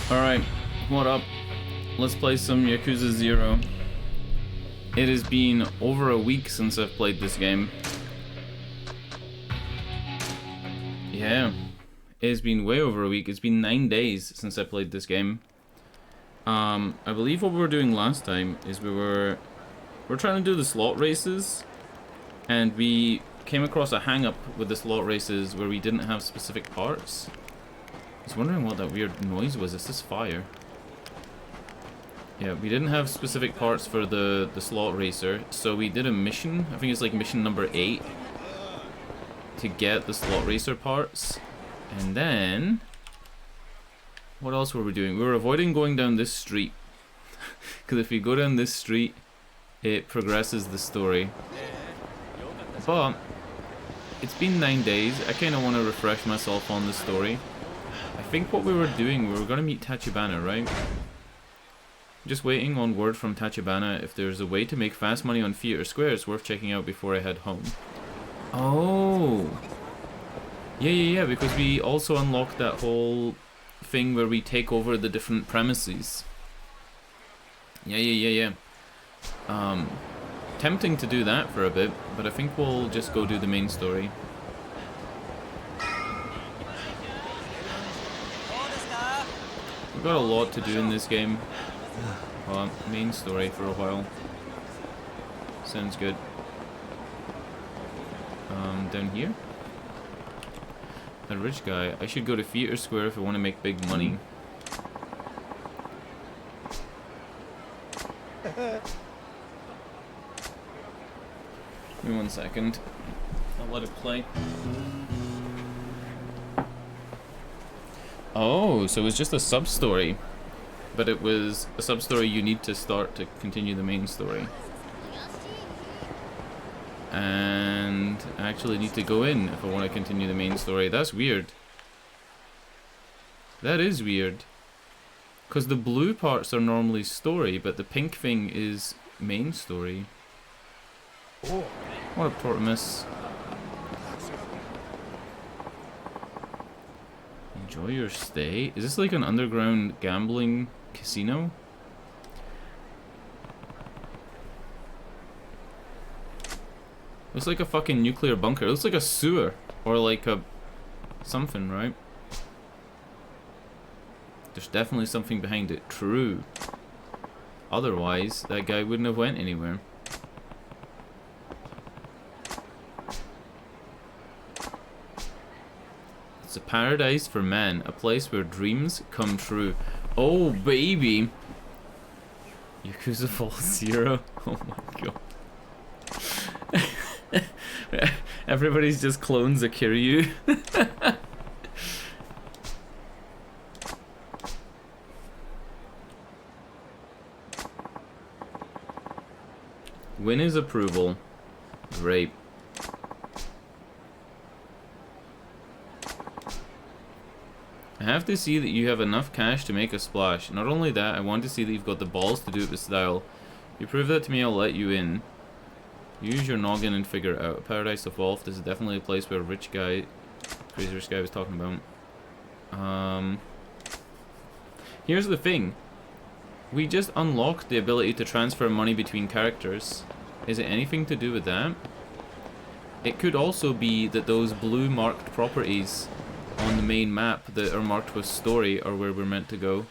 Alright, what up? Let's play some Yakuza 0. It has been over a week since I've played this game. Yeah, it has been way over a week. It's been 9 days since I played this game. I believe what we were doing last time is we're trying to do the slot races, and we came across a hang-up with the slot races where we didn't have specific parts. I was wondering what that weird noise was. Is this fire? Yeah, we didn't have specific parts for the slot racer, so we did a mission. I think it's like mission number 8 to get the slot racer parts. And then what else were we doing? We were avoiding going down this street because if you go down this street, it progresses the story. But it's been 9 days. I kind of want to refresh myself on the story. I think what we were doing, we were going to meet Tachibana, right? Just waiting on word from Tachibana if there's a way to make fast money on Theater Square. It's worth checking out before I head home. Oh! Yeah, because we also unlocked that whole thing where we take over the different premises. Yeah. Tempting to do that for a bit, but I think we'll just go do the main story. We've got a lot to do in this game. Well, main story for a while. Sounds good. Down here? A rich guy. I should go to Theater Square if I want to make big money. Give me 1 second. I'll let it play. Oh, so it was just a sub-story. But it was a sub-story you need to start to continue the main story. And I actually need to go in if I want to continue the main story. That's weird. That is weird. Because the blue parts are normally story, but the pink thing is main story. What a Tortimus. Enjoy your stay. Is this like an underground gambling casino? Looks like a fucking nuclear bunker. It looks like a sewer. Or like a something, right? There's definitely something behind it. True. Otherwise, that guy wouldn't have went anywhere. It's a paradise for men, a place where dreams come true. Oh, baby! Yakuza Falls 0. Oh my god. Everybody's just clones of Kiryu. Win his approval. Great. I have to see that you have enough cash to make a splash. Not only that, I want to see that you've got the balls to do it with style. If you prove that to me, I'll let you in. Use your noggin and figure it out. Paradise of Wolf. This is definitely a place where rich guy, crazy rich guy was talking about. Here's the thing. We just unlocked the ability to transfer money between characters. Is it anything to do with that? It could also be that those blue marked properties on the main map that are marked with story are where we're meant to go.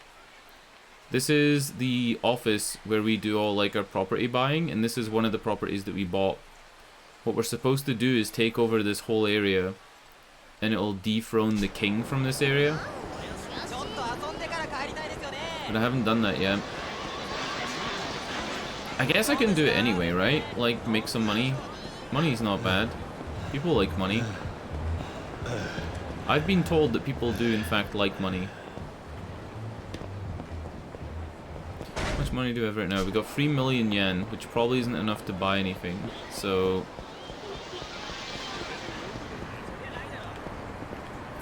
This is the office where we do all like our property buying, and this is one of the properties that we bought. What we're supposed to do is take over this whole area, and it'll dethrone the king from this area. But I haven't done that yet. I guess I can do it anyway, right? Like, make some money. Money's not bad. People like money. I've been told that people do in fact like money. How much money do we have right now? We got 3 million yen, which probably isn't enough to buy anything. So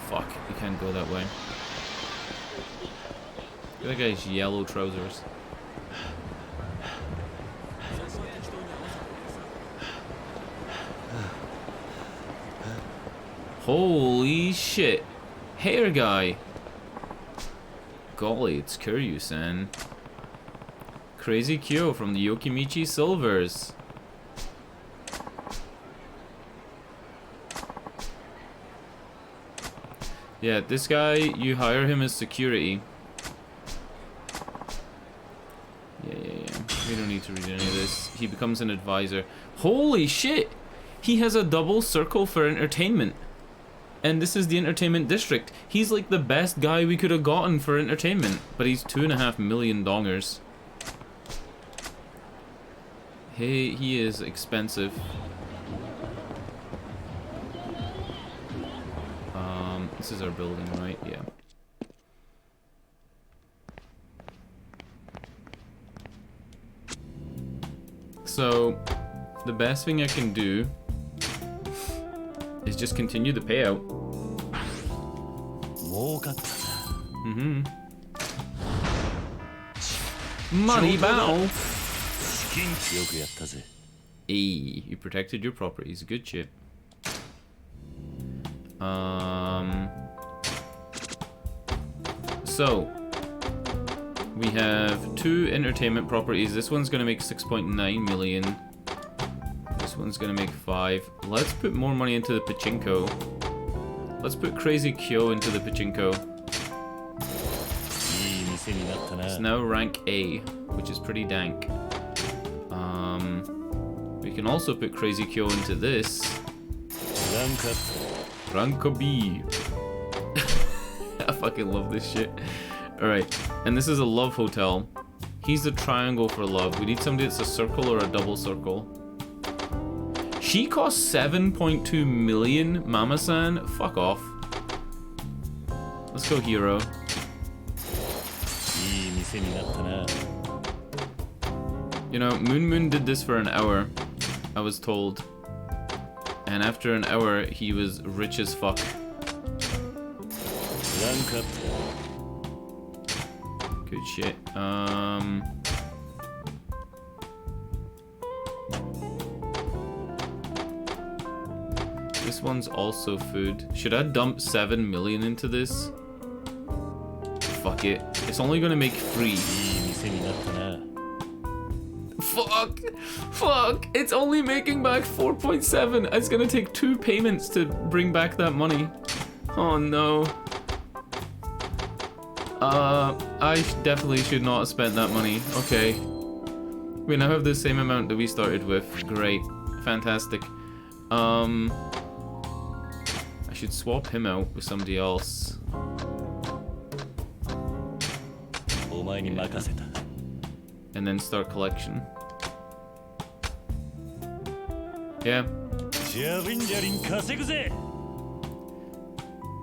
fuck, you can't go that way. Look at that guy's yellow trousers. Holy shit. Hair guy. Golly, it's Kiryu-san. Crazy Kyo from the Yokimichi Silvers. Yeah, this guy, you hire him as security. Yeah. We don't need to read any of this. He becomes an advisor. Holy shit! He has a double circle for entertainment. And this is the entertainment district. He's like the best guy we could have gotten for entertainment. But he's $2.5 million. Hey, he is expensive. This is our building, right? Yeah. So, the best thing I can do is just continue the payout. Money bow. Hey, you protected your properties. Good shit. So we have 2 entertainment properties. This one's gonna make 6.9 million. This one's gonna make 5. Let's put more money into the pachinko. Let's put Crazy Kyo into the pachinko. It's now rank A, which is pretty dank. We can also put Crazy Kyo into this. Rank B. I fucking love this shit. Alright, and this is a love hotel. He's the triangle for love. We need somebody that's a circle or a double circle. She costs 7.2 million, Mama-san? Fuck off. Let's go hero. You know, Moon did this for an hour, I was told. And after an hour, he was rich as fuck. Good shit. This one's also food. Should I dump 7 million into this? Fuck it. It's only gonna make 3. Fuck! It's only making back 4.7. It's gonna take 2 payments to bring back that money. Oh no. I definitely should not have spent that money. Okay. We now have the same amount that we started with. Great. Fantastic. I should swap him out with somebody else. And then start collection. Yeah.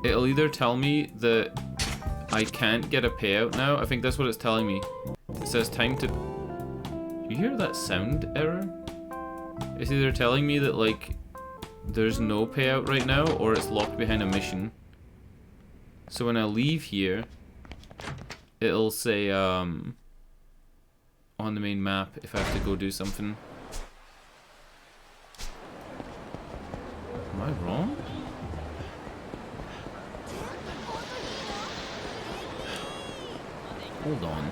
It'll either tell me that I can't get a payout now. I think that's what it's telling me. It says time to... Do you hear that sound error? It's either telling me that, like, there's no payout right now, or it's locked behind a mission. So when I leave here, it'll say, on the main map if I have to go do something. Am I wrong? Hold on.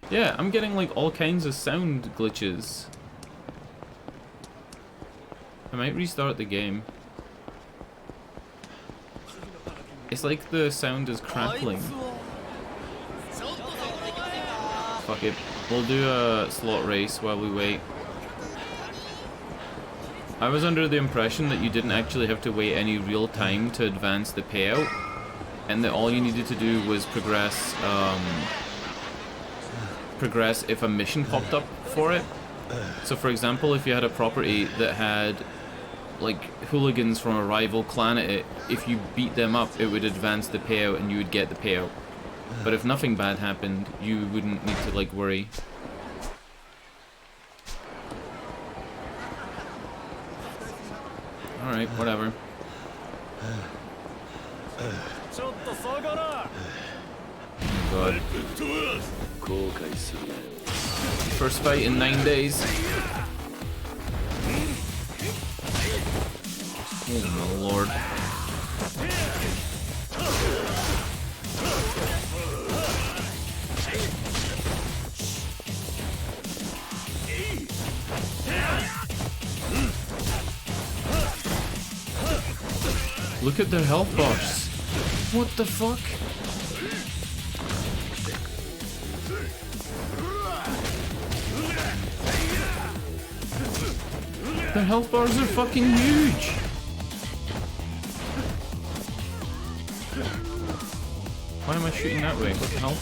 Yeah, I'm getting like all kinds of sound glitches. I might restart the game. It's like the sound is crackling. Fuck it. We'll do a slot race while we wait. I was under the impression that you didn't actually have to wait any real time to advance the payout, and that all you needed to do was progress if a mission popped up for it. So for example, if you had a property that had like hooligans from a rival clan at it, if you beat them up, it would advance the payout and you would get the payout. But if nothing bad happened, you wouldn't need to like worry. Alright, whatever. God. First fight in 9 days. Oh my lord. Look at their health bars. What the fuck? Their health bars are fucking huge. Why am I shooting that way? What the hell?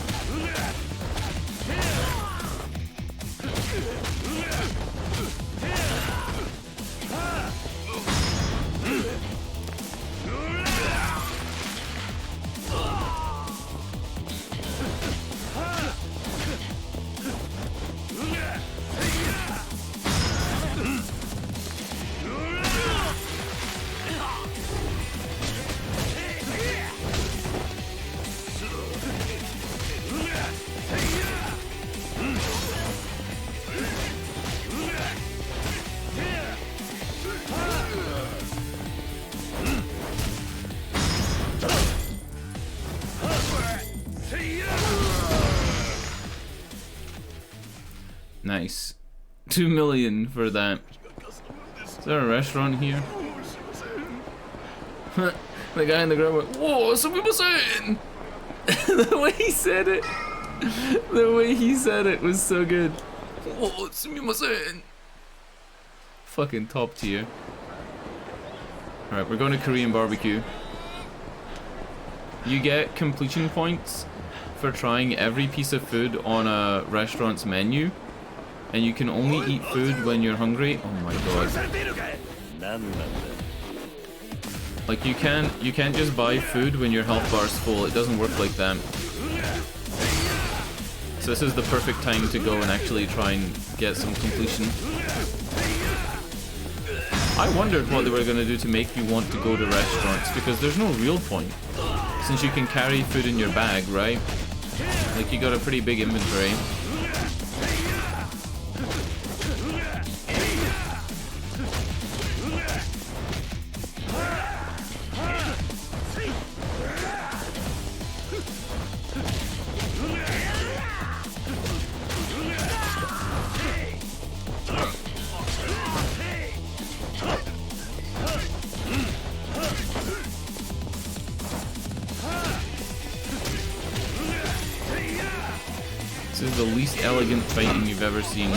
Nice. 2 million for that. Is there a restaurant here? The guy in the ground went, "Whoa, sumimasen!" The way he said it. The way he said it was so good. "Whoa, sumimasen!" Fucking top tier. Alright, we're going to Korean barbecue. You get completion points for trying every piece of food on a restaurant's menu. And you can only eat food when you're hungry. Oh my god. Like you can't just buy food when your health bar's full. It doesn't work like that. So this is the perfect time to go and actually try and get some completion. I wondered what they were going to do to make you want to go to restaurants, because there's no real point. Since you can carry food in your bag, right? Like you got a pretty big inventory. This is the least elegant fighting you've ever seen.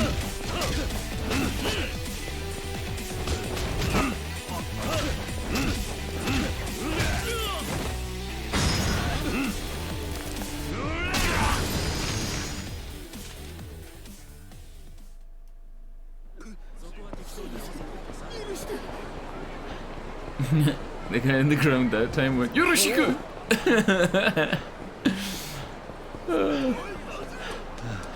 The guy in the ground that time went, "Yoroshiku!"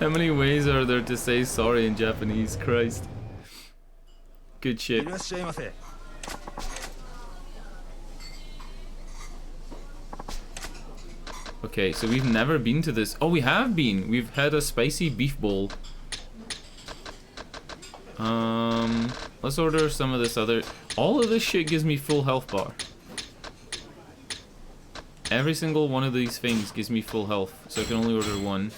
How many ways are there to say sorry in Japanese? Christ. Good shit. Okay, so we've never been to this. Oh, we have been. We've had a spicy beef bowl. Let's order some of this other. All of this shit gives me full health bar. Every single one of these things gives me full health, so I can only order one.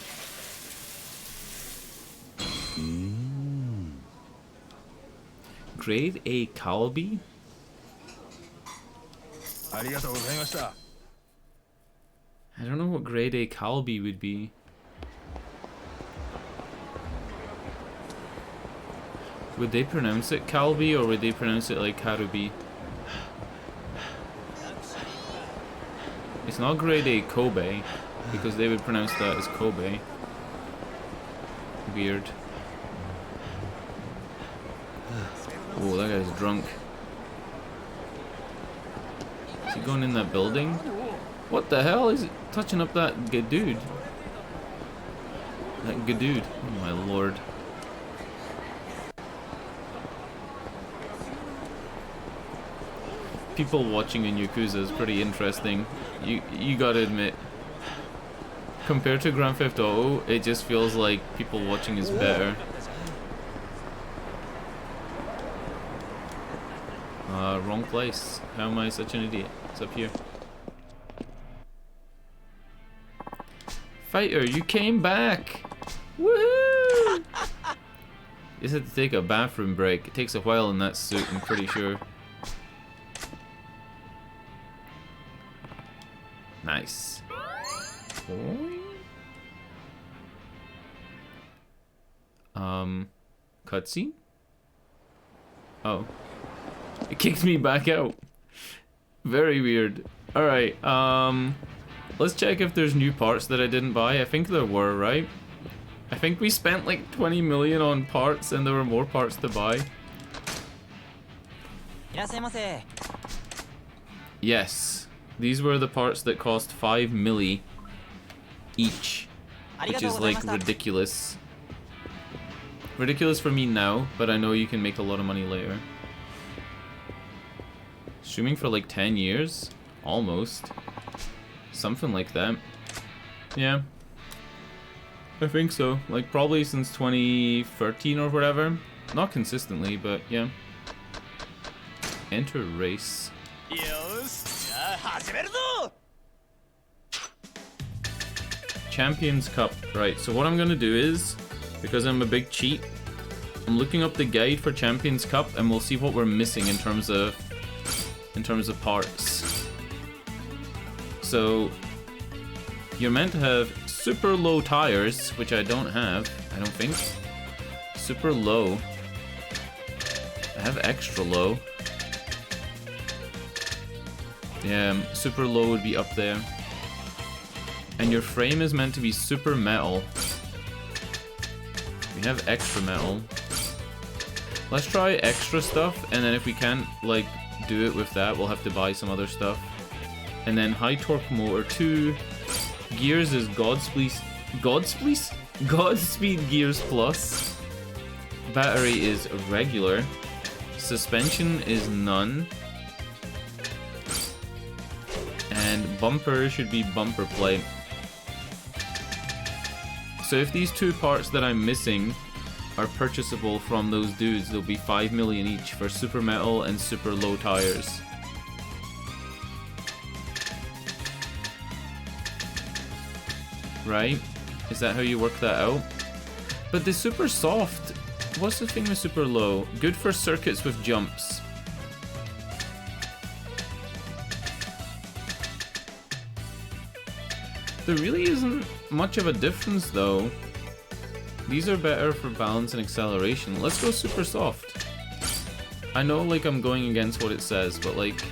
Grade A Kalbi? I don't know what grade A Kalbi would be. Would they pronounce it Kalbi or would they pronounce it like Karubi? It's not grade A Kobe, because they would pronounce that as Kobe. Weird. Oh, that guy's drunk. Is he going in that building? What the hell is it touching up that dude? That dude. Oh my lord. People watching in Yakuza is pretty interesting. You gotta admit. Compared to Grand Theft Auto, it just feels like people watching is better. Wrong place. How am I such an idiot? It's up here. Fighter, you came back! Woohoo! You just had to take a bathroom break. It takes a while in that suit, I'm pretty sure. Nice. Cutscene? Oh. It kicked me back out. Very weird. Alright, let's check if there's new parts that I didn't buy. I think there were, right? I think we spent like 20 million on parts and there were more parts to buy. Yes. These were the parts that cost 5 milli each. Which is like ridiculous. Ridiculous for me now, but I know you can make a lot of money later. Streaming for like 10 years? Almost. Something like that. Yeah. I think so. Like probably since 2013 or whatever. Not consistently, but yeah. Enter race. Champions Cup. Right, so what I'm gonna do is, because I'm a big cheat, I'm looking up the guide for Champions Cup and we'll see what we're missing in terms of parts. So you're meant to have super low tires, which I don't have, I don't think. Super low. I have extra low. Yeah, super low would be up there. And your frame is meant to be super metal. We have extra metal. Let's try extra stuff, and then if we can't, like, do it with that, we'll have to buy some other stuff. And then high torque motor 2. Gears is Godspeed Gears Plus. Battery is regular. Suspension is none. And bumper should be bumper plate. So if these two parts that I'm missing are purchasable from those dudes, they'll be 5 million each for super metal and super low tires. Right? Is that how you work that out? But the super soft, what's the thing with super low? Good for circuits with jumps. There really isn't much of a difference though. These are better for balance and acceleration. Let's go super soft. I know like I'm going against what it says, but like,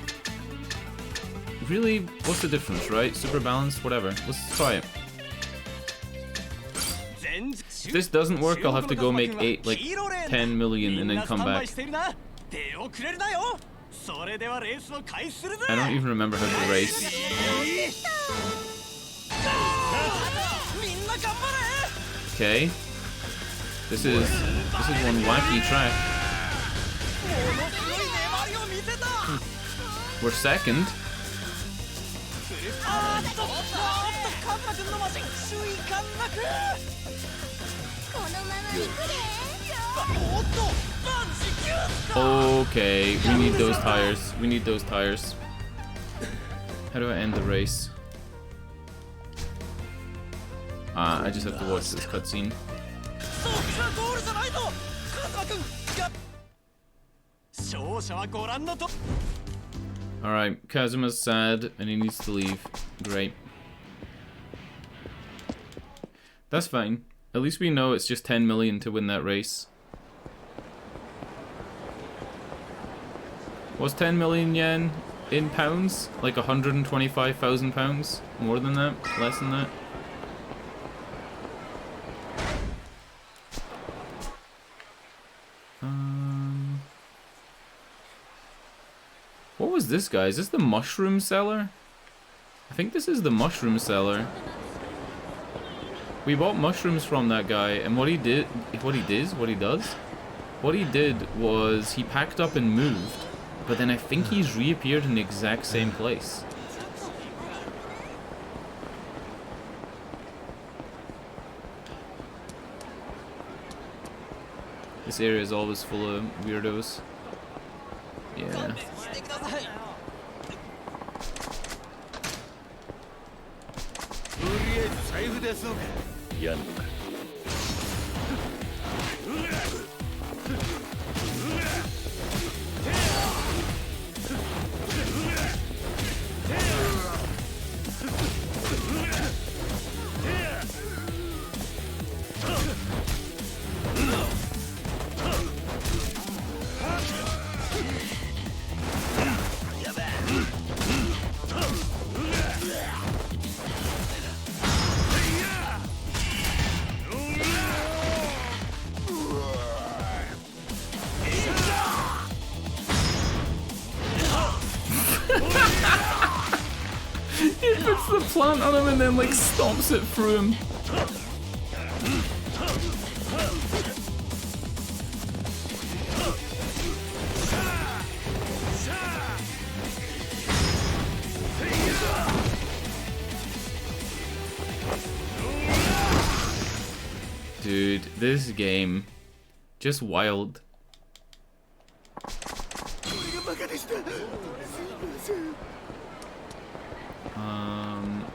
really, what's the difference, right? Super balance, whatever. Let's try it. If this doesn't work, I'll have to go make 10 million and then come back. I don't even remember how to race. Okay. This is one wacky track. We're second. Okay, we need those tires. We need those tires. How do I end the race? I just have to watch this cutscene. Alright, Kazuma's sad and he needs to leave. Great. That's fine. At least we know it's just 10 million to win that race. What's 10 million yen in pounds? Like 125,000 pounds? More than that? Less than that? What was this guy? Is this the mushroom seller? I think this is the mushroom seller. We bought mushrooms from that guy, and what he did was he packed up and moved, but then I think he's reappeared in the exact same place. This area is always full of weirdos. Yeah. It puts the plant on him and then like stomps it through him. Dude, this game, just wild.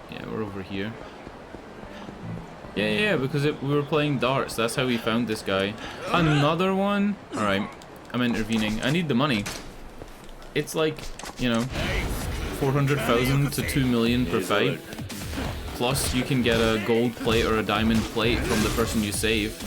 Yeah, we're over here. Yeah, because we were playing darts. That's how we found this guy. Another one? Alright, I'm intervening. I need the money. It's like, you know, 400,000 to 2 million per fight. Plus, you can get a gold plate or a diamond plate from the person you save.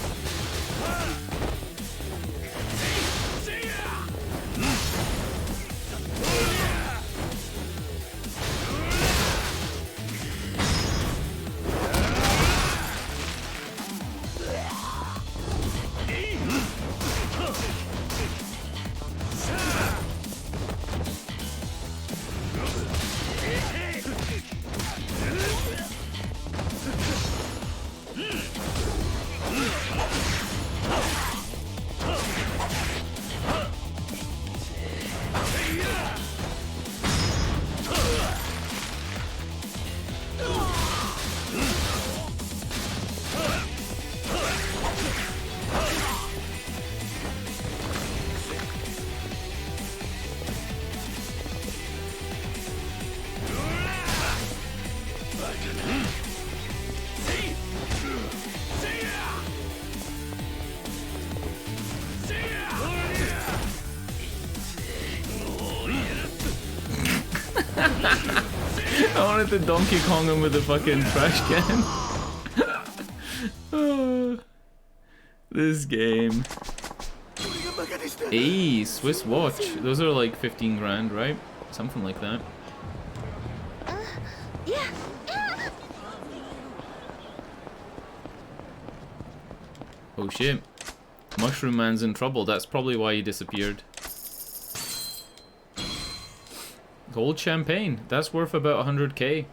I wanted to Donkey Kong him with a fucking trash can. This game. Hey, Swiss watch. Those are like 15 grand, right? Something like that. Oh shit. Mushroom Man's in trouble. That's probably why he disappeared. Gold champagne. That's worth about 100k.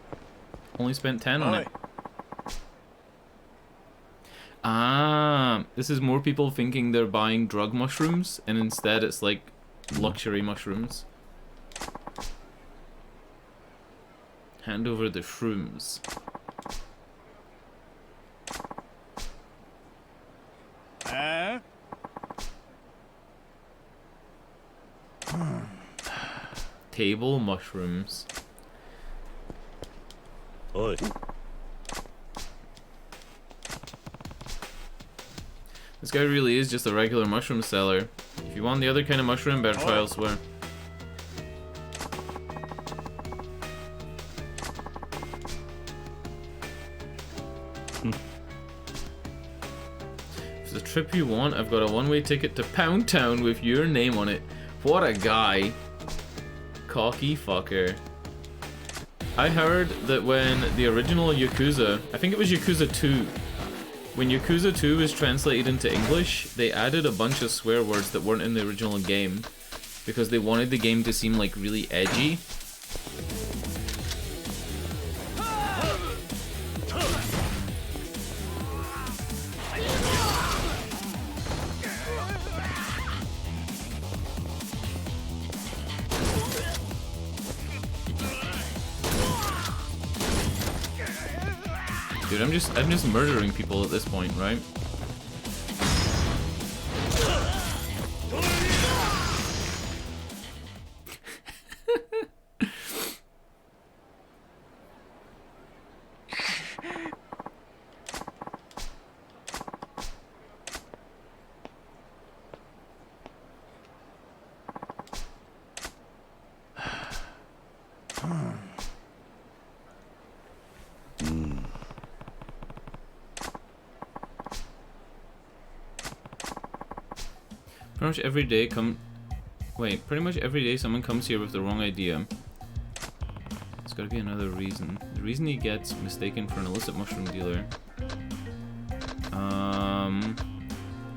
Only spent 10 on it. Ah, this is more people thinking they're buying drug mushrooms, and instead it's like luxury mushrooms. Hand over the shrooms. Table mushrooms. Oi. This guy really is just a regular mushroom seller. If you want the other kind of mushroom, better try elsewhere. If it's a trip you want, I've got a one-way ticket to Pound Town with your name on it. What a guy. Cocky fucker. I heard that when the original Yakuza, I think it was Yakuza 2, when Yakuza 2 was translated into English, they added a bunch of swear words that weren't in the original game because they wanted the game to seem like really edgy. Dude, I'm just murdering people at this point, right? Pretty much every day pretty much every day someone comes here with the wrong idea. There's gotta be another reason. The reason he gets mistaken for an illicit mushroom dealer.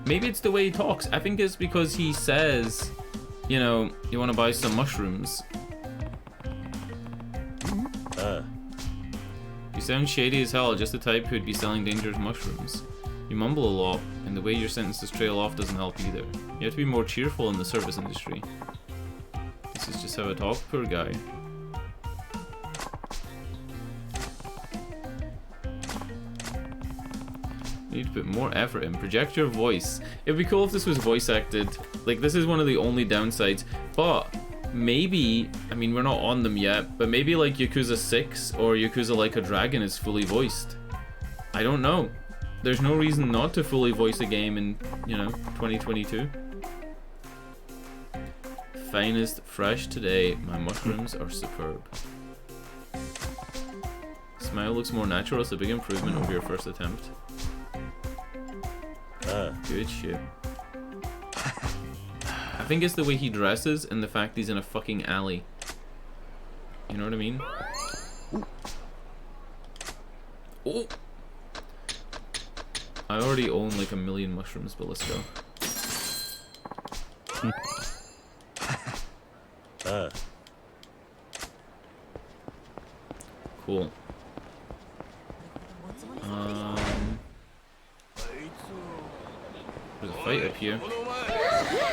Maybe it's the way he talks. I think it's because he says, you know, you wanna buy some mushrooms. You sound shady as hell, just the type who'd be selling dangerous mushrooms. You mumble a lot, and the way your sentences trail off doesn't help either. You have to be more cheerful in the service industry. This is just how I talk, poor guy. You need to put more effort in. Project your voice. It'd be cool if this was voice acted. Like, this is one of the only downsides. But maybe, I mean, we're not on them yet, but maybe like Yakuza 6 or Yakuza Like a Dragon is fully voiced. I don't know. There's no reason not to fully voice a game in, you know, 2022. Finest fresh today. My mushrooms are superb. Smile looks more natural. It's a big improvement over your first attempt. Good shit. I think it's the way he dresses and the fact he's in a fucking alley. You know what I mean? Oh! I already own like 1 million mushrooms, but let's go. Cool. There's a fight up here.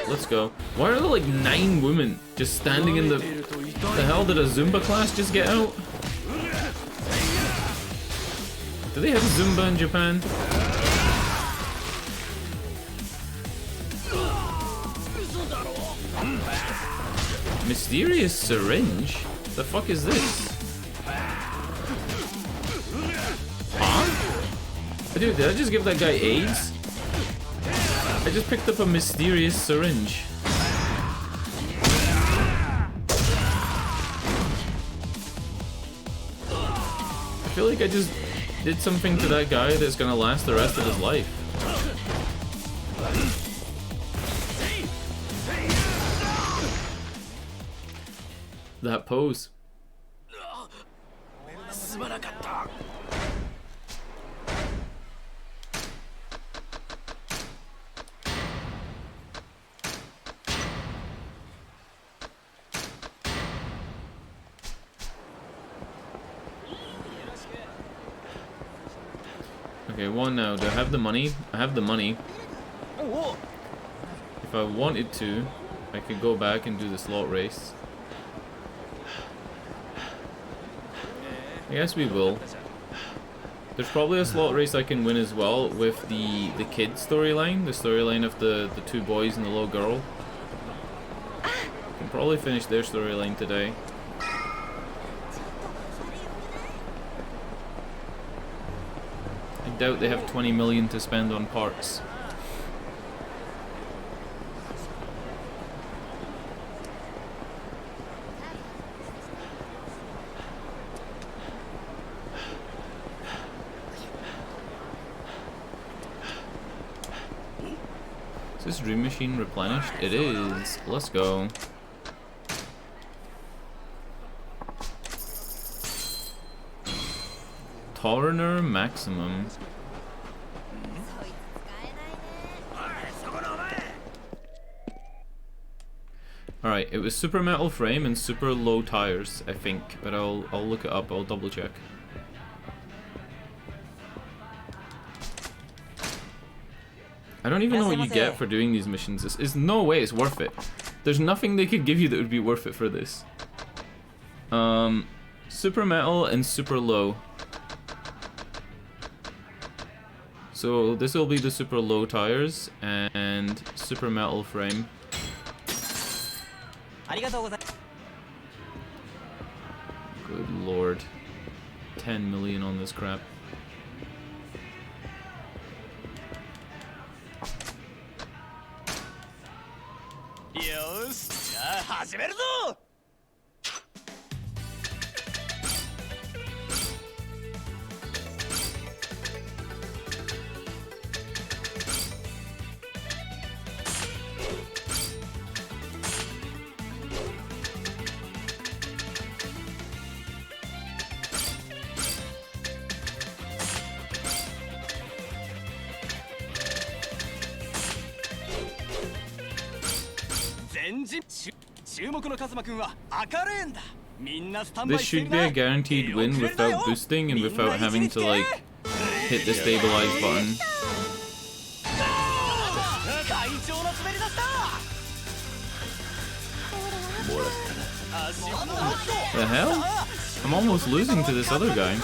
Let's go. Why are there like 9 women just standing in the... The hell, did a Zumba class just get out? Do they have Zumba in Japan? Mysterious syringe? The fuck is this? Huh? Dude, did I just give that guy AIDS? I just picked up a mysterious syringe. I feel like I just did something to that guy that's gonna last the rest of his life. That pose. Okay, one now. Do I have the money? I have the money. If I wanted to, I could go back and do the slot race. I guess we will. There's probably a slot race I can win as well with the kid storyline, the storyline of the 2 boys and the little girl. Can probably finish their storyline today. I doubt they have 20 million to spend on parts. Is this dream machine replenished? It is. Let's go. Torner maximum. Alright, it was super metal frame and super low tires, I think, but I'll look it up, I'll double check. I don't even know what you get for doing these missions. There's no way it's worth it. There's nothing they could give you that would be worth it for this. Super metal and super low. So this will be the super low tires and super metal frame. Good lord. 10 million on this crap. This should be a guaranteed win without boosting and without having to like hit the stabilize button. The hell? I'm almost losing to this other guy.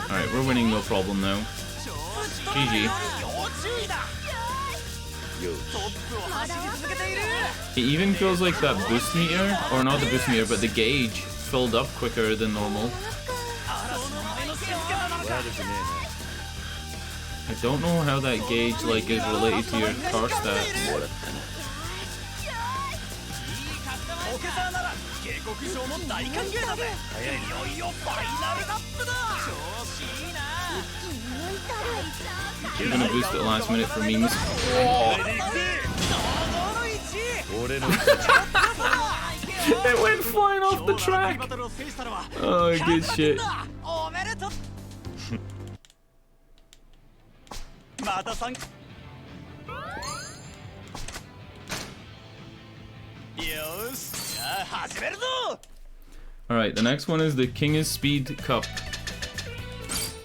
Alright, we're winning no problem now. GG. It even feels like that boost meter, or not the boost meter, but the gauge filled up quicker than normal. I don't know how that gauge like is related to your car stats. You're gonna boost it last minute for memes. It went flying off the track. Oh, good shit. Alright, the next one is the King of Speed Cup,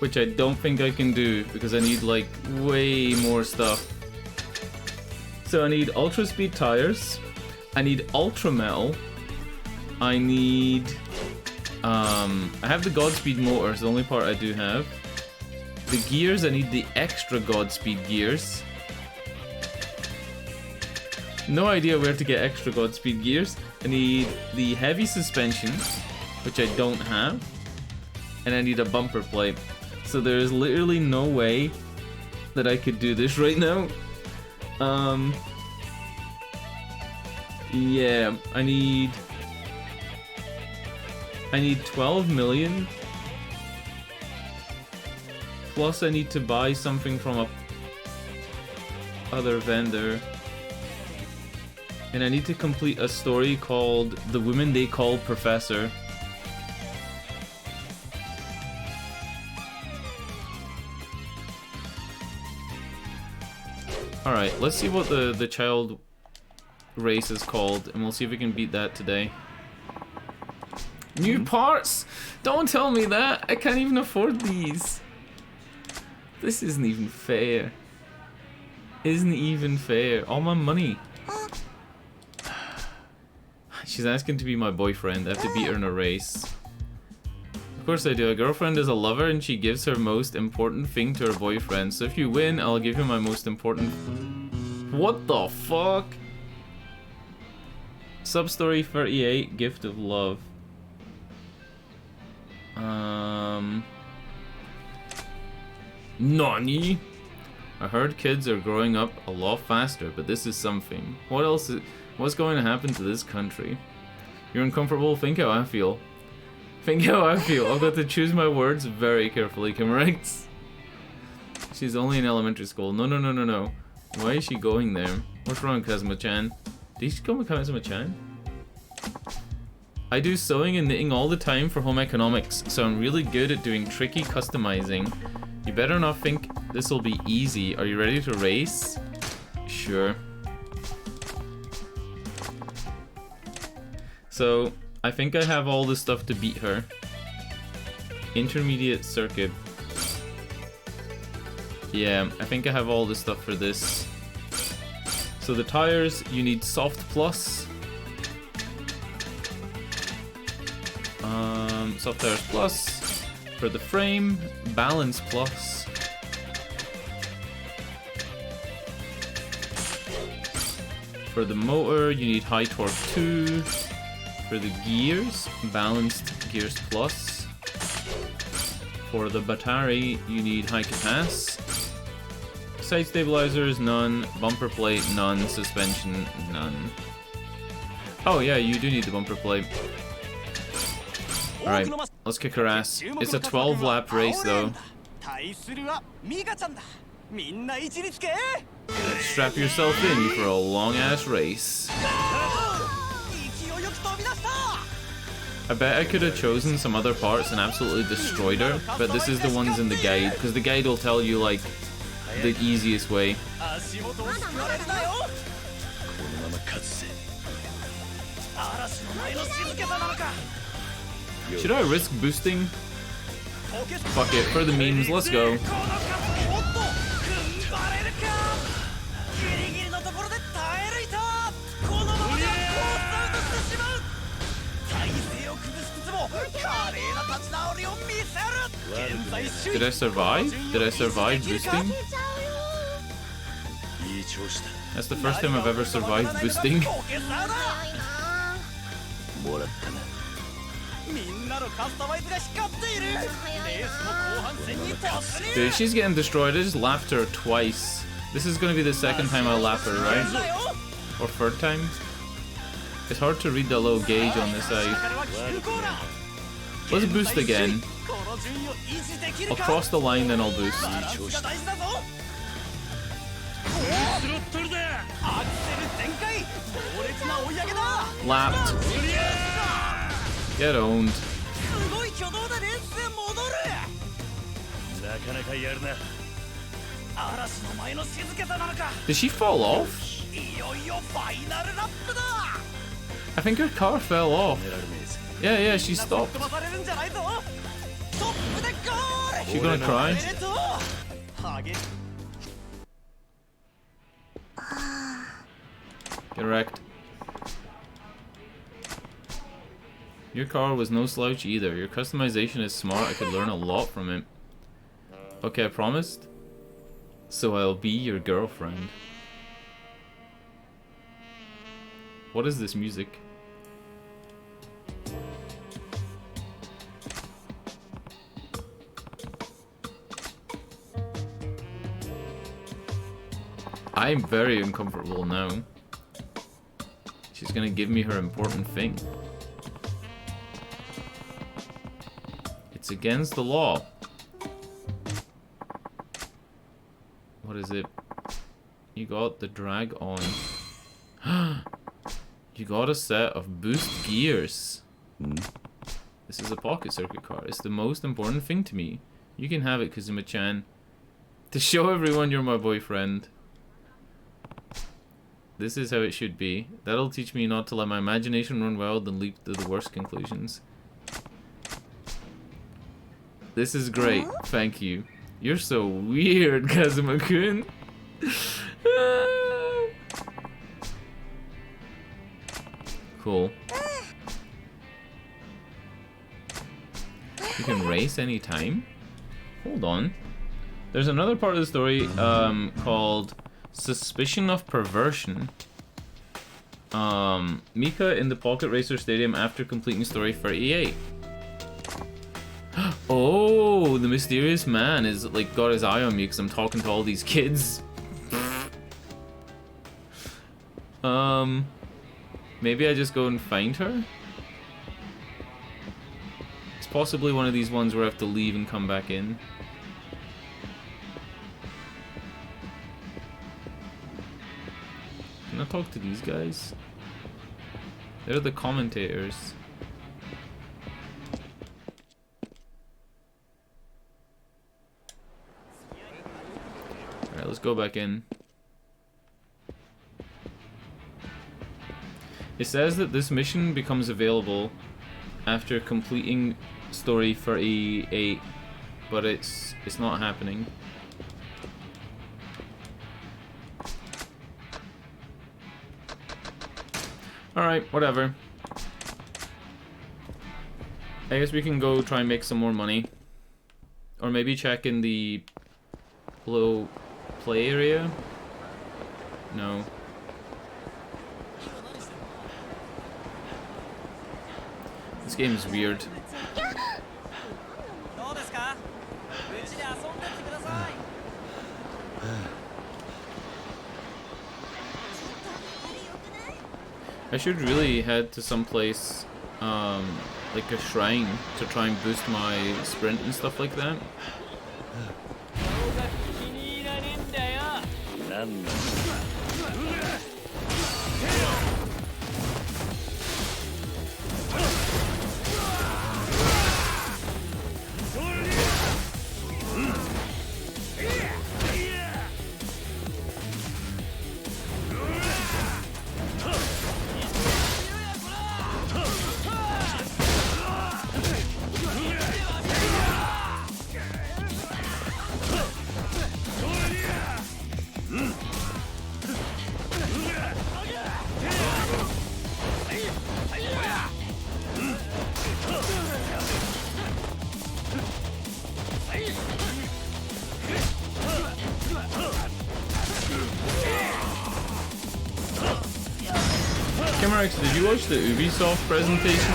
which I don't think I can do because I need like way more stuff. So I need Ultra Speed tires, I need Ultra Metal, I need I have the Godspeed motor, it's the only part I do have. The gears, I need the extra Godspeed gears. No idea where to get extra Godspeed gears. I need the heavy suspension, which I don't have, and I need a bumper plate. So there's literally no way that I could do this right now. Yeah, I need 12 million. Plus I need to buy something from a other vendor. And I need to complete a story called The Woman They Call Professor. Alright, let's see what the child race is called, and we'll see if we can beat that today. New parts? Don't tell me that! I can't even afford these. This isn't even fair. Isn't even fair. All my money. She's asking to be my boyfriend. I have to beat her in a race. Of course I do. A girlfriend is a lover and she gives her most important thing to her boyfriend. So if you win, I'll give you my most important... What the fuck? Substory 38, Gift of Love. Nani? I heard kids are growing up a lot faster, but this is something. What else is... What's going to happen to this country? You're uncomfortable? Think how I feel. Think how I feel. I've got to choose my words very carefully, correct? She's only in elementary school. No, no, no, no, no. Why is she going there? What's wrong, Kazuma-chan? Did she come with Kazuma-chan? I do sewing and knitting all the time for home economics, so I'm really good at doing tricky customizing. You better not think this will be easy. Are you ready to race? Sure. So, I think I have all the stuff to beat her. Intermediate circuit. Yeah, I think I have all the stuff for this. So the tires, you need Soft Plus. Soft Tires Plus. For the frame, Balance Plus. For the motor, you need High Torque 2. For the gears, Balanced Gears Plus. For the battery, you need High Capac. Side stabilizers, none. Bumper plate, none. Suspension, none. Oh yeah, you do need the bumper plate. Alright, let's kick her ass. It's a 12-lap race though. Strap yourself in for a long-ass race. I bet I could have chosen some other parts and absolutely destroyed her, but this is the ones in the guide, because the guide will tell you, like, the easiest way. Should I risk boosting? Fuck it, for the memes, let's go. Did I survive? Did I survive boosting? That's the first time I've ever survived boosting. Dude, she's getting destroyed. I just lapped her twice. This is gonna be the second time I lap her, right? Or third time? It's hard to read the little gauge on this side. Let's boost again. I'll cross the line, then I'll boost. Lapped. Get owned. Did she fall off? I think her car fell off. Yeah, she stopped. She gonna cry? Get wrecked. Your car was no slouch either. Your customization is smart. I could learn a lot from it. Okay, I promised. So I'll be your girlfriend. What is this music? I'm very uncomfortable now. She's gonna give me her important thing. It's against the law. What is it? You got the drag on. You got a set of boost gears. This is a pocket circuit car. It's the most important thing to me. You can have it, Kazuma-chan. To show everyone you're my boyfriend. This is how it should be. That'll teach me not to let my imagination run wild and leap to the worst conclusions. This is great. Thank you. You're so weird, Kazuma-kun. Cool. You can race anytime? Hold on. There's another part of the story called Suspicion of Perversion. Mika in the Pocket Racer Stadium after completing story 38. Oh, the mysterious man is like got his eye on me because I'm talking to all these kids. Maybe I just go and find her? It's possibly one of these ones where I have to leave and come back in. Can I talk to these guys? They're the commentators. Alright, let's go back in. It says that this mission becomes available after completing story 38, but it's not happening. Alright, whatever. I guess we can go try and make some more money. Or maybe check in the little play area? No. This game is weird. I should really head to some place, like a shrine, to try and boost my sprint and stuff like that. Kimrex, did you watch the Ubisoft presentation?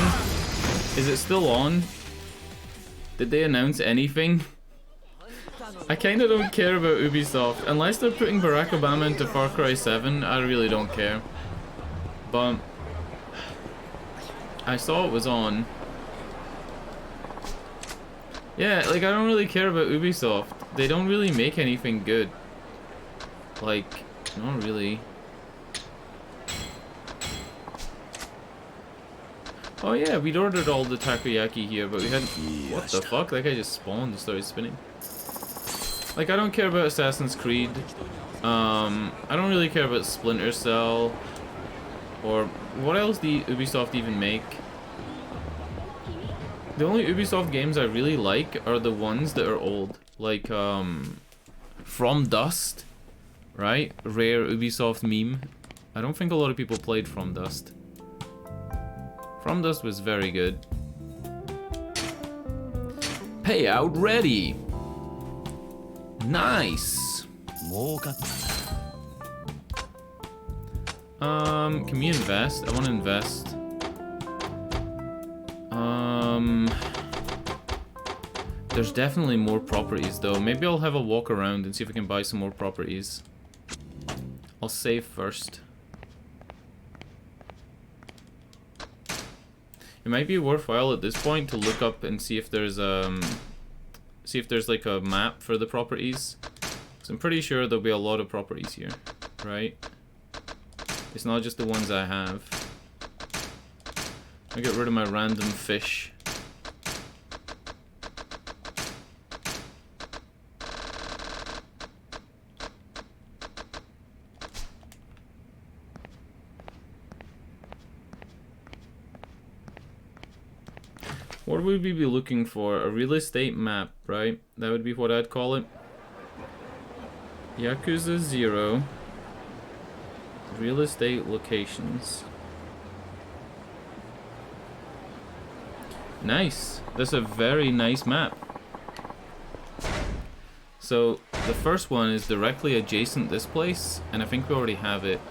Is it still on? Did they announce anything? I kinda don't care about Ubisoft. Unless they're putting Barack Obama into Far Cry 7, I really don't care. But I saw it was on. Yeah, like I don't really care about Ubisoft. They don't really make anything good. Like, not really. Oh yeah, we'd ordered all the takoyaki here, but we hadn't... What the fuck? That guy just spawned and started spinning. Like, I don't care about Assassin's Creed. I don't really care about Splinter Cell. Or what else do Ubisoft even make? The only Ubisoft games I really like are the ones that are old. Like, From Dust. Right? Rare Ubisoft meme. I don't think a lot of people played From Dust. From Dust was very good. Payout ready! Nice! Can we invest? I want to invest. There's definitely more properties though. Maybe I'll have a walk around and see if I can buy some more properties. I'll save first. It might be worthwhile at this point to look up and see if there's like a map for the properties. So I'm pretty sure there'll be a lot of properties here, right? It's not just the ones I have. I get rid of my random fish. What would we be looking for? A real estate map, right? That would be what I'd call it. Yakuza 0. Real estate locations. Nice. That's a very nice map. So the first one is directly adjacent this place, and I think we already have it.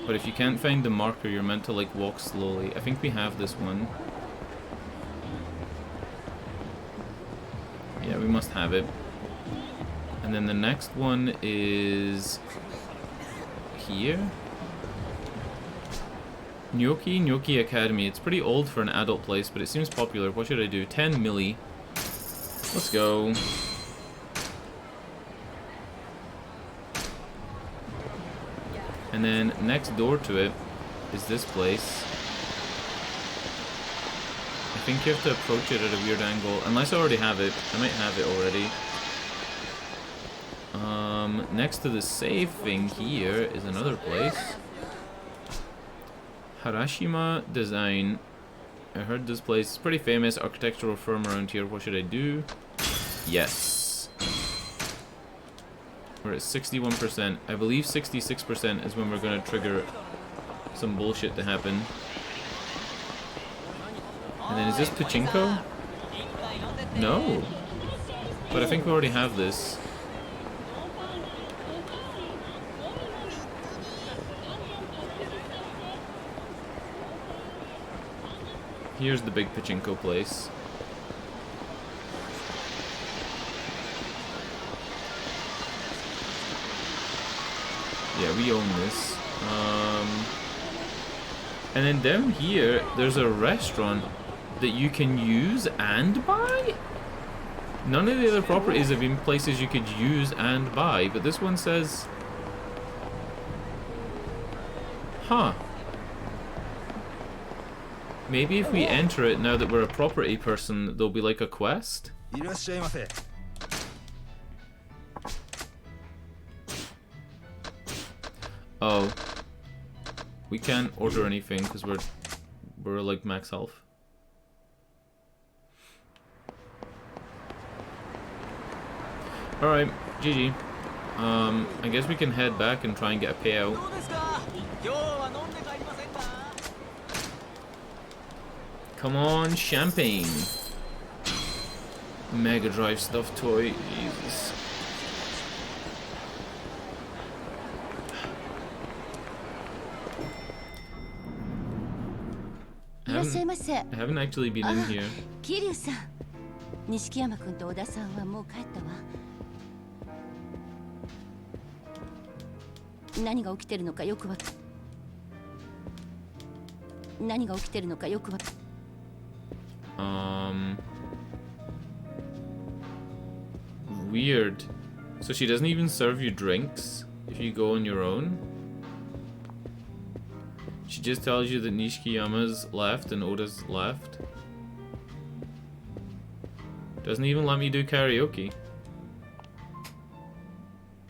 But if you can't find the marker, you're meant to like walk slowly. I think we have this one. Yeah, we must have it. And then the next one is here. Gnocchi Academy. It's pretty old for an adult place, but it seems popular. What should I do? 10 milli. Let's go. And then next door to it is this place. I think you have to approach it at a weird angle. Unless I already have it. I might have it already. Next to the save thing here is another place. Harashima Design. I heard this place is pretty famous. Architectural firm around here. What should I do? Yes. We're at 61%. I believe 66% is when we're going to trigger some bullshit to happen. And then is this pachinko? No. But I think we already have this. Here's the big pachinko place. Yeah, we own this. And then down here, there's a restaurant that you can use and buy? None of the other properties have been places you could use and buy, but this one says... Huh. Maybe if we enter it now that we're a property person, there'll be like a quest? Oh. We can't order anything because we're like max health. Alright, GG. I guess we can head back and try and get a payout. Come on, champagne. Mega Drive stuffed toy. Jesus. haven't actually been in here. 桐生さん、錦山君と小田さんはもう帰ったわ。何が起きてるのかよくわ何が起きてるのかよくわWeird. So she doesn't even serve you drinks if you go on your own? She just tells you that Nishikiyama's left and Oda's left. Doesn't even let me do karaoke.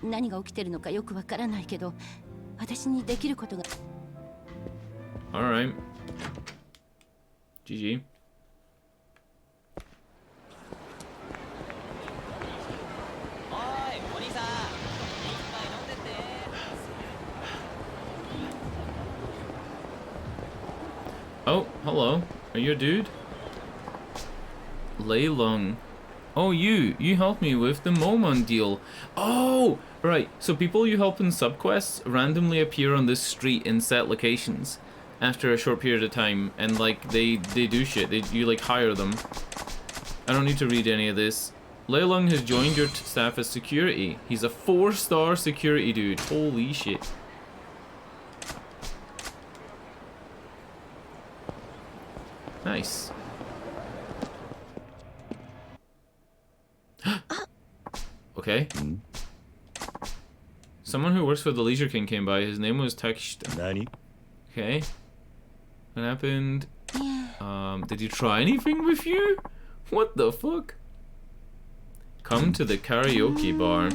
何が起きてるのかよくわからないけど、私にできることが。Alright. GG. Oh, hello. Are you a dude? Lei Lung. Oh, you helped me with the Momon deal. Oh, right. So people you help in subquests randomly appear on this street in set locations after a short period of time, and like they do shit. You like hire them. I don't need to read any of this. Lei Lung has joined your staff as security. He's a 4-star security dude. Holy shit. Nice. Okay. Someone who works for the Leisure King came by. His name was Takeshita. Nani? Okay. What happened? Did he try anything with you? What the fuck? Come to the karaoke bar.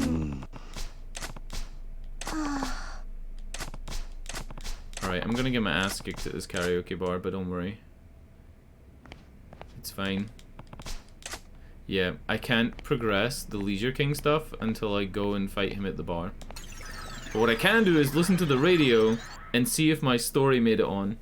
Alright, I'm gonna get my ass kicked at this karaoke bar, but don't worry. It's fine. Yeah, I can't progress the Leisure King stuff until I go and fight him at the bar. But what I can do is listen to the radio and see if my story made it on.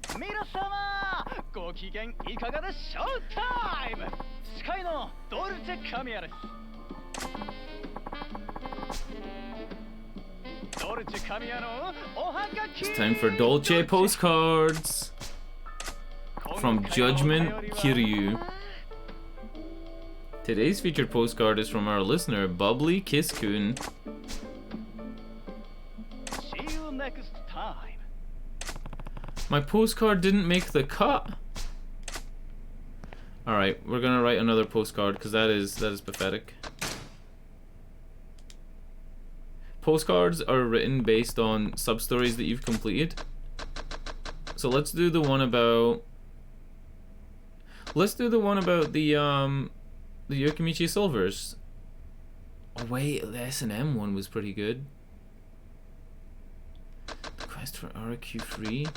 It's time for Dolce postcards from Judgment Kiryu. Today's featured postcard is from our listener, Bubbly Kiss-kun. See you next time. My postcard didn't make the cut. Alright, we're gonna write another postcard because that is pathetic. Postcards are written based on sub-stories that you've completed. So let's do the one about... Let's do the one about the Yokimichi Silvers. Oh wait, the S&M one was pretty good. Quest for RQ3.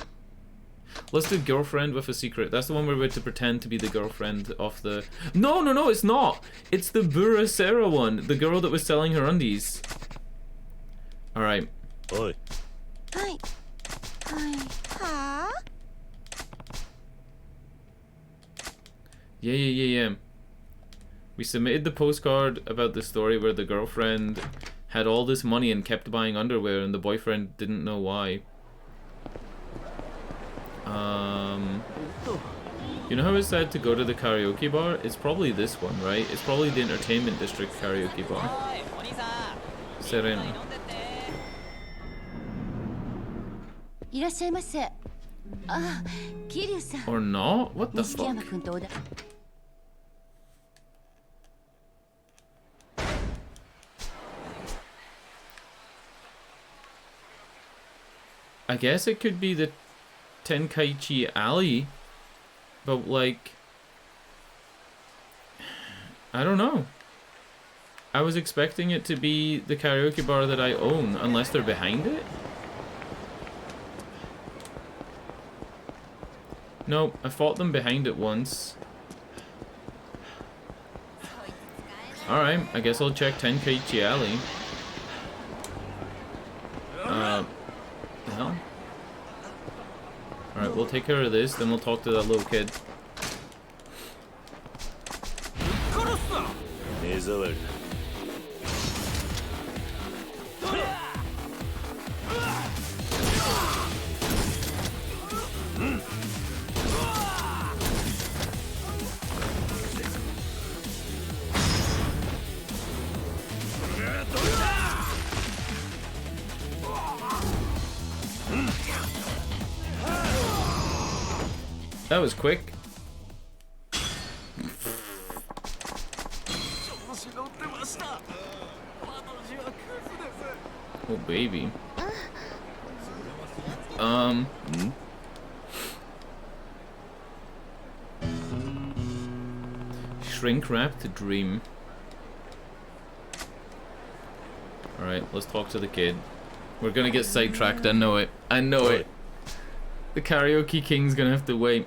Let's do Girlfriend with a Secret. That's the one where we're to pretend to be the girlfriend of the... No, it's not! It's the Burasera one, the girl that was selling her undies. Alright. Oi. Hi. Huh? Yeah. We submitted the postcard about the story where the girlfriend had all this money and kept buying underwear and the boyfriend didn't know why. You know how it said to go to the karaoke bar? It's probably this one, right? It's probably the Entertainment District karaoke bar. Serena. Or not? What the fuck? I guess it could be the Tenkaichi Alley, but like, I don't know. I was expecting it to be the karaoke bar that I own, unless they're behind it. Nope, I fought them behind it once. Alright, I guess I'll check Tenkaichi Alley. The hell? Alright, we'll take care of this, then we'll talk to that little kid. That was quick. Oh baby. Shrink wrap to dream. Alright, let's talk to the kid. We're gonna get sidetracked, I know it. I know it. The karaoke king's gonna have to wait.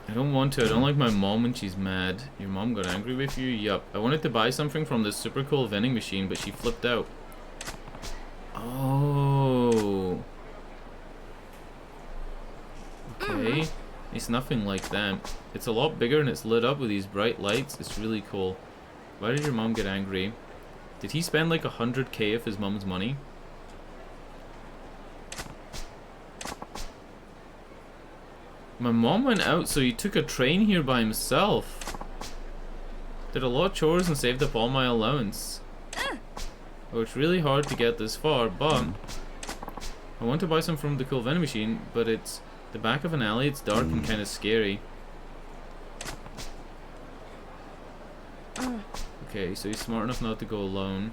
I don't want to. I don't like my mom when she's mad. Your mom got angry with you? Yup. I wanted to buy something from this super cool vending machine, but she flipped out. Oh. Okay. It's nothing like that. It's a lot bigger and it's lit up with these bright lights. It's really cool. Why did your mom get angry? Did he spend like 100k of his mom's money? My mom went out, so he took a train here by himself. Did a lot of chores and saved up all my allowance. Oh, it's really hard to get this far, but I want to buy some from the cool vending machine, but it's the back of an alley. It's dark and kind of scary. Okay, so he's smart enough not to go alone.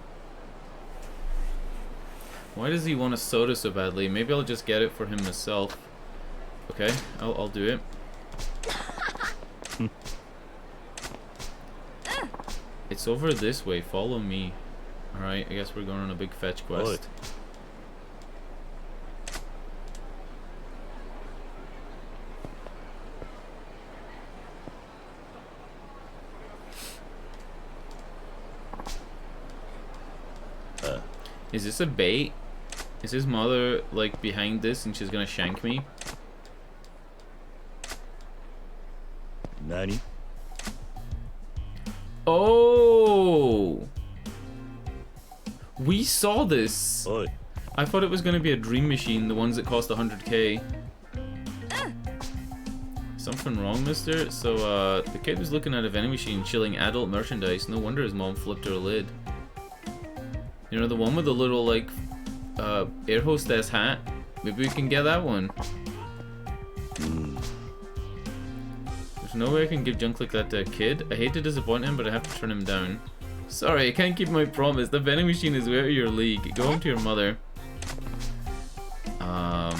Why does he want a soda so badly? Maybe I'll just get it for him myself. Okay, I'll do it. It's over this way. Follow me. Alright, I guess we're going on a big fetch quest. Is this a bait? Is his mother like behind this and she's gonna shank me? Nani? Oh! We saw this! Oi. I thought it was gonna be a dream machine, the ones that cost 100k. Something wrong, mister? So, the kid was looking at a vending machine chilling adult merchandise. No wonder his mom flipped her lid. You know, the one with the little, like, air hostess hat? Maybe we can get that one. There's no way I can give junk like that to a kid. I hate to disappoint him, but I have to turn him down. Sorry, I can't keep my promise. The vending machine is way out of your league. Go home to your mother. But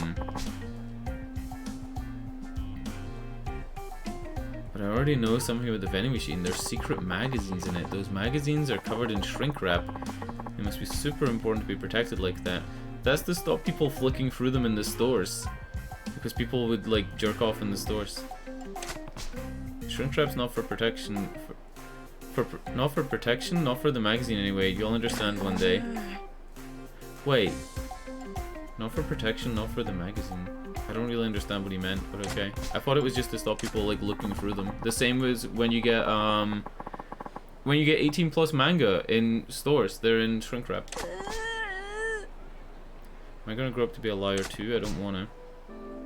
I already know something about the vending machine. There's secret magazines in it. Those magazines are covered in shrink wrap. They must be super important to be protected like that. That's to stop people flicking through them in the stores. Because people would, like, jerk off in the stores. Shrink wrap's not for protection. Not for protection, not for the magazine anyway. You'll understand one day. Wait. Not for protection, not for the magazine. I don't really understand what he meant, but okay. I thought it was just to stop people, like, looking through them. The same as when you get 18 plus manga in stores, they're in shrink wrap. Am I gonna grow up to be a liar too? I don't wanna.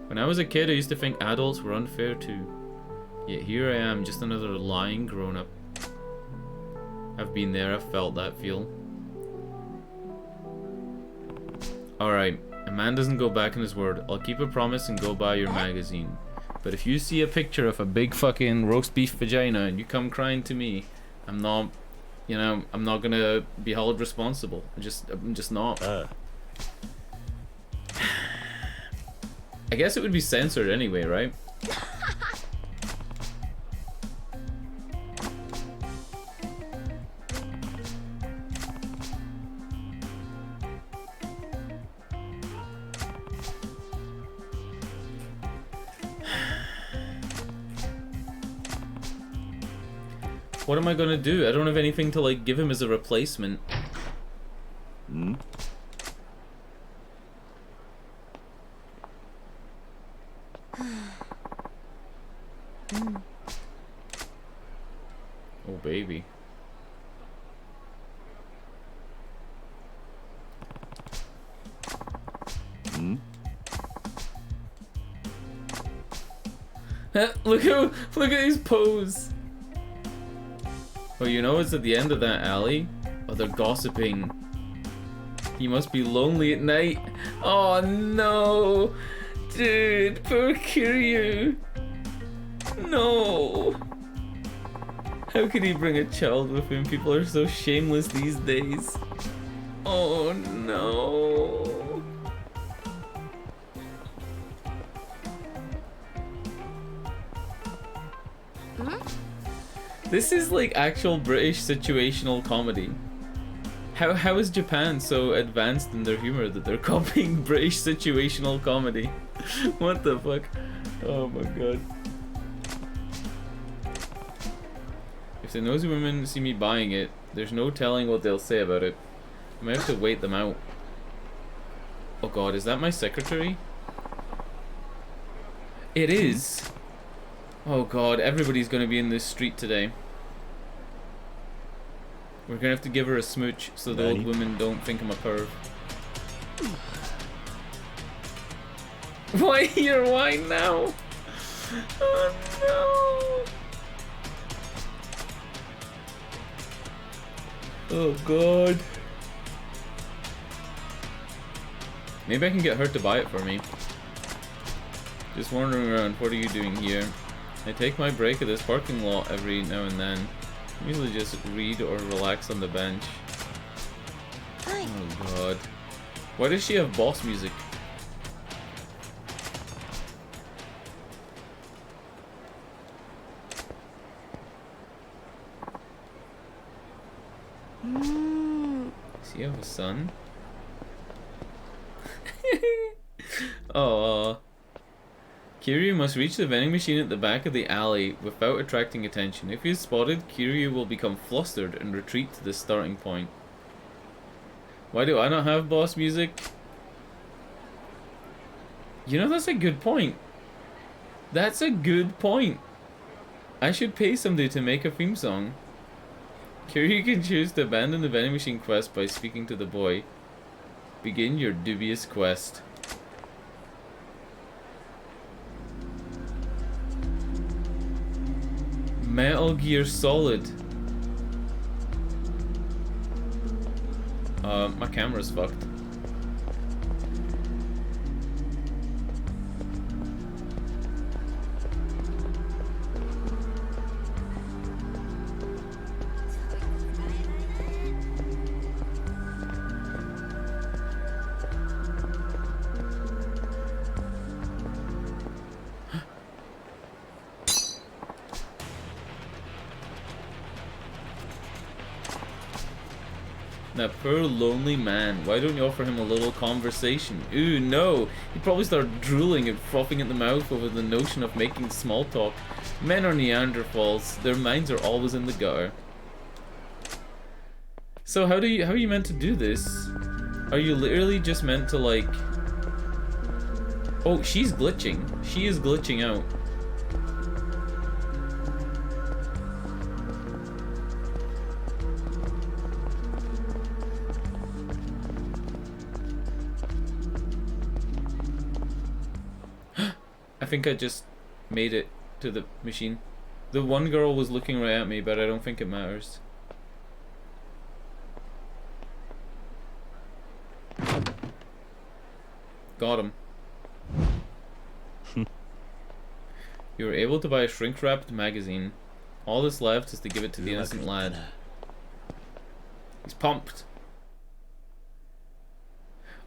When I was a kid, I used to think adults were unfair too. Yet here I am, just another lying grown-up. I've been there, I've felt that feel. Alright, a man doesn't go back on his word. I'll keep a promise and go buy your magazine. But if you see a picture of a big fucking roast beef vagina and you come crying to me, I'm not, you know, I'm not gonna be held responsible. I'm just not. I guess it would be censored anyway, right? What am I gonna do? I don't have anything to, like, give him as a replacement. Oh, baby. Look at his pose. Oh, you know it's at the end of that alley? Oh, they're gossiping. He must be lonely at night. Oh no! Dude, poor Kiryu. No. How could he bring a child with him? People are so shameless these days. Oh no. This is like actual British situational comedy. How is Japan so advanced in their humor that they're copying British situational comedy? What the fuck? Oh my god. If the nosy women see me buying it, there's no telling what they'll say about it. I might have to wait them out. Oh god, is that my secretary? It is! Oh god, everybody's gonna be in this street today. We're gonna have to give her a smooch so the old women don't think I'm a perv. Why your wine now? Oh no! Oh god. Maybe I can get her to buy it for me. Just wandering around, what are you doing here? I take my break at this parking lot every now and then. I usually just read or relax on the bench. Oh god. Why does she have boss music? Does he have a son? Oh. Kiryu must reach the vending machine at the back of the alley without attracting attention. If he is spotted, Kiryu will become flustered and retreat to the starting point. Why do I not have boss music? You know, that's a good point. That's a good point. I should pay somebody to make a theme song. Kiryu can choose to abandon the vending machine quest by speaking to the boy. Begin your dubious quest. Metal Gear Solid. My camera's fucked. That poor lonely man. Why don't you offer him a little conversation? Ooh, no. He'd probably start drooling and frothing at the mouth over the notion of making small talk. Men are Neanderthals. Their minds are always in the gutter. So how are you meant to do this? Are you literally just meant to like... Oh, she's glitching. She is glitching out. I think I just made it to the machine. The one girl was looking right at me, but I don't think it matters. Got him. You were able to buy a shrink-wrapped magazine. All that's left is to give it to the innocent lad. He's pumped.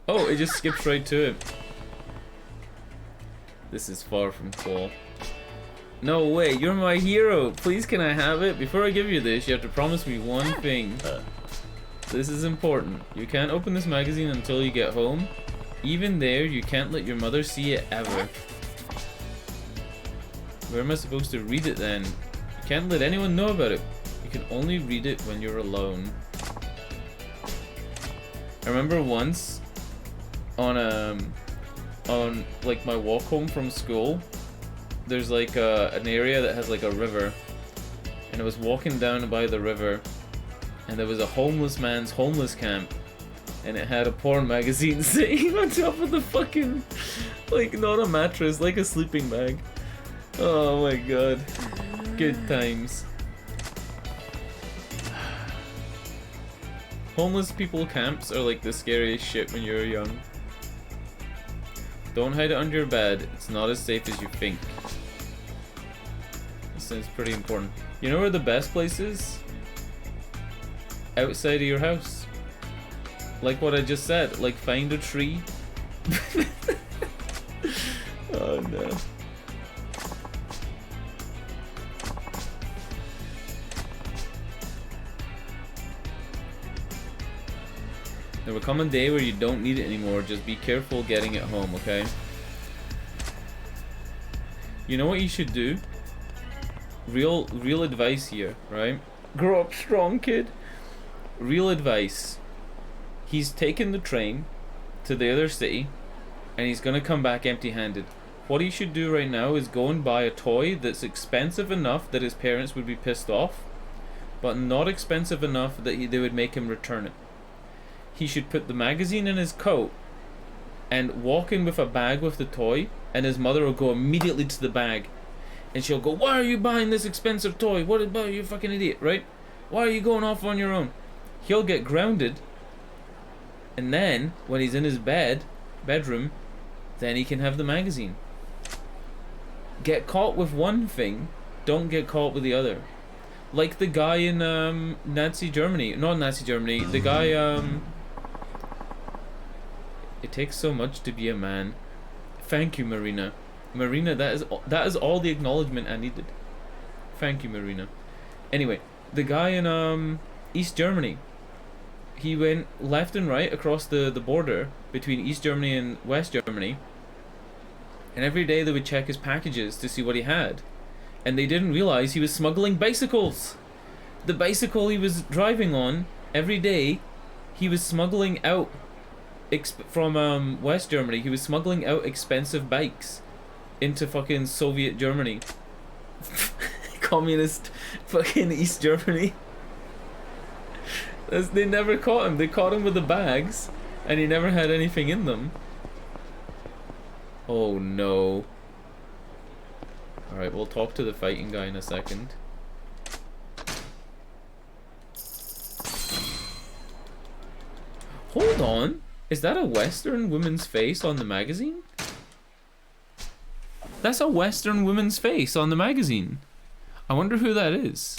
Oh, it just skips right to it. This is far from cool. No way, you're my hero. Please can I have it? Before I give you this, you have to promise me one thing. This is important. You can't open this magazine until you get home. Even there, you can't let your mother see it ever. Where am I supposed to read it then? You can't let anyone know about it. You can only read it when you're alone. I remember once on like my walk home from school, there's like an area that has like a river, and I was walking down by the river, and there was a homeless man's homeless camp, and it had a porn magazine sitting on top of the fucking, like, not a mattress, like a sleeping bag. Oh my god, good times. Homeless people camps are like the scariest shit when you're young. Don't hide it under your bed. It's not as safe as you think. This sounds pretty important. You know where the best place is? Outside of your house. Like what I just said. Like find a tree. Oh no. There will come a day where you don't need it anymore. Just be careful getting it home, okay? You know what you should do? Real advice here, right? Grow up strong, kid. Real advice. He's taken the train to the other city, and he's gonna come back empty-handed. What he should do right now is go and buy a toy that's expensive enough that his parents would be pissed off, but not expensive enough that they would make him return it. He should put the magazine in his coat and walk in with a bag with the toy, and his mother will go immediately to the bag and she'll go, "Why are you buying this expensive toy? What about you, fucking idiot?" Right? "Why are you going off on your own?" He'll get grounded, and then when he's in his bedroom, then he can have the magazine. Get caught with one thing, don't get caught with the other. Like the guy in Nazi Germany. Not Nazi Germany, the guy It takes so much to be a man. Thank you, Marina. Marina, that is all the acknowledgement I needed. Thank you, Marina. Anyway, the guy in East Germany, he went left and right across the border between East Germany and West Germany, and every day they would check his packages to see what he had, and they didn't realize he was smuggling bicycles. The bicycle he was driving on every day, he was smuggling out from West Germany. He was smuggling out expensive bikes into fucking Soviet Germany. Communist fucking East Germany. They never caught him. They caught him with the bags, and he never had anything in them. Oh no. Alright, we'll talk to the fighting guy in a second. Hold on. Is that a Western woman's face on the magazine? That's a Western woman's face on the magazine. I wonder who that is.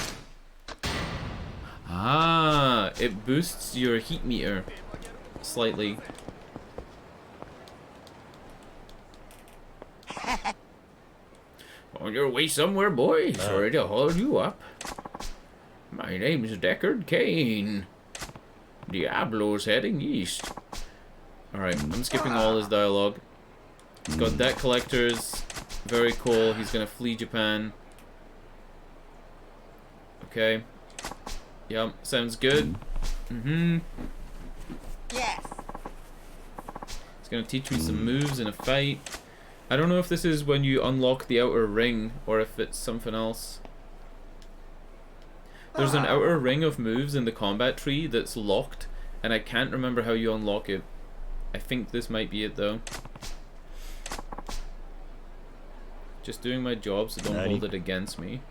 Ah, it boosts your heat meter slightly. On your way somewhere, boy? Sorry to hold you up. My name's Deckard Cain. Diablo's heading east. Alright, I'm skipping all his dialogue. He's got debt collectors. Very cool. He's gonna flee Japan. Okay. Yep, sounds good. Yes. He's gonna teach me some moves in a fight. I don't know if this is when you unlock the outer ring or if it's something else. There's an outer ring of moves in the combat tree that's locked, and I can't remember how you unlock it. I think this might be it though. Just doing my job, so don't hold it against me.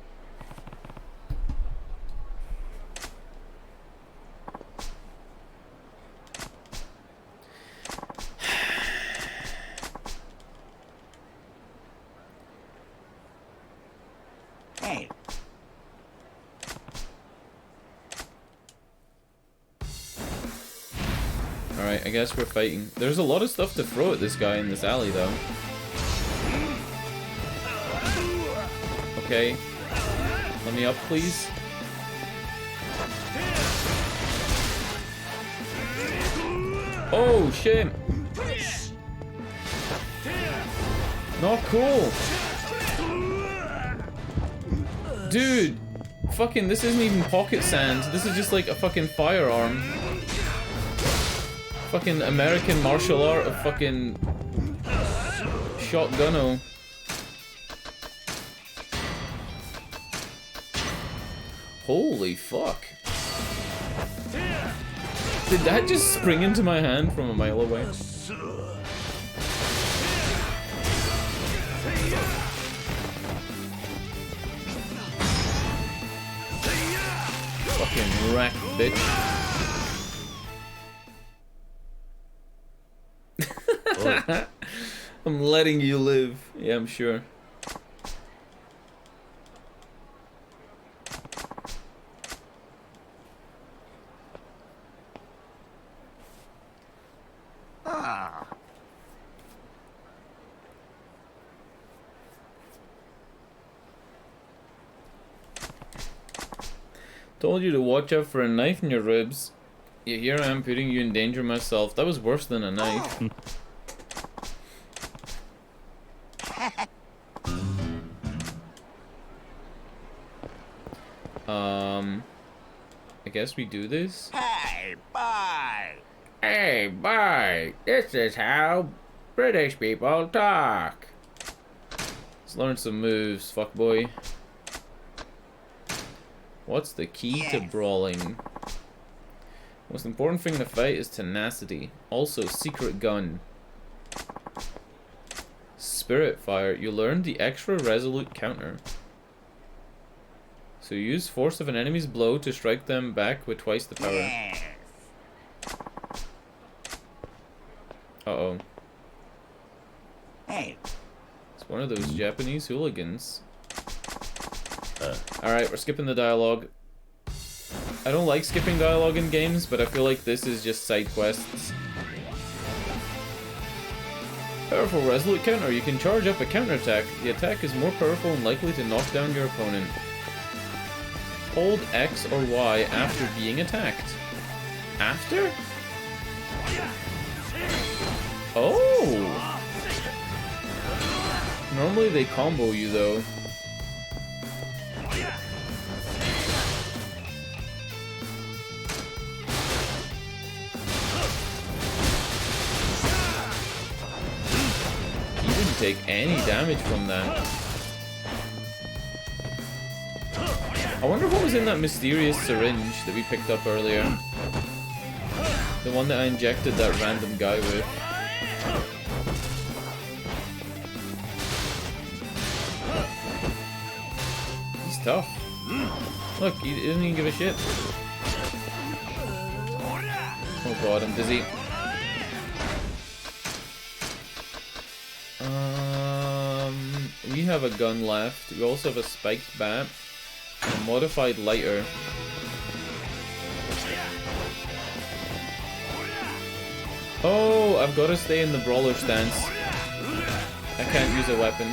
Hey. Alright, I guess we're fighting. There's a lot of stuff to throw at this guy in this alley though. Okay. Let me up, please. Oh, shit. Not cool. Dude. Fucking, this isn't even pocket sand. This is just like a fucking firearm. Fucking American martial art of fucking shotgunno. Holy fuck. Did that just spring into my hand from a mile away? Fucking wreck, bitch. I'm letting you live. Yeah, I'm sure. Told you to watch out for a knife in your ribs. Yeah, here I am putting you in danger myself. That was worse than a knife. I guess we do this. Hey, bye! Hey, bye! This is how British people talk. Let's learn some moves, fuckboy. What's the key to brawling? Most important thing in a fight is tenacity. Also, secret gun. Spirit fire. You learn the extra resolute counter. So use force of an enemy's blow to strike them back with twice the power. Yes. Uh-oh. Hey. It's one of those Japanese hooligans. Alright, we're skipping the dialogue. I don't like skipping dialogue in games, but I feel like this is just side quests. Powerful resolute counter. You can charge up a counterattack. The attack is more powerful and likely to knock down your opponent. Hold X or Y after being attacked. After? Oh! Normally they combo you though. He didn't take any damage from that. I wonder what was in that mysterious syringe that we picked up earlier. The one that I injected that random guy with. He's tough. Look, he doesn't even give a shit. Oh god, I'm dizzy. We have a gun left. We also have a spiked bat. A modified lighter. Oh, I've got to stay in the brawler stance. I can't use a weapon.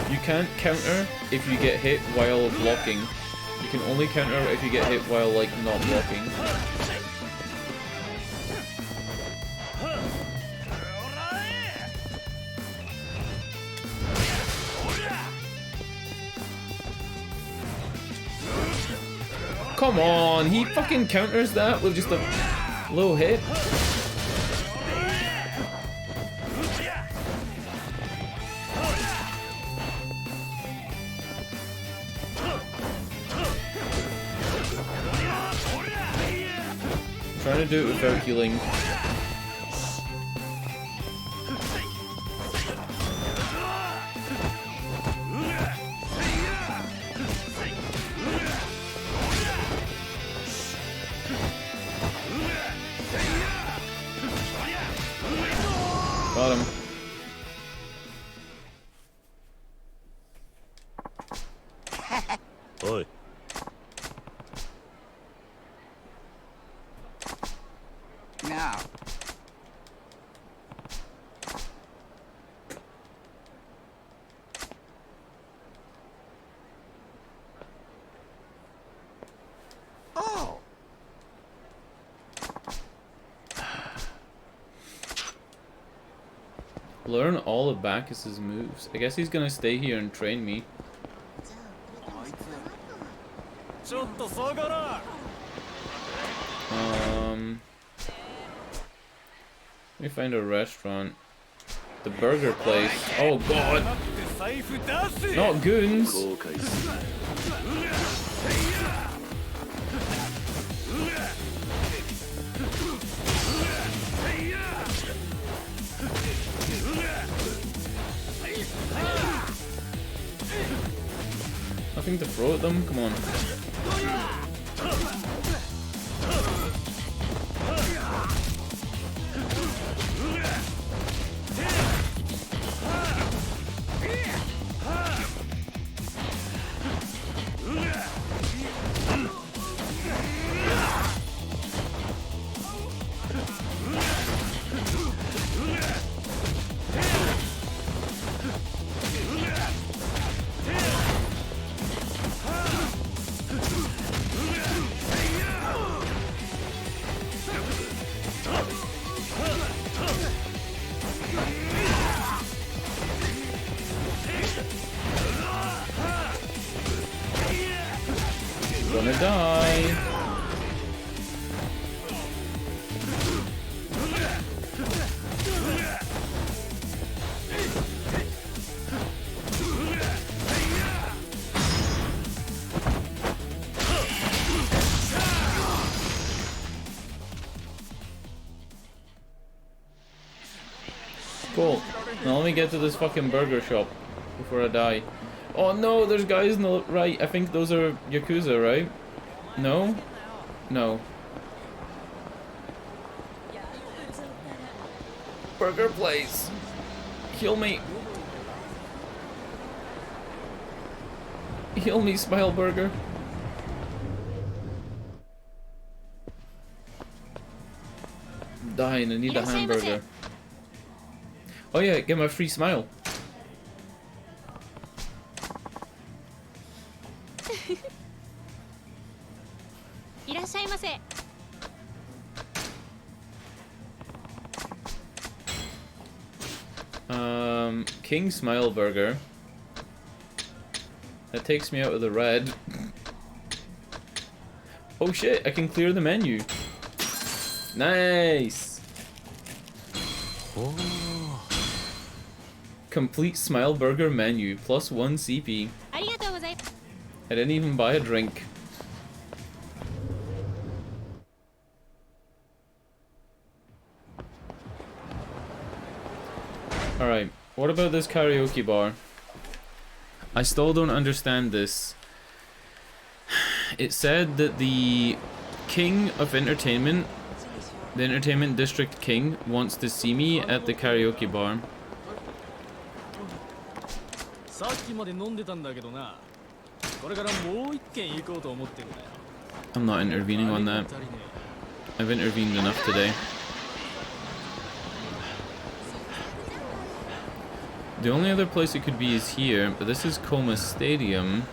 You can't counter if you get hit while blocking. You can only counter if you get hit while, like, not blocking. Come on, he fucking counters that with just a little hit. Trying to do it without healing. Got him. Oi. No. Oh. Learn all of Bacchus's moves. I guess he's gonna stay here and train me. Let me find a restaurant. The burger place. Oh god! Not goons! something to throw at them? Come on. Gonna die. Cool. Now let me get to this fucking burger shop before I die. Oh no, there's guys in the right. I think those are Yakuza, right? No? No. Burger place. Heal me. Heal me, Smile Burger. I'm dying, I need a hamburger. Oh yeah, get my free smile. King Smile Burger. That takes me out of the red. Oh shit, I can clear the menu. Nice. Oh. Complete Smile Burger menu, plus 1 CP. I didn't even buy a drink. Alright, what about this karaoke bar? I still don't understand this. It said that the king of entertainment, the entertainment district king, wants to see me at the karaoke bar. I'm not intervening on that. I've intervened enough today. The only other place it could be is here, but this is Coma Stadium.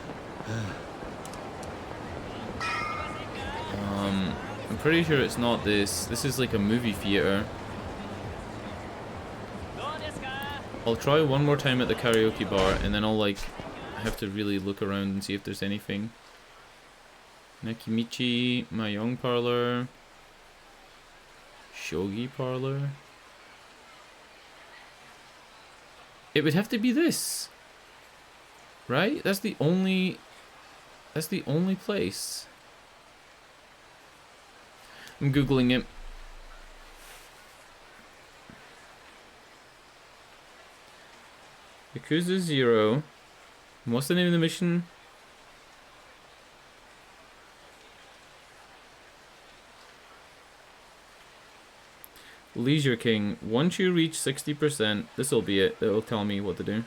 I'm pretty sure it's not this. This is like a movie theater. I'll try one more time at the karaoke bar, and then I'll like have to really look around and see if there's anything. Nakimichi, Mahjong Parlor, Shogi Parlor. It would have to be this, right? That's the only place. I'm googling it. Yakuza 0. What's the name of the mission? Leisure King. Once you reach 60%, this'll be it. It'll tell me what to do.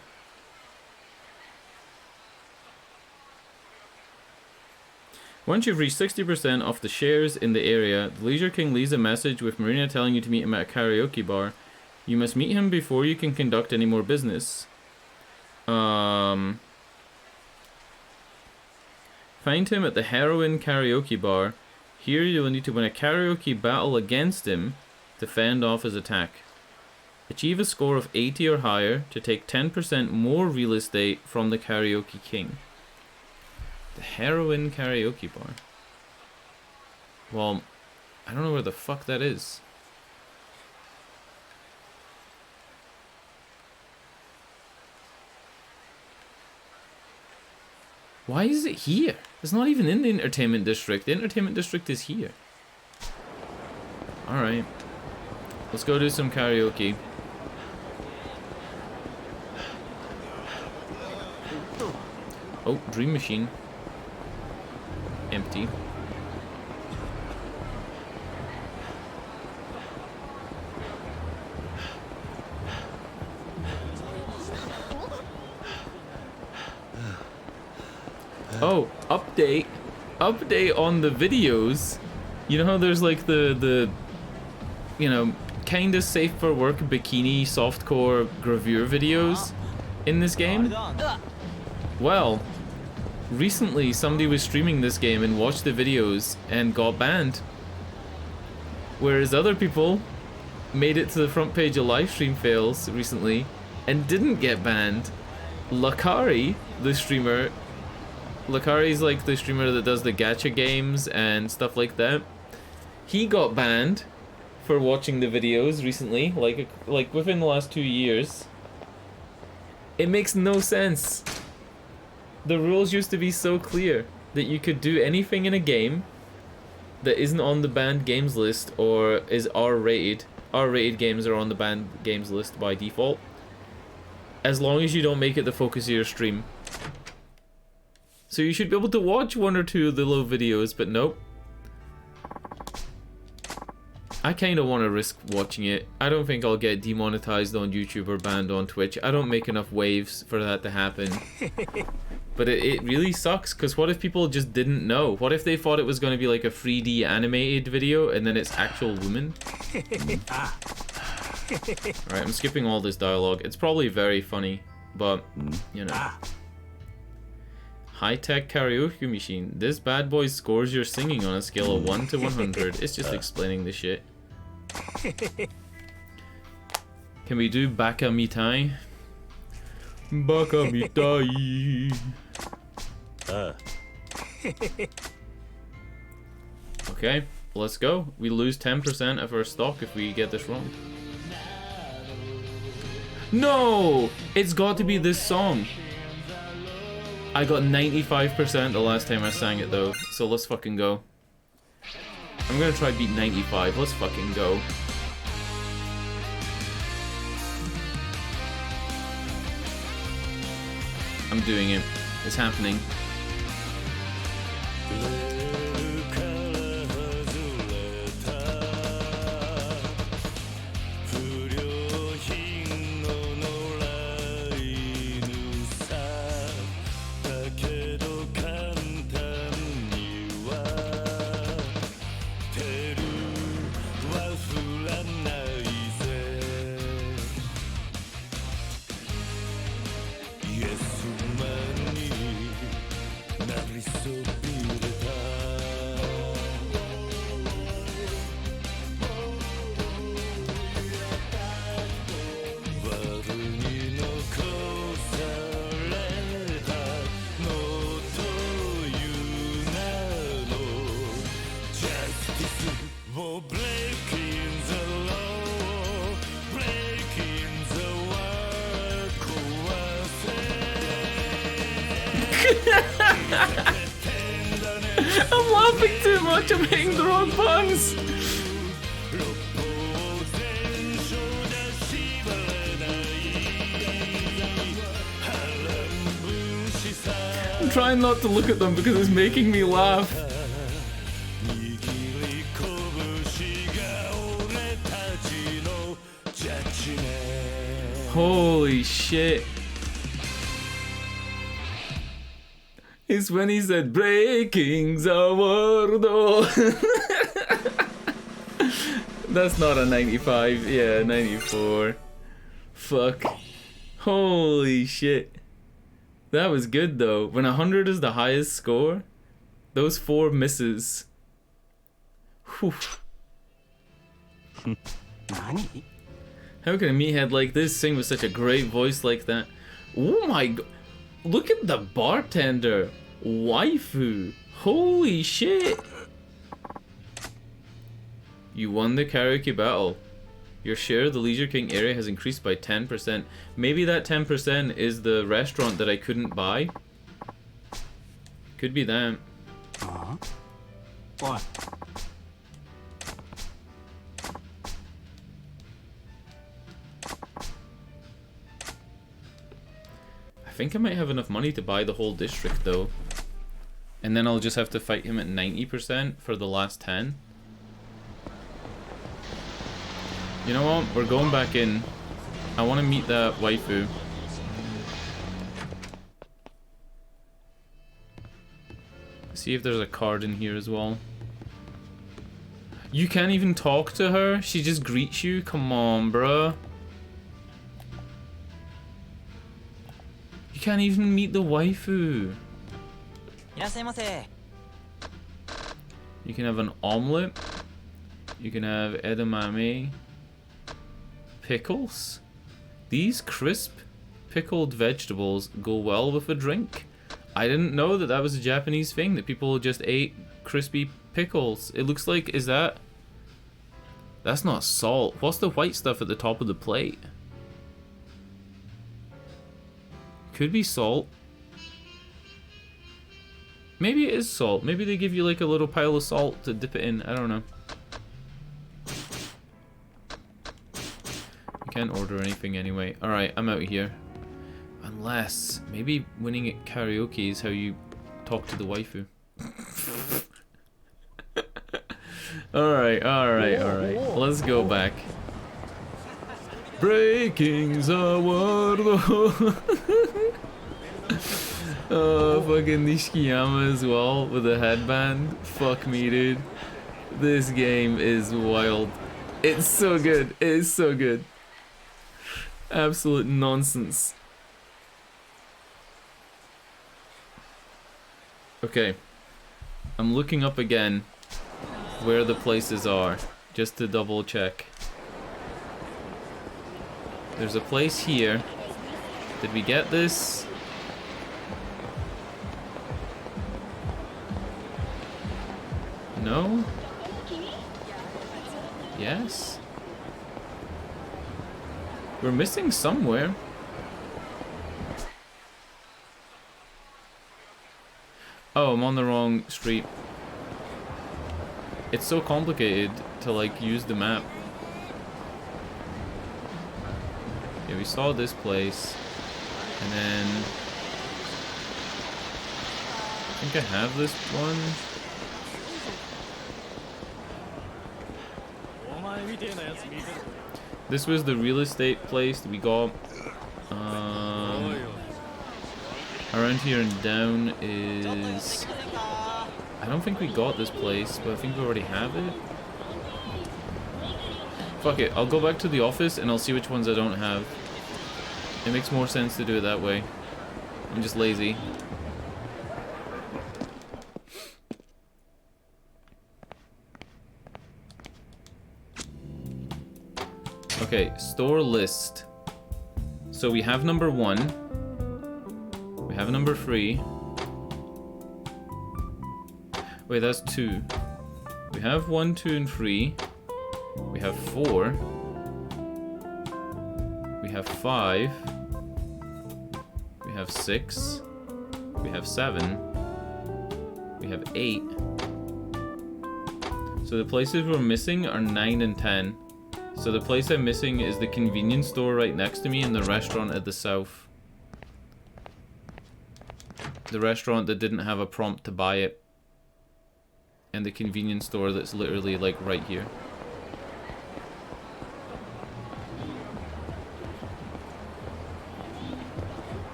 Once you've reached 60% of the shares in the area, the Leisure King leaves a message with Marina telling you to meet him at a karaoke bar. You must meet him before you can conduct any more business. Find him at the Heroin Karaoke Bar. Here you will need to win a karaoke battle against him to fend off his attack. Achieve a score of 80 or higher to take 10% more real estate from the Karaoke King. The Heroin Karaoke Bar. Well, I don't know where the fuck that is. Why is it here? It's not even in the entertainment district. The entertainment district is here. Alright. Let's go do some karaoke. Oh, Dream Machine. empty. Oh, update on the videos. You know how there's like the you know, kinda safe for work bikini softcore gravure videos in this game? Well, recently somebody was streaming this game and watched the videos and got banned. Whereas other people made it to the front page of Livestream fails recently and didn't get banned. Lakari, the streamer, Lakari's like the streamer that does the gacha games and stuff like that. He got banned for watching the videos recently, like within the last 2 years. It makes no sense. The rules used to be so clear that you could do anything in a game that isn't on the banned games list or is R-rated. R-rated games are on the banned games list by default, as long as you don't make it the focus of your stream. So you should be able to watch 1 or 2 of the low videos, but nope. I kind of want to risk watching it. I don't think I'll get demonetized on YouTube or banned on Twitch. I don't make enough waves for that to happen. But it really sucks, because what if people just didn't know? What if they thought it was going to be like a 3D animated video and then it's actual women? Alright, I'm skipping all this dialogue. It's probably very funny, but, you know. High-tech karaoke machine. This bad boy scores your singing on a scale of 1 to 100. It's just explaining the shit. Can we do Baka Mitai? Baka Mitai. Okay, let's go. We lose 10% of our stock if we get this wrong. No! It's got to be this song. I got 95% the last time I sang it though, so let's fucking go. I'm gonna try beat 95, let's fucking go. I'm doing it. It's happening. I'm laughing too much, I'm hitting the wrong buttons. I'm trying not to look at them because it's making me laugh. Holy shit. It's when he said, breaking the world. That's not a 95, yeah, 94. Fuck. Holy shit. That was good though. When 100 is the highest score, those 4 misses. Whew. How can a meathead like this sing with such a great voice like that? Oh my god. Look at the bartender. Waifu. Holy shit. You won the karaoke battle. Your share of the Leisure King area has increased by 10%. Maybe that 10% is the restaurant that I couldn't buy. Could be that. What? I think I might have enough money to buy the whole district though. And then I'll just have to fight him at 90% for the last 10. You know what? We're going back in. I want to meet that waifu. See if there's a card in here as well. You can't even talk to her? She just greets you? Come on, bruh. You can't even meet the waifu. You can have an omelet. You can have edamame. Pickles. These crisp, pickled vegetables go well with a drink. I didn't know that that was a Japanese thing, that people just ate crispy pickles. It looks like, is that... That's not salt. What's the white stuff at the top of the plate? Could be salt. Maybe it is salt. Maybe they give you like a little pile of salt to dip it in. I don't know. You can't order anything anyway. Alright, I'm out of here. Unless, maybe winning at karaoke is how you talk to the waifu. Alright. Let's go back. Breaking the world. Oh, fucking Nishikiyama as well with a headband. Fuck me, dude. This game is wild. It's so good. It is so good. Absolute nonsense. Okay. I'm looking up again where the places are, just to double check. There's a place here. Did we get this? No? Yes? We're missing somewhere. Oh, I'm on the wrong street. It's so complicated to like use the map. Yeah, we saw this place. And then I think I have this one. This was the real estate place that we got. Around here and down is... I don't think we got this place, but I think we already have it. Fuck it, I'll go back to the office and I'll see which ones I don't have. It makes more sense to do it that way. I'm just lazy. Okay, store list. So we have number 1. We have number 3. Wait, that's 2. We have 1, 2, and 3. We have 4. We have 5. We have 6. We have 7. We have 8. So the places we're missing are 9 and 10. So the place I'm missing is the convenience store right next to me and the restaurant at the south. The restaurant that didn't have a prompt to buy it. And the convenience store that's literally like right here.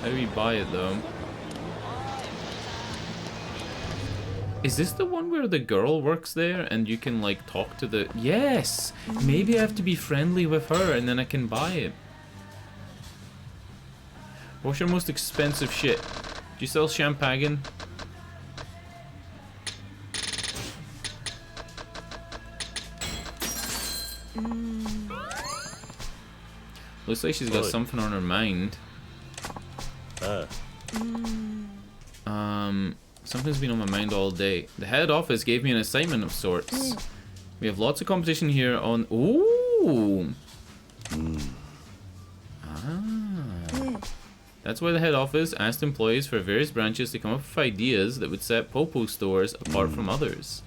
How do we buy it though? Is this the one where the girl works there and you can like talk to the... Yes! Maybe I have to be friendly with her and then I can buy it. What's your most expensive shit? Do you sell champagne? Looks like she's got something on her mind. Something's been on my mind all day. The head office gave me an assignment of sorts. We have lots of competition here on... Ooh! That's why the head office asked employees for various branches to come up with ideas that would set Popo stores apart from others.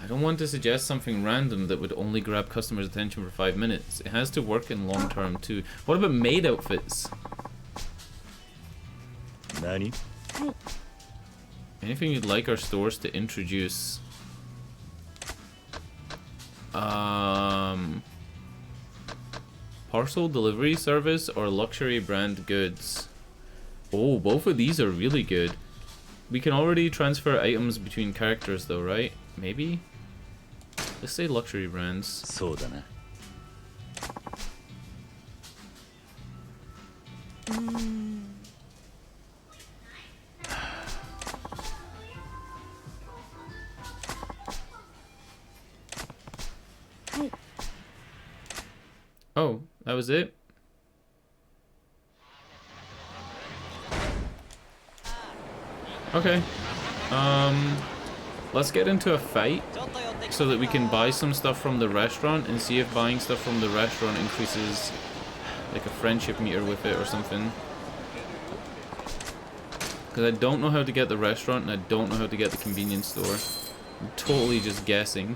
I don't want to suggest something random that would only grab customers' attention for 5 minutes. It has to work in long term too. What about maid outfits? Nani? Anything you'd like our stores to introduce? Parcel delivery service or luxury brand goods? Oh, both of these are really good. We can already transfer items between characters though, right? Maybe? Let's say luxury brands. そうだな。Oh, that was it? Okay. Let's get into a fight so that we can buy some stuff from the restaurant and see if buying stuff from the restaurant increases like a friendship meter with it or something. Because I don't know how to get the restaurant and I don't know how to get the convenience store. I'm totally just guessing.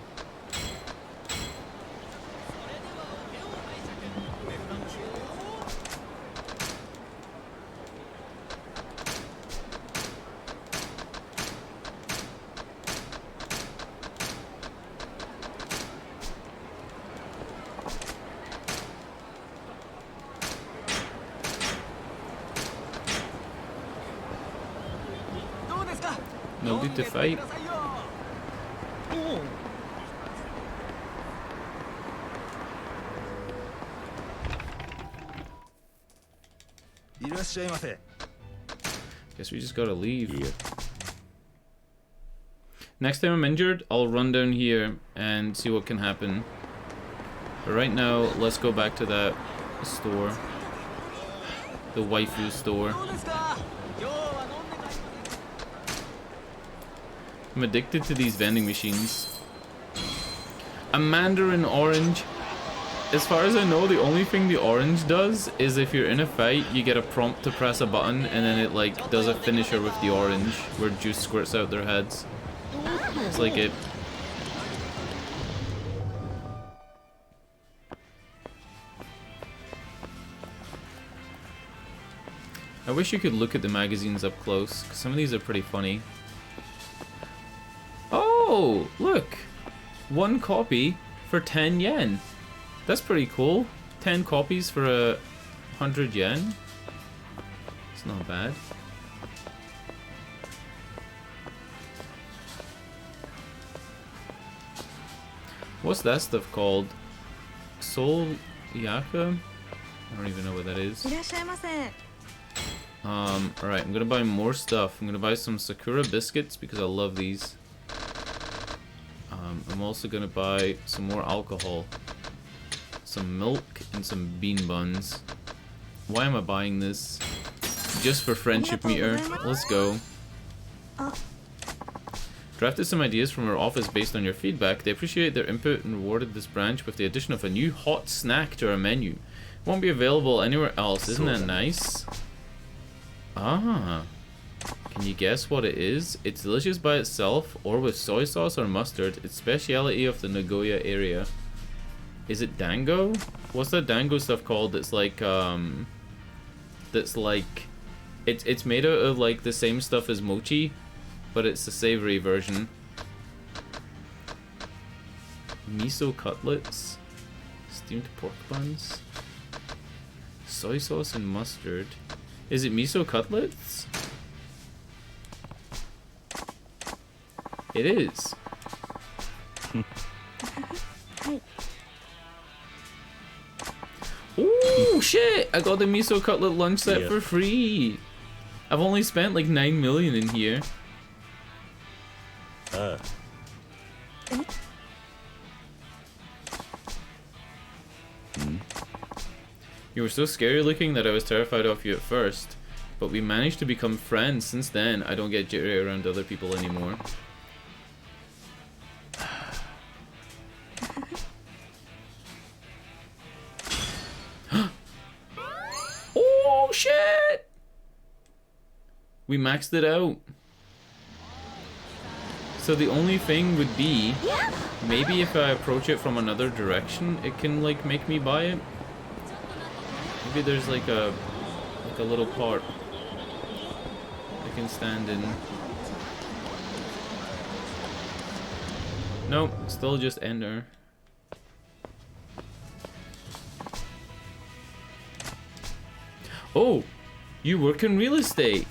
Nobody to fight. Guess we just gotta leave. Yeah. Next time I'm injured, I'll run down here and see what can happen. But right now, let's go back to that store. The waifu store. I'm addicted to these vending machines. A mandarin orange. As far as I know, the only thing the orange does is if you're in a fight, you get a prompt to press a button and then it like does a finisher with the orange where juice squirts out their heads. It's like it. I wish you could look at the magazines up close, 'cause some of these are pretty funny. Oh, look! 1 copy for 10 yen. That's pretty cool. 10 copies for 100 yen. It's not bad. What's that stuff called? Soul Yaka? I don't even know what that is. Alright, I'm gonna buy more stuff. I'm gonna buy some Sakura biscuits because I love these. I'm also gonna buy some more alcohol, some milk, and some bean buns. Why am I buying this? Just for friendship meter. Let's go. Drafted some ideas from our office based on your feedback. They appreciate their input and rewarded this branch with the addition of a new hot snack to our menu. Won't be available anywhere else. Isn't that nice? Ah. Can you guess what it is? It's delicious by itself or with soy sauce or mustard. It's speciality of the Nagoya area. Is it dango? What's that dango stuff called? That's like it's made out of like the same stuff as mochi, but it's the savory version. Miso cutlets, steamed pork buns, soy sauce and mustard. Is it miso cutlets? It is. Oh shit! I got the miso cutlet lunch set for free. I've only spent like 9 million in here. You were so scary looking that I was terrified of you at first, but we managed to become friends. Since then, I don't get jittery around other people anymore. Oh shit! We maxed it out. So the only thing would be, maybe if I approach it from another direction, it can like make me buy it. Maybe there's like a little part I can stand in. Nope, still just enter. Oh, you work in real estate.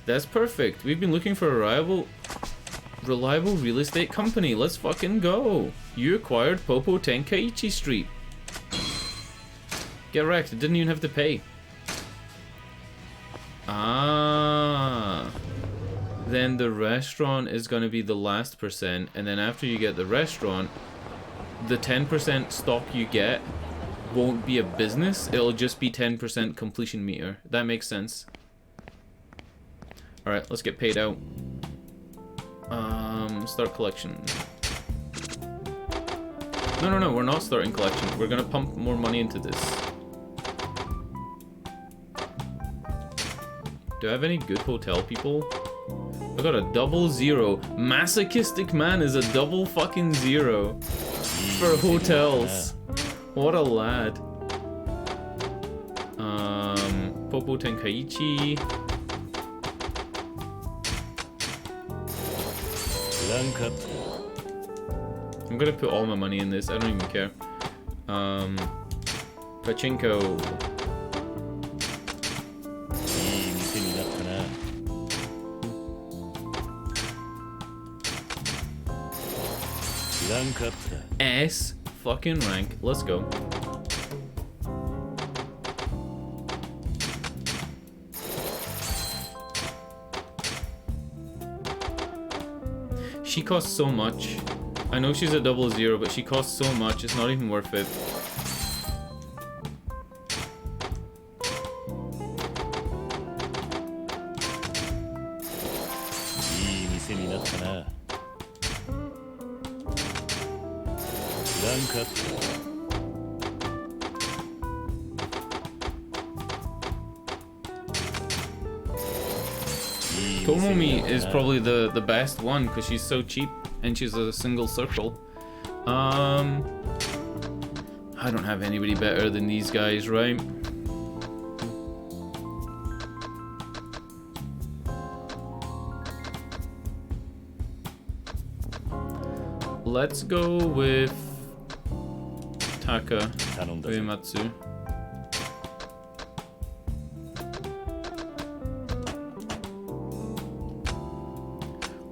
That's perfect. We've been looking for a reliable real estate company. Let's fucking go. You acquired Popo Tenkaichi Street. Get wrecked. It didn't even have to pay. Ah. Then the restaurant is going to be the last percent, and then after you get the restaurant, the 10% stock you get won't be a business, it'll just be 10% completion meter. That makes sense. Alright, let's get paid out. Start collection. No, we're not starting collection. We're gonna pump more money into this. Do I have any good hotel people? I got a 00. Masochistic man is a double fucking 0 for hotels. What a lad. Popo Tenkaichi. I'm gonna put all my money in this. I don't even care. Pachinko. S fucking rank. Let's go. She costs so much. I know she's a 00, but she costs so much, it's not even worth it. Tomomi is probably the best one because she's so cheap and she's a single circle. I don't have anybody better than these guys, right? Let's go with Taka Uematsu.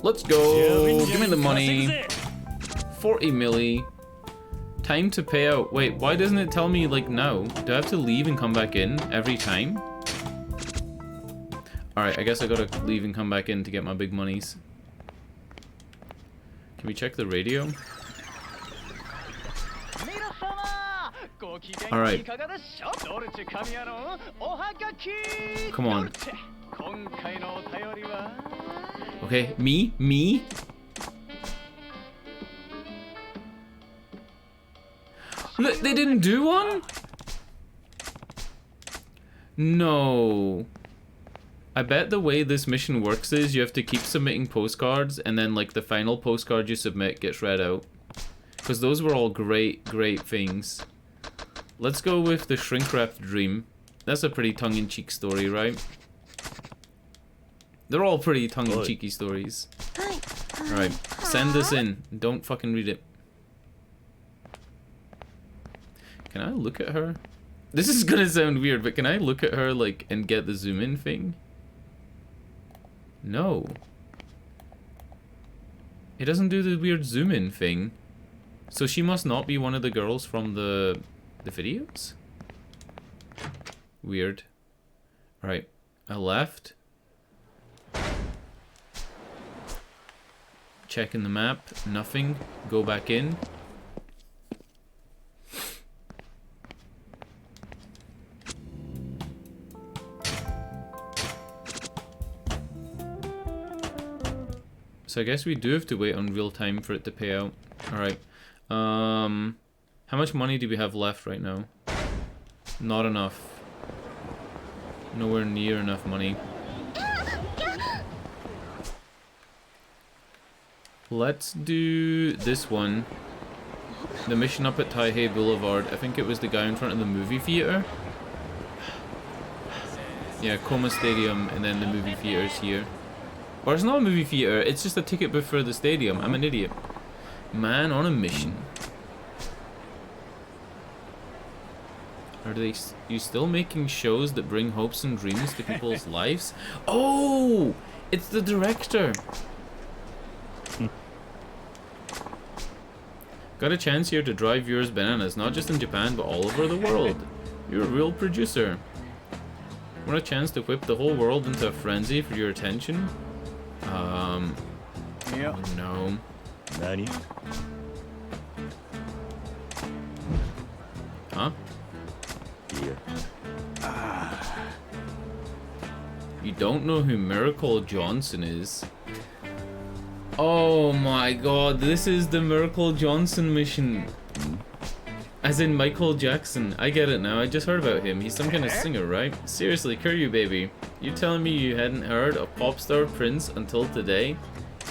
Let's go. Give me the money. 40 milli. Time to pay out. Wait, why doesn't it tell me like now? Do I have to leave and come back in every time? Alright, I guess I gotta leave and come back in to get my big monies. Can we check the radio? Alright. Come on. Okay, me? Look, they didn't do one? No. I bet the way this mission works is you have to keep submitting postcards and then like the final postcard you submit gets read out. Because those were all great things. Let's go with the shrink-wrapped dream. That's a pretty tongue-in-cheek story, right? They're all pretty tongue-in-cheeky stories. Alright, send this in. Don't fucking read it. Can I look at her? This is gonna sound weird, but can I look at her, like, and get the zoom-in thing? No. It doesn't do the weird zoom-in thing. So she must not be one of the girls from the videos? Weird. Alright, I left. Checking the map, nothing. Go back in. So I guess we do have to wait on real time for it to pay out. Alright. How much money do we have left right now? Not enough. Nowhere near enough money. Let's do this one. The mission up at Taihei Boulevard. I think it was the guy in front of the movie theater. Yeah, Coma Stadium, and then the movie theater's here. Or it's not a movie theater, it's just a ticket booth for the stadium. I'm an idiot. Man on a mission. Are you still making shows that bring hopes and dreams to people's lives? Oh! It's the director! Got a chance here to drive viewers bananas, not just in Japan, but all over the world. You're a real producer. Want a chance to whip the whole world into a frenzy for your attention? Yeah. No. Nani? Huh? Yeah. You don't know who Miracle Johnson is? Oh my god, this is the Miracle Johnson mission. As in Michael Jackson. I get it now, I just heard about him. He's some kind of singer, right? Seriously, Kiryu baby. You telling me you hadn't heard of pop star Prince until today?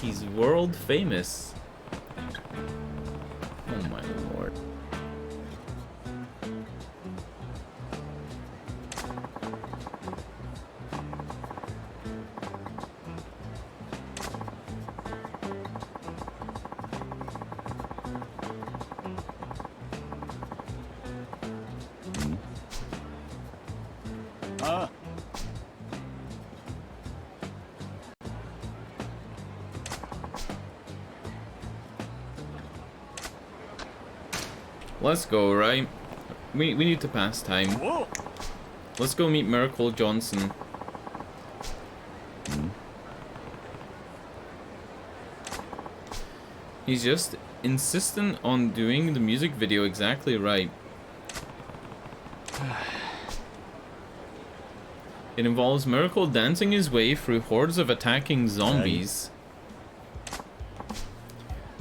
He's world famous. Oh my lord. Let's go, right? We need to pass time. Whoa. Let's go meet Miracle Johnson. He's just insistent on doing the music video exactly right. It involves Miracle dancing his way through hordes of attacking zombies.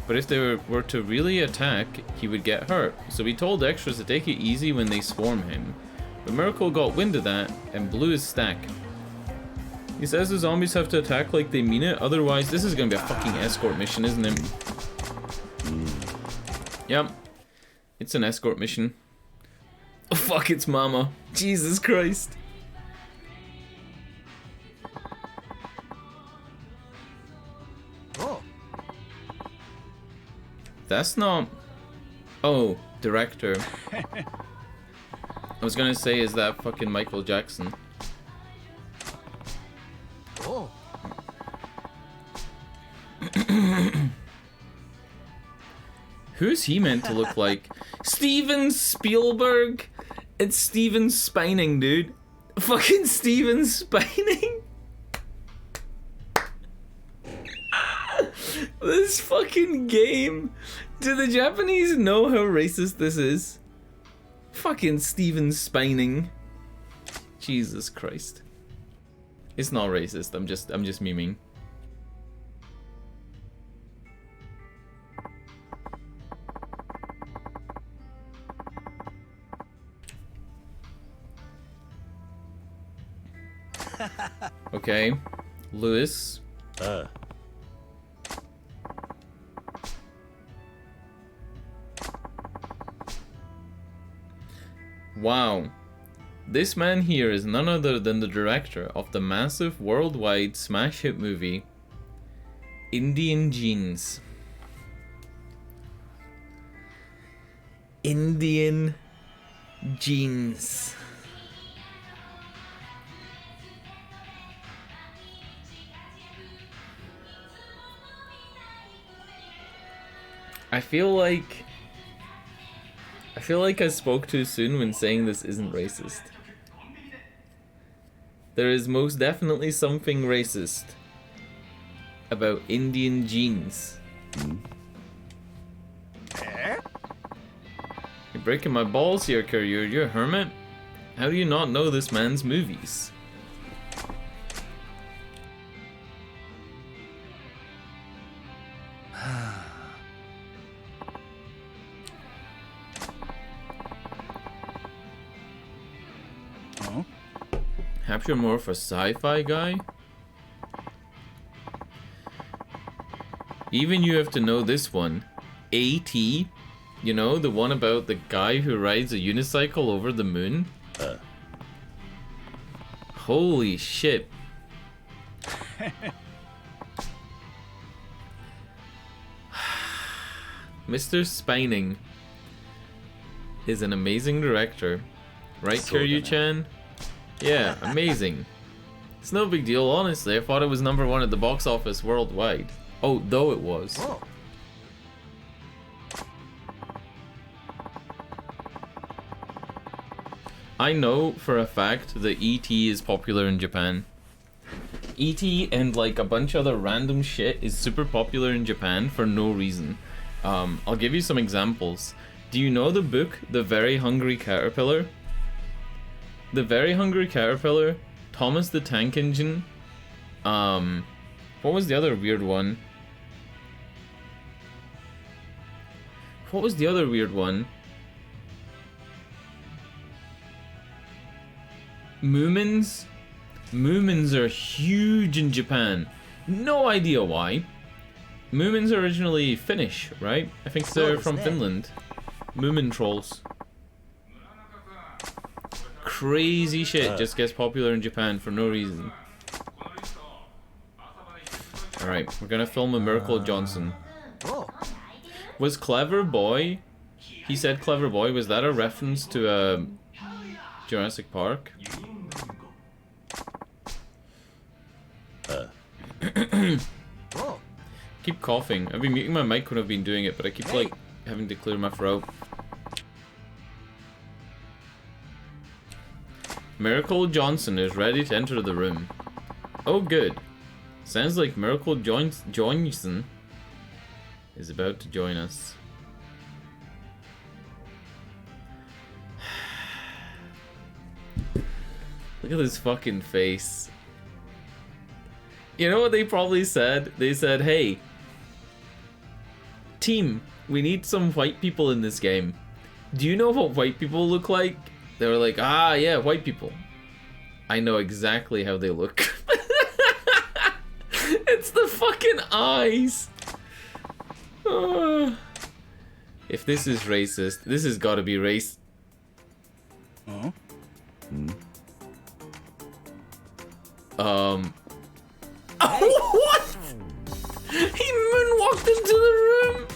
But if they were to really attack, he would get hurt. So he told extras to take it easy when they swarm him. But Miracle got wind of that and blew his stack. He says the zombies have to attack like they mean it, otherwise this is gonna be a fucking escort mission, isn't it? Yep. It's an escort mission. Oh fuck, it's Mama. Jesus Christ. Oh. That's not... Oh, director. I was gonna say, is that fucking Michael Jackson? Oh. Who's he meant to look like? Steven Spielberg? It's Steven Spining, dude. Fucking Steven Spining? This fucking game. Do the Japanese know how racist this is? Fucking Steven Spining. Jesus Christ. It's not racist. I'm just memeing. Okay, Lewis. Wow. This man here is none other than the director of the massive worldwide smash hit movie Indian Jeans. Indian Jeans. I feel like I spoke too soon when saying this isn't racist. There is most definitely something racist about Indian jeans. You're breaking my balls here, Kiryu. You're a hermit? How do you not know this man's movies? You're more of a sci-fi guy? Even you have to know this one. A.T. You know, the one about the guy who rides a unicycle over the moon? Holy shit. Mr. Spining is an amazing director. Right, Kiryu-chan? Yeah, amazing. It's no big deal, honestly. I thought it was #1 at the box office worldwide. Oh, though it was. Oh. I know for a fact that E.T. is popular in Japan. E.T. and like a bunch of other random shit is super popular in Japan for no reason. I'll give you some examples. Do you know the book, The Very Hungry Caterpillar? The Very Hungry Caterpillar, Thomas the Tank Engine, what was the other weird one? What was the other weird one? Moomins? Moomins are huge in Japan. No idea why. Moomins are originally Finnish, right? I think they're from Finland. Moomin trolls. Crazy shit just gets popular in Japan for no reason. Alright, we're gonna film a Miracle Johnson. Was Clever Boy? He said Clever Boy, was that a reference to Jurassic Park? Keep coughing. I've been muting my mic when I've been doing it, but I keep like having to clear my throat. Miracle Johnson is ready to enter the room. Oh good. Sounds like Miracle Johnson is about to join us. Look at this fucking face. You know what they probably said? They said, hey, team, we need some white people in this game. Do you know what white people look like? They were like, ah, yeah, white people. I know exactly how they look. It's the fucking eyes. If this is racist, this has got to be race. Huh? Oh, what? He moonwalked into the room.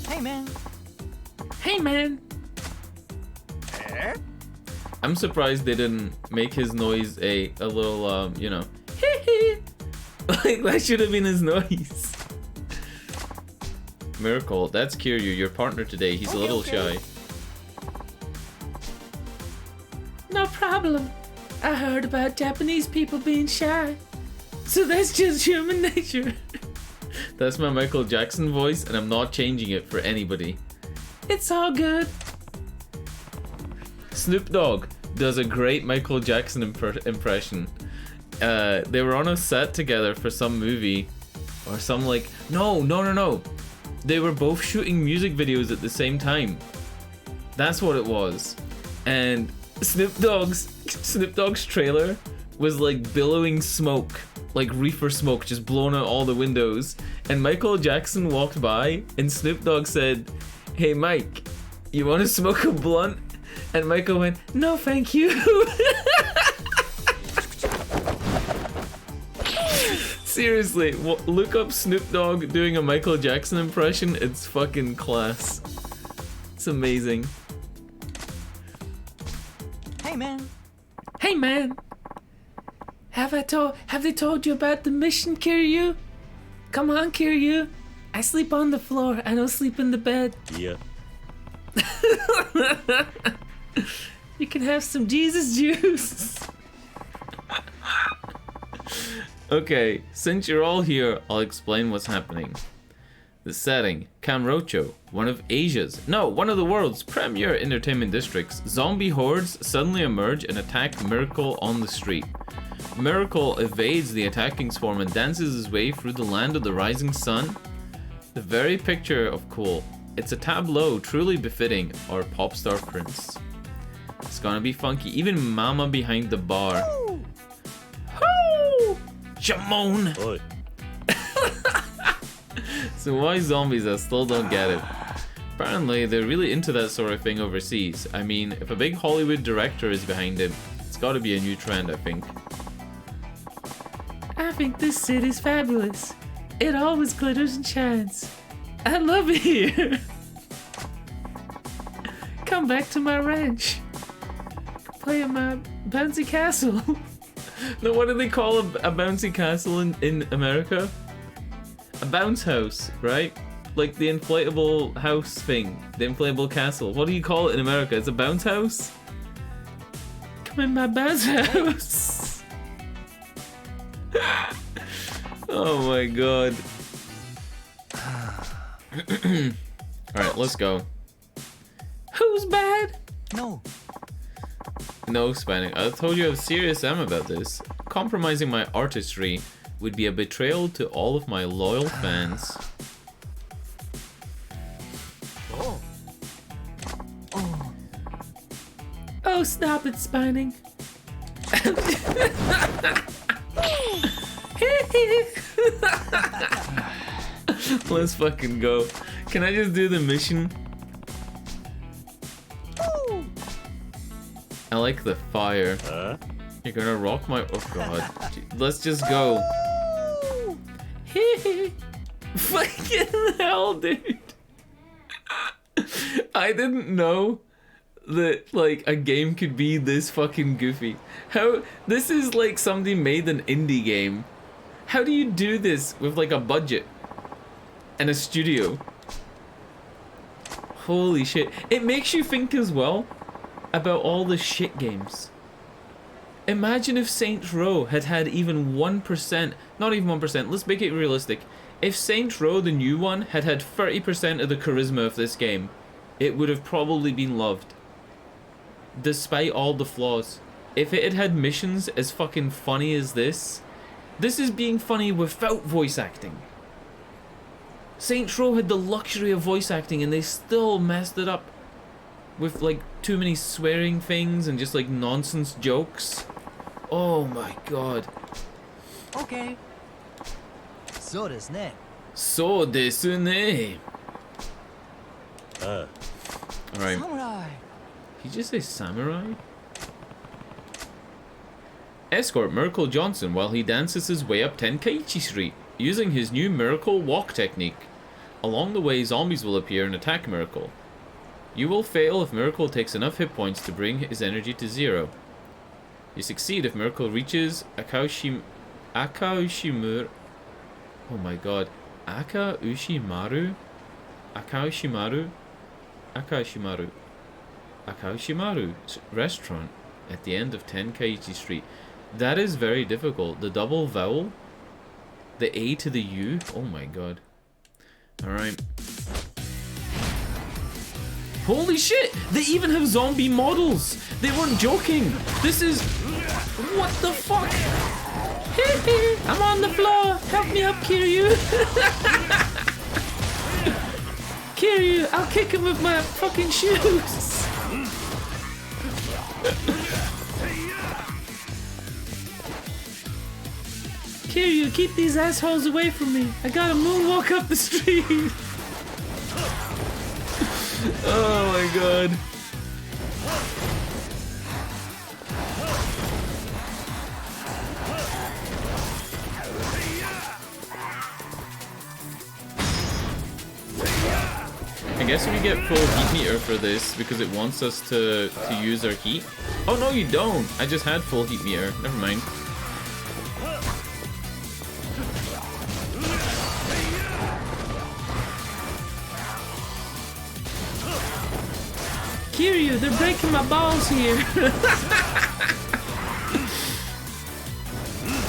Hey, man. Hey, man. Eh? I'm surprised they didn't make his noise a little, you know, like that should have been his noise. Miracle, that's Kiryu, your partner today. He's a little shy. No problem. I heard about Japanese people being shy. So that's just human nature. That's my Michael Jackson voice, and I'm not changing it for anybody. It's all good. Snoop Dogg does a great Michael Jackson impression. They were on a set together for some movie, or some like... No. They were both shooting music videos at the same time. That's what it was. And Snoop Dogg's trailer was like billowing smoke, like reefer smoke, just blowing out all the windows. And Michael Jackson walked by, and Snoop Dogg said, "Hey Mike, you want to smoke a blunt?" And Michael went, "No, thank you." Seriously, look up Snoop Dogg doing a Michael Jackson impression. It's fucking class. It's amazing. Hey, man. Hey, man. Have they told you about the mission, Kiryu? Come on, Kiryu. I sleep on the floor. I don't sleep in the bed. Yeah. You can have some Jesus juice. Okay, since you're all here, I'll explain what's happening. The setting, Kamurocho, one of the world's premier entertainment districts. Zombie hordes suddenly emerge and attack Miracle on the street. Miracle evades the attacking swarm and dances his way through the land of the rising sun. The very picture of cool. It's a tableau truly befitting our pop star prince. It's gonna be funky. Even Mama behind the bar. Jamon! Oi. So why zombies? I still don't get it. Apparently, they're really into that sort of thing overseas. I mean, if a big Hollywood director is behind it, it's gotta be a new trend, I think. I think this city's fabulous. It always glitters and shines. I love it here. Come back to my ranch. Play in my bouncy castle. No, what do they call a bouncy castle in America? A bounce house, right? Like the inflatable house thing. The inflatable castle. What do you call it in America? It's a bounce house? Come in my bounce house. Oh my god. Alright, let's go. Who's bad? No. No spanning. I told you how serious I am about this. Compromising my artistry would be a betrayal to all of my loyal fans. Oh, stop it, Spining. Let's fucking go. Can I just do the mission? I like the fire. You're gonna rock my... Oh god. Let's just go. Fucking hell, dude. I didn't know that, like, a game could be this fucking goofy. How... This is like somebody made an indie game. How do you do this with, like, a budget? And a studio? Holy shit. It makes you think as well about all the shit games. Imagine if Saints Row had had even 1%, not even 1%, let's make it realistic. If Saints Row, the new one, had had 30% of the charisma of this game, it would have probably been loved. Despite all the flaws. If it had had missions as fucking funny as this is being funny without voice acting. Saints Row had the luxury of voice acting and they still messed it up. With like too many swearing things and just like nonsense jokes. Oh my god. Okay. So desu ne. So desu ne. Alright. Samurai. Did you just say samurai? Escort Miracle Johnson while he dances his way up Tenkaichi Street, using his new Miracle Walk technique. Along the way, zombies will appear and attack Miracle. You will fail if Miracle takes enough hit points to bring his energy to 0. You succeed if Miracle reaches Akaushimaru. Oh my god. Akaushimaru restaurant at the end of Tenkaichi Street. That is very difficult. The double vowel, the A to the U. Oh my god. Alright. Holy shit! They even have zombie models! They weren't joking! This is... What the fuck? I'm on the floor! Help me up, Kiryu! Kiryu, I'll kick him with my fucking shoes! Kiryu, keep these assholes away from me! I gotta moonwalk up the street! Oh my god. I guess we get full heat meter for this because it wants us to use our heat. Oh no, you don't! I just had full heat meter. Never mind. Kiryu, they're breaking my balls here.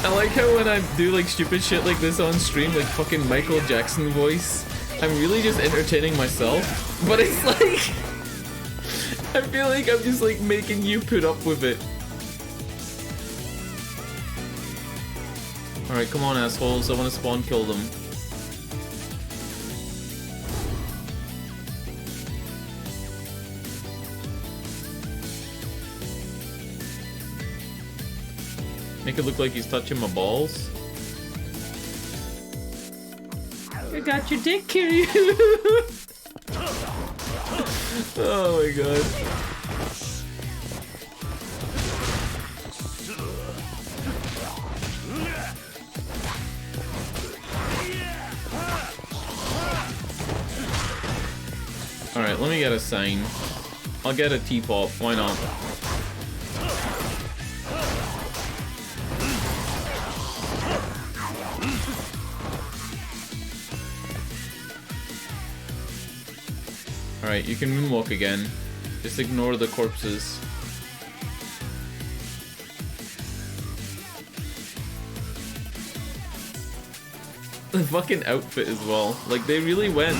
I like how when I do like stupid shit like this on stream, like fucking Michael Jackson voice, I'm really just entertaining myself, but it's like, I feel like I'm just like making you put up with it. Alright, come on assholes, I want to spawn kill them. Make it look like he's touching my balls. got your dick, Kiryu. Oh my god. Alright, let me get a sign. I'll get a teapot, why not? Alright, you can moonwalk again. Just ignore the corpses. The fucking outfit as well. Like, they really went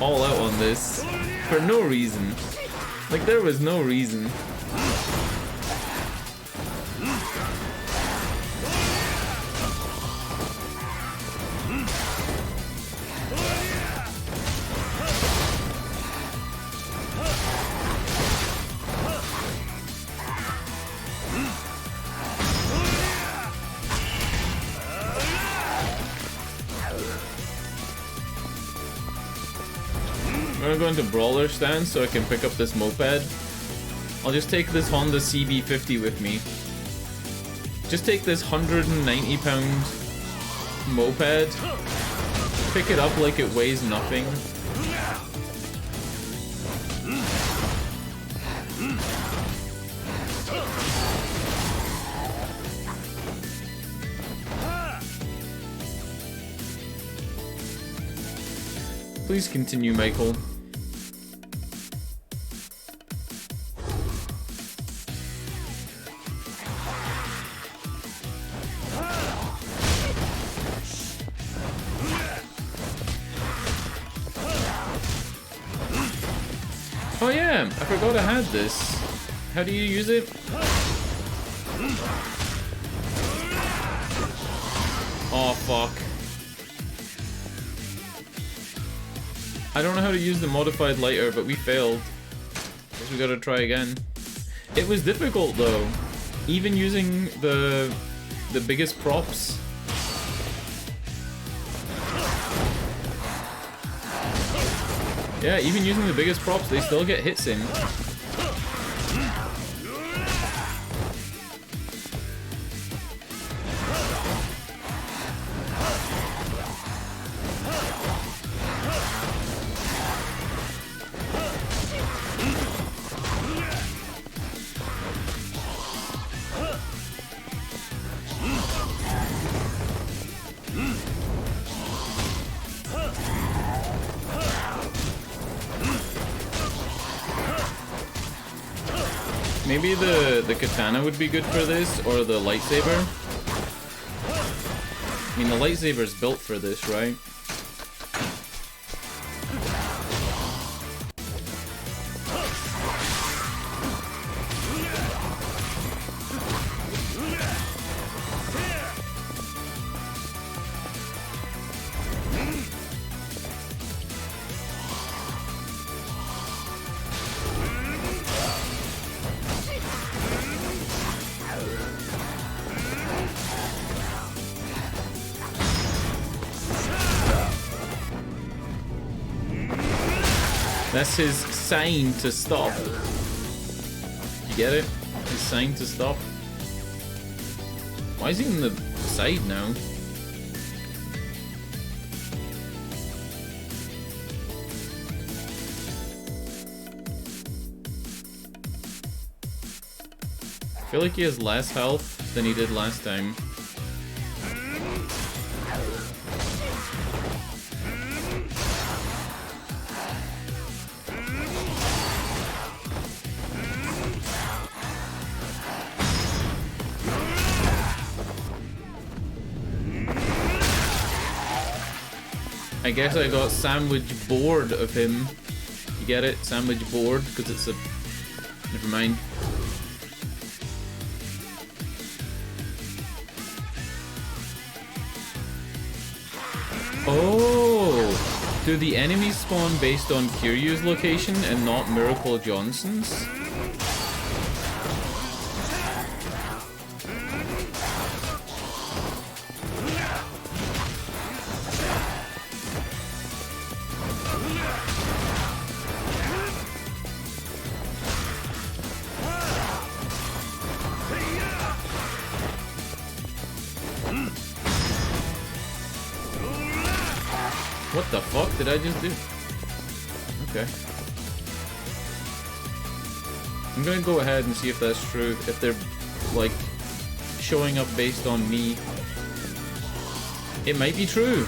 all out on this for no reason. Like, there was no reason. I'm gonna go into Brawler stance so I can pick up this moped. I'll just take this Honda CB50 with me. Just take this 190-pound moped, pick it up like it weighs nothing. Please continue, Michael. Oh yeah, I forgot I had this. How do you use it? Oh fuck. I don't know how to use the modified lighter, but we failed. Guess we gotta try again. It was difficult though. Even using the biggest props. Yeah, even using the biggest props, they still get hits in. Maybe the katana would be good for this, or the lightsaber. I mean, the lightsaber's built for this, right? That's his sign to stop. You get it? His sign to stop. Why is he on the side now? I feel like he has less health than he did last time. I guess I got sandwich bored of him. You get it? Sandwich bored? Because it's a... Never mind. Oh! Do the enemies spawn based on Kiryu's location and not Miracle Johnson's? What the fuck did I just do? Okay. I'm gonna go ahead and see if that's true. If they're, like, showing up based on me. It might be true.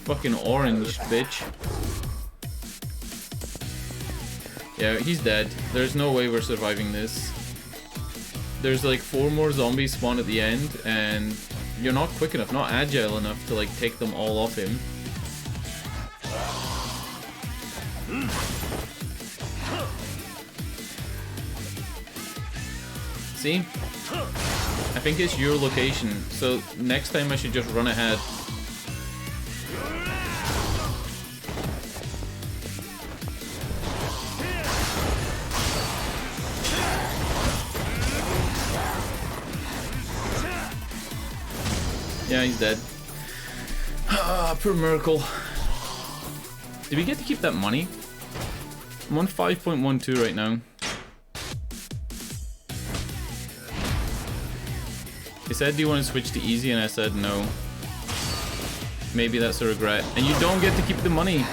Fucking orange, bitch. Yeah, he's dead. There's no way we're surviving this. There's like 4 more zombies spawn at the end, and you're not quick enough, not agile enough to like take them all off him. See? I think it's your location, so next time I should just run ahead. Yeah, he's dead. Ah, poor Miracle. Did we get to keep that money? I'm on 5.12 right now. He said, do you want to switch to easy? And I said no. Maybe that's a regret. And you don't get to keep the money.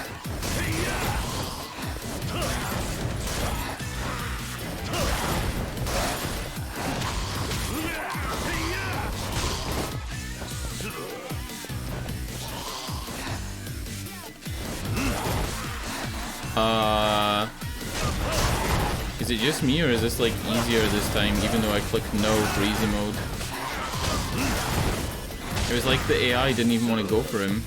Is it just me, or is this like easier this time, even though I clicked no for easy mode? It was like the AI didn't even want to go for him.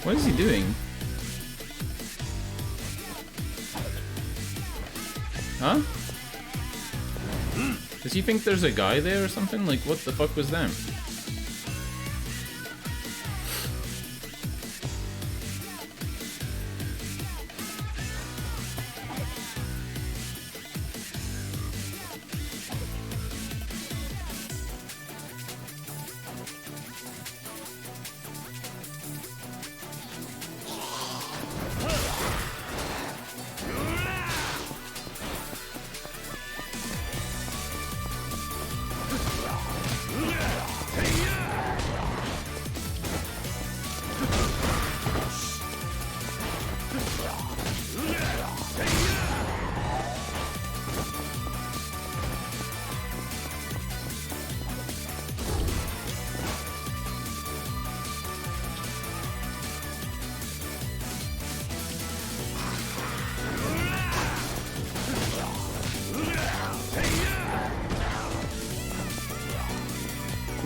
What is he doing? Huh? Does he think there's a guy there or something? Like, what the fuck was that?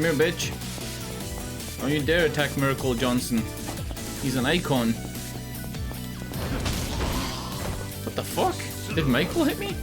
Come here, bitch. Don't you dare attack Miracle Johnson. He's an icon. What the fuck? Did Michael hit me?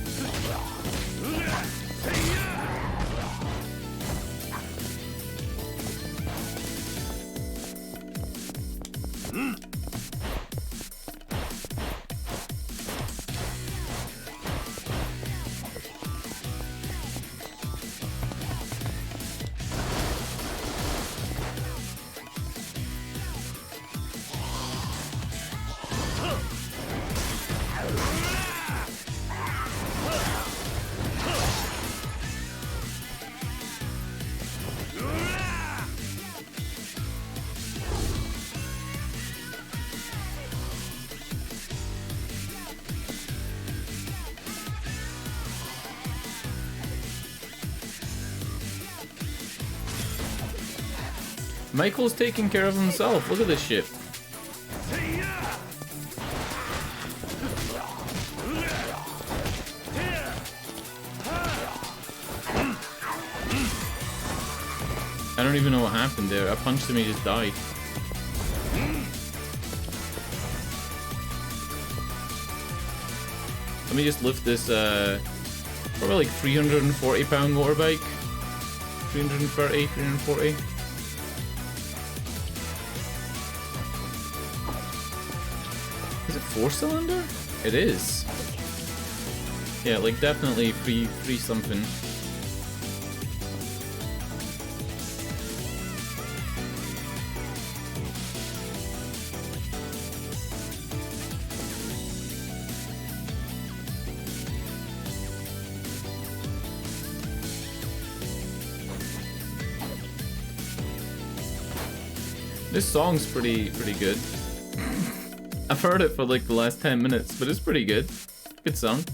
Michael's taking care of himself. Look at this shit. I don't even know what happened there. I punched him, he just died. Let me just lift this, probably like 340 pound motorbike. 330, 340. Is it 4-cylinder? It is. Yeah, like definitely free something. This song's pretty good. I've heard it for like the last 10 minutes, but it's pretty good. Good song.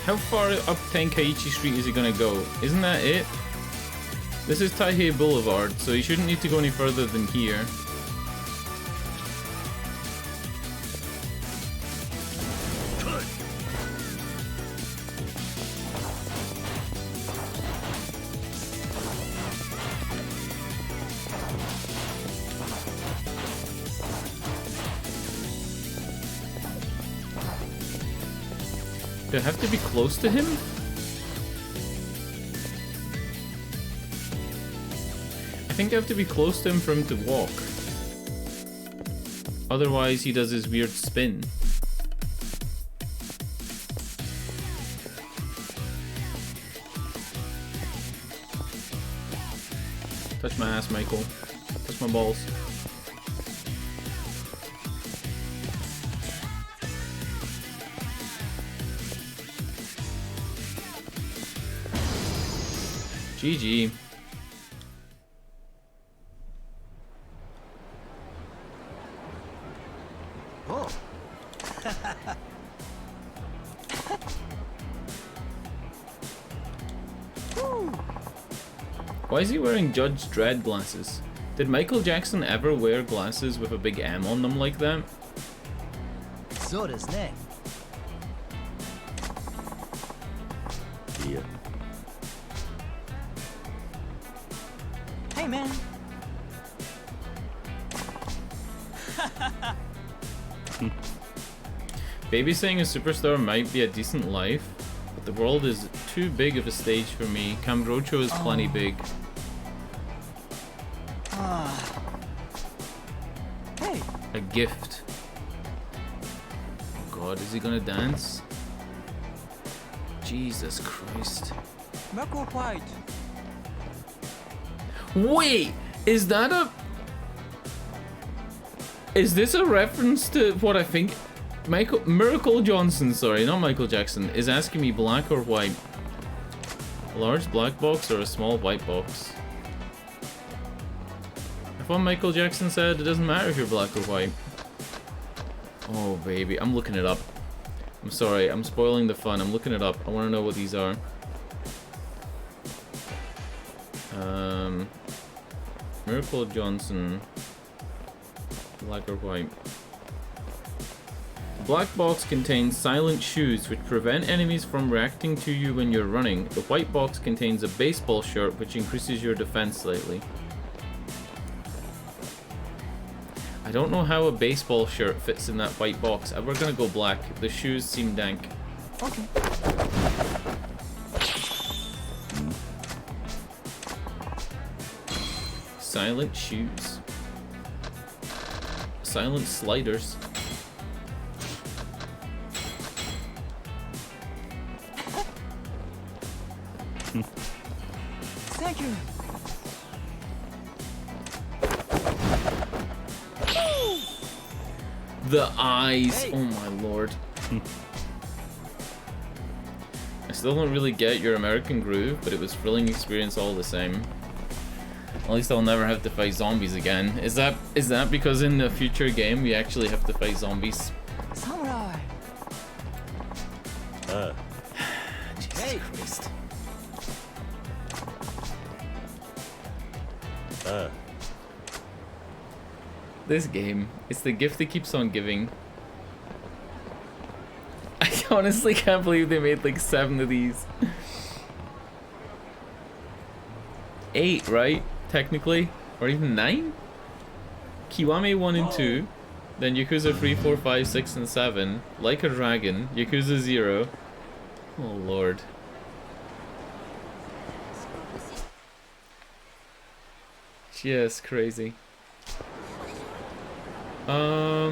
How far up Tenkaichi Street is he gonna go? Isn't that it? This is Taihei Boulevard, so he shouldn't need to go any further than here. Do I have to be close to him? I think I have to be close to him for him to walk. Otherwise he does his weird spin. Touch my ass, Michael. Touch my balls. GG. Oh. Why is he wearing Judge Dredd glasses? Did Michael Jackson ever wear glasses with a big M on them like that? So does Nick. Yeah. Hey, man. Babysitting a superstar might be a decent life, but the world is too big of a stage for me. Cambrocho is plenty big. Hey. A gift. Oh God, is he gonna dance? Jesus Christ. Knuckle fight. Wait, is that a... Is this a reference to what I think... Miracle Johnson, sorry, not Michael Jackson, is asking me black or white. A large black box or a small white box? I thought Michael Jackson said it doesn't matter if you're black or white. Oh baby, I'm looking it up. I'm sorry, I'm spoiling the fun. I'm looking it up. I want to know what these are. Miracle Johnson. Black or white? Black box contains silent shoes which prevent enemies from reacting to you when you're running. The white box contains a baseball shirt which increases your defense slightly. I don't know how a baseball shirt fits in that white box. We're gonna go black. The shoes seem dank. Okay. Silent shoes. Silent sliders. Thank you. The eyes. Hey. Oh my lord. I still don't really get your American groove, but it was thrilling experience all the same. At least I'll never have to fight zombies again. Is that because in the future game we actually have to fight zombies? Samurai. Jesus Hey. Christ. This game, it's the gift that keeps on giving. I honestly can't believe they made like 7 of these. 8, right? Technically? Or even 9? Kiwami 1 and 2. Then Yakuza 3, 4, 5, 6, and 7. Like a Dragon. Yakuza 0. Oh lord. Just crazy. Oh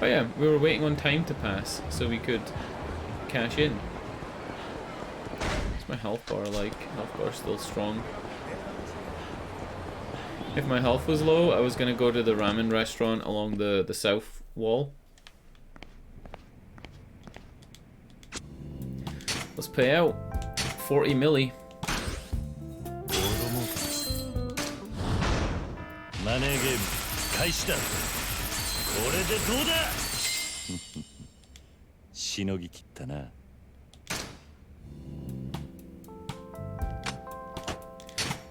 yeah, we were waiting on time to pass so we could cash in. What's my health bar like? Health bar still strong. If my health was low, I was gonna go to the ramen restaurant along the south wall. Let's pay out 40 milli.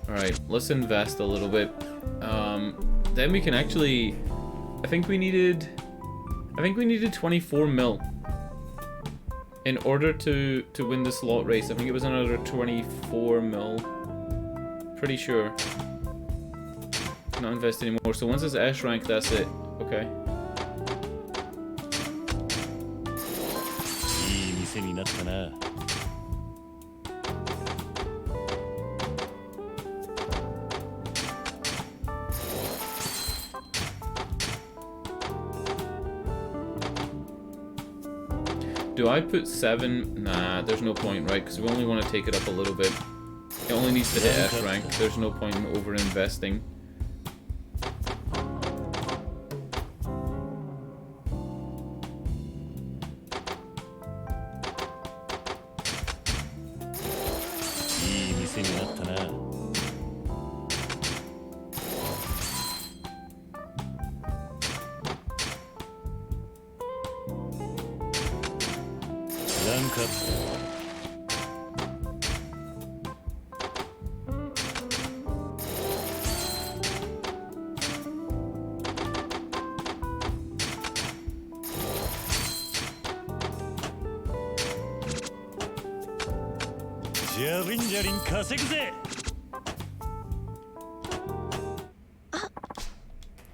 Alright, let's invest a little bit. Then we can actually... I think we needed 24 mil in order to win the slot race. I think it was another 24 mil. Pretty sure. Not invest anymore. So once it's S rank, that's it. Okay. Do I put 7? Nah, there's no point, right? Because we only want to take it up a little bit. It only needs to hit S rank. There's no point in over-investing.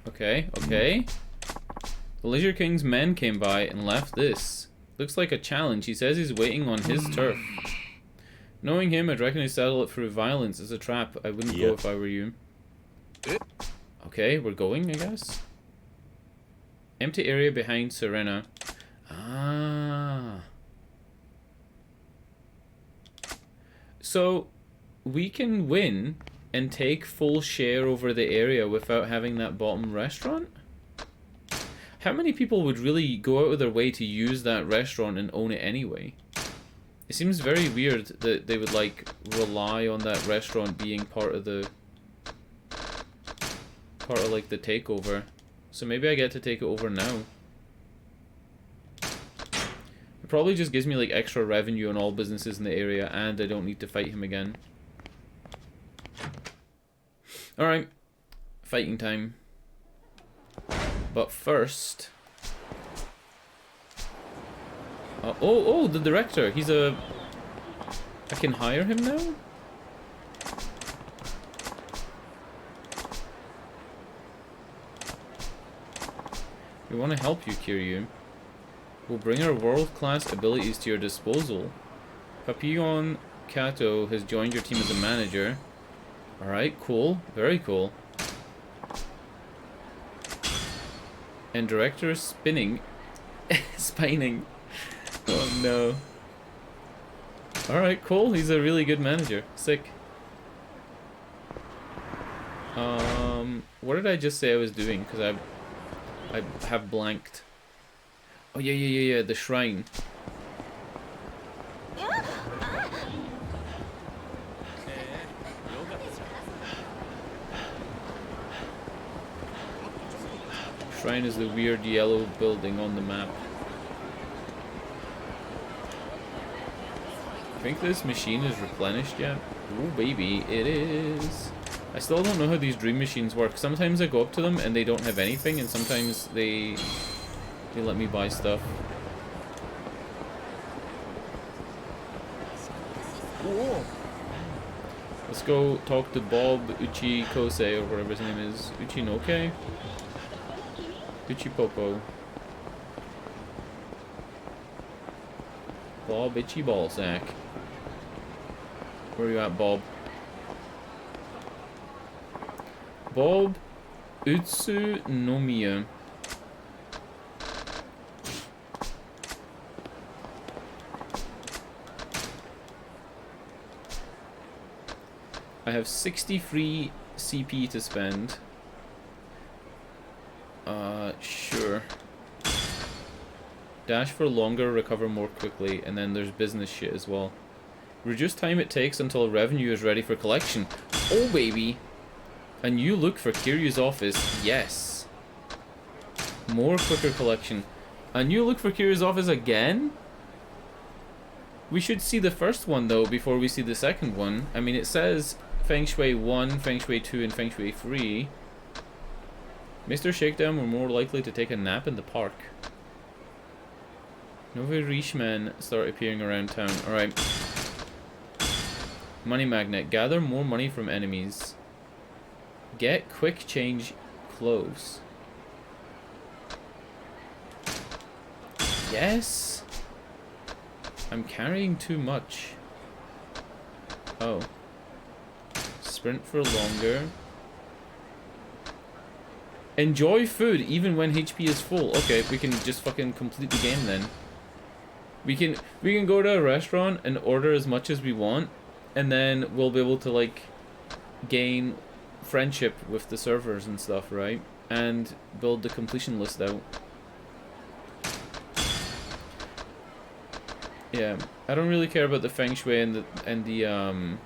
Okay, okay. The Leisure King's men came by and left this. Looks like a challenge. He says he's waiting on his turf. Knowing him, I'd reckon he'd settle it through violence as a trap. I wouldn't go if I were you. Okay, we're going, I guess. Empty area behind Serena. Ah. So, we can win and take full share over the area without having that bottom restaurant? How many people would really go out of their way to use that restaurant and own it anyway? It seems very weird that they would like rely on that restaurant being part of like the takeover. So maybe I get to take it over now. It probably just gives me like extra revenue on all businesses in the area, and I don't need to fight him again. Alright. Fighting time. But first... oh, the director. He's a... I can hire him now? We want to help you, Kiryu. We'll bring our world-class abilities to your disposal. Papillon Kato has joined your team as a manager. Alright, cool. Very cool. And director is spinning. Spining. Oh no. Alright, cool. He's a really good manager. Sick. What did I just say I was doing? Because I have blanked. Oh yeah, the shrine. Shrine is the weird yellow building on the map. I think this machine is replenished yet. Oh baby, it is. I still don't know how these dream machines work. Sometimes I go up to them and they don't have anything, and sometimes they let me buy stuff. Whoa. Let's go talk to Bob Uchikose or whatever his name is. Uchinoke? Uchipopo. Bob Itchy Ballsack. Where are you at, Bob? Bob Utsunomiya. I have 60 free CP to spend. Sure. Dash for longer, recover more quickly, and then there's business shit as well. Reduce time it takes until revenue is ready for collection. Oh baby! A new look for Kiryu's office. Yes. More quicker collection. A new look for Kiryu's office again? We should see the first one though before we see the second one. I mean, it says Feng Shui 1, Feng Shui 2, and Feng Shui 3. Mr. Shakedown were more likely to take a nap in the park. Novi Rishmen start appearing around town. Alright. Money magnet. Gather more money from enemies. Get quick change clothes. Yes! I'm carrying too much. Oh. Sprint for longer. Enjoy food even when HP is full. Okay, we can just fucking complete the game then. We can go to a restaurant and order as much as we want, and then we'll be able to like gain friendship with the servers and stuff, right? And build the completion list out. Yeah, I don't really care about the Feng Shui and the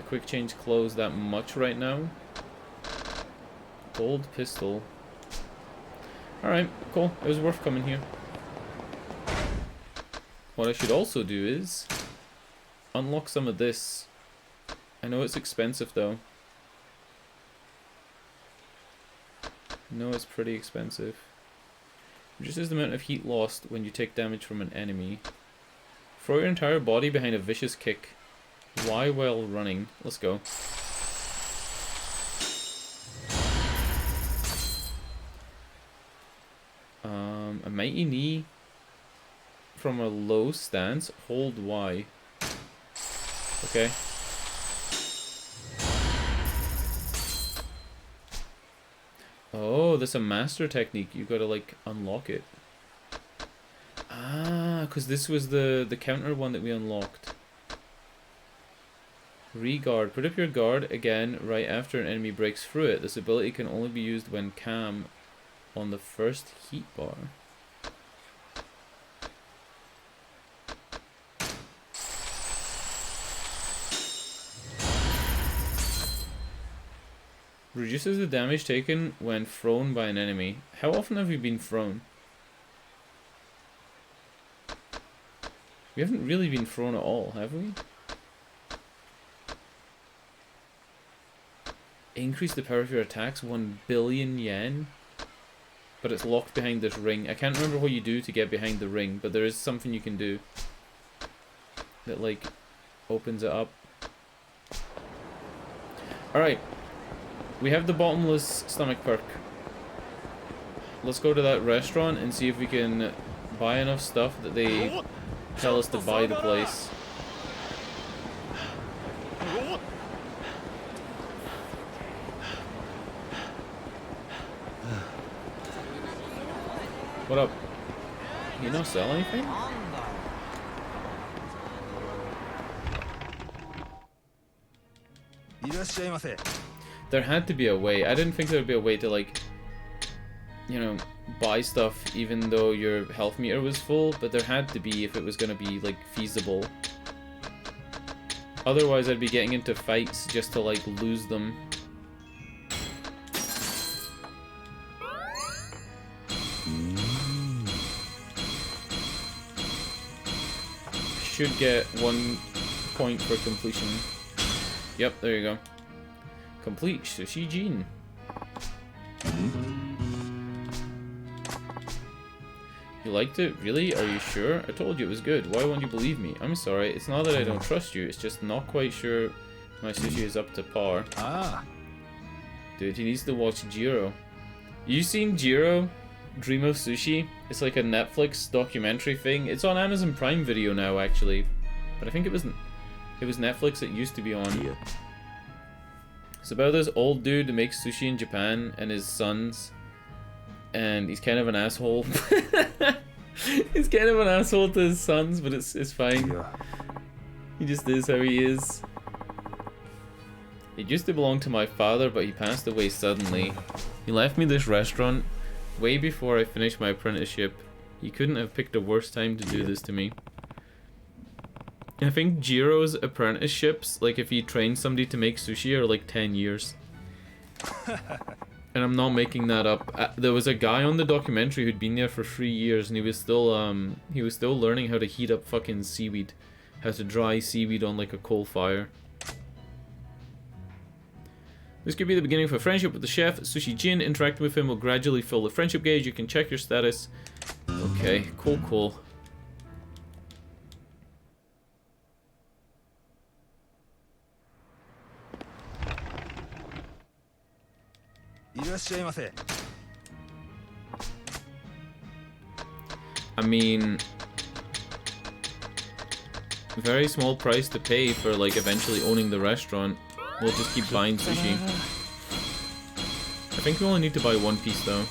quick change clothes that much right now. Gold pistol. Alright, cool. It was worth coming here. What I should also do is unlock some of this. I know it's expensive though. I know it's pretty expensive. Reduces the amount of heat lost when you take damage from an enemy. Throw your entire body behind a vicious kick. Why while running? Let's go. A mighty knee from a low stance. Hold Y. Okay. Oh, that's a master technique. You gotta like unlock it. Ah, because this was the counter one that we unlocked. Re-guard. Put up your guard again right after an enemy breaks through it. This ability can only be used when calm on the first heat bar. Reduces the damage taken when thrown by an enemy. How often have you been thrown? We haven't really been thrown at all, have we? Increase the power of your attacks, 1 billion yen. but it's locked behind this ring. I can't remember what you do to get behind the ring, but there is something you can do that, like, opens it up. Alright. We have the bottomless stomach perk. Let's go to that restaurant and see if we can buy enough stuff that they tell us to buy the place. What up? You not sell anything? There had to be a way. I didn't think there would be a way to, like, you know, buy stuff even though your health meter was full, but there had to be if it was going to be, like, feasible. Otherwise I'd be getting into fights just to, like, lose them. Should get 1 point for completion. Yep, there you go. Complete Sushi Jin. You liked it? Really? Are you sure? I told you it was good. Why won't you believe me? I'm sorry. It's not that I don't trust you. It's just not quite sure my sushi is up to par. Ah. Dude, he needs to watch Jiro. You seen Jiro? Dream of Sushi? It's like a Netflix documentary thing. It's on Amazon Prime Video now, actually. But I think it was Netflix it used to be on. Yeah. It's about this old dude who makes sushi in Japan and his sons. And he's kind of an asshole. He's kind of an asshole to his sons, but it's fine. Yeah. He just is how he is. It used to belong to my father, but he passed away suddenly. He left me this restaurant way before I finished my apprenticeship. He couldn't have picked a worse time to do this to me. I think Jiro's apprenticeships, like if he trained somebody to make sushi, are like 10 years. And I'm not making that up. There was a guy on the documentary who'd been there for 3 years, and he was still learning how to heat up fucking seaweed, how to dry seaweed on like a coal fire. This could be the beginning of a friendship with the chef, Sushi Jin. Interacting with him will gradually fill the friendship gauge. You can check your status. Okay, cool. I mean, very small price to pay for like eventually owning the restaurant. We'll just keep buying sushi. I think we only need to buy 1 piece though.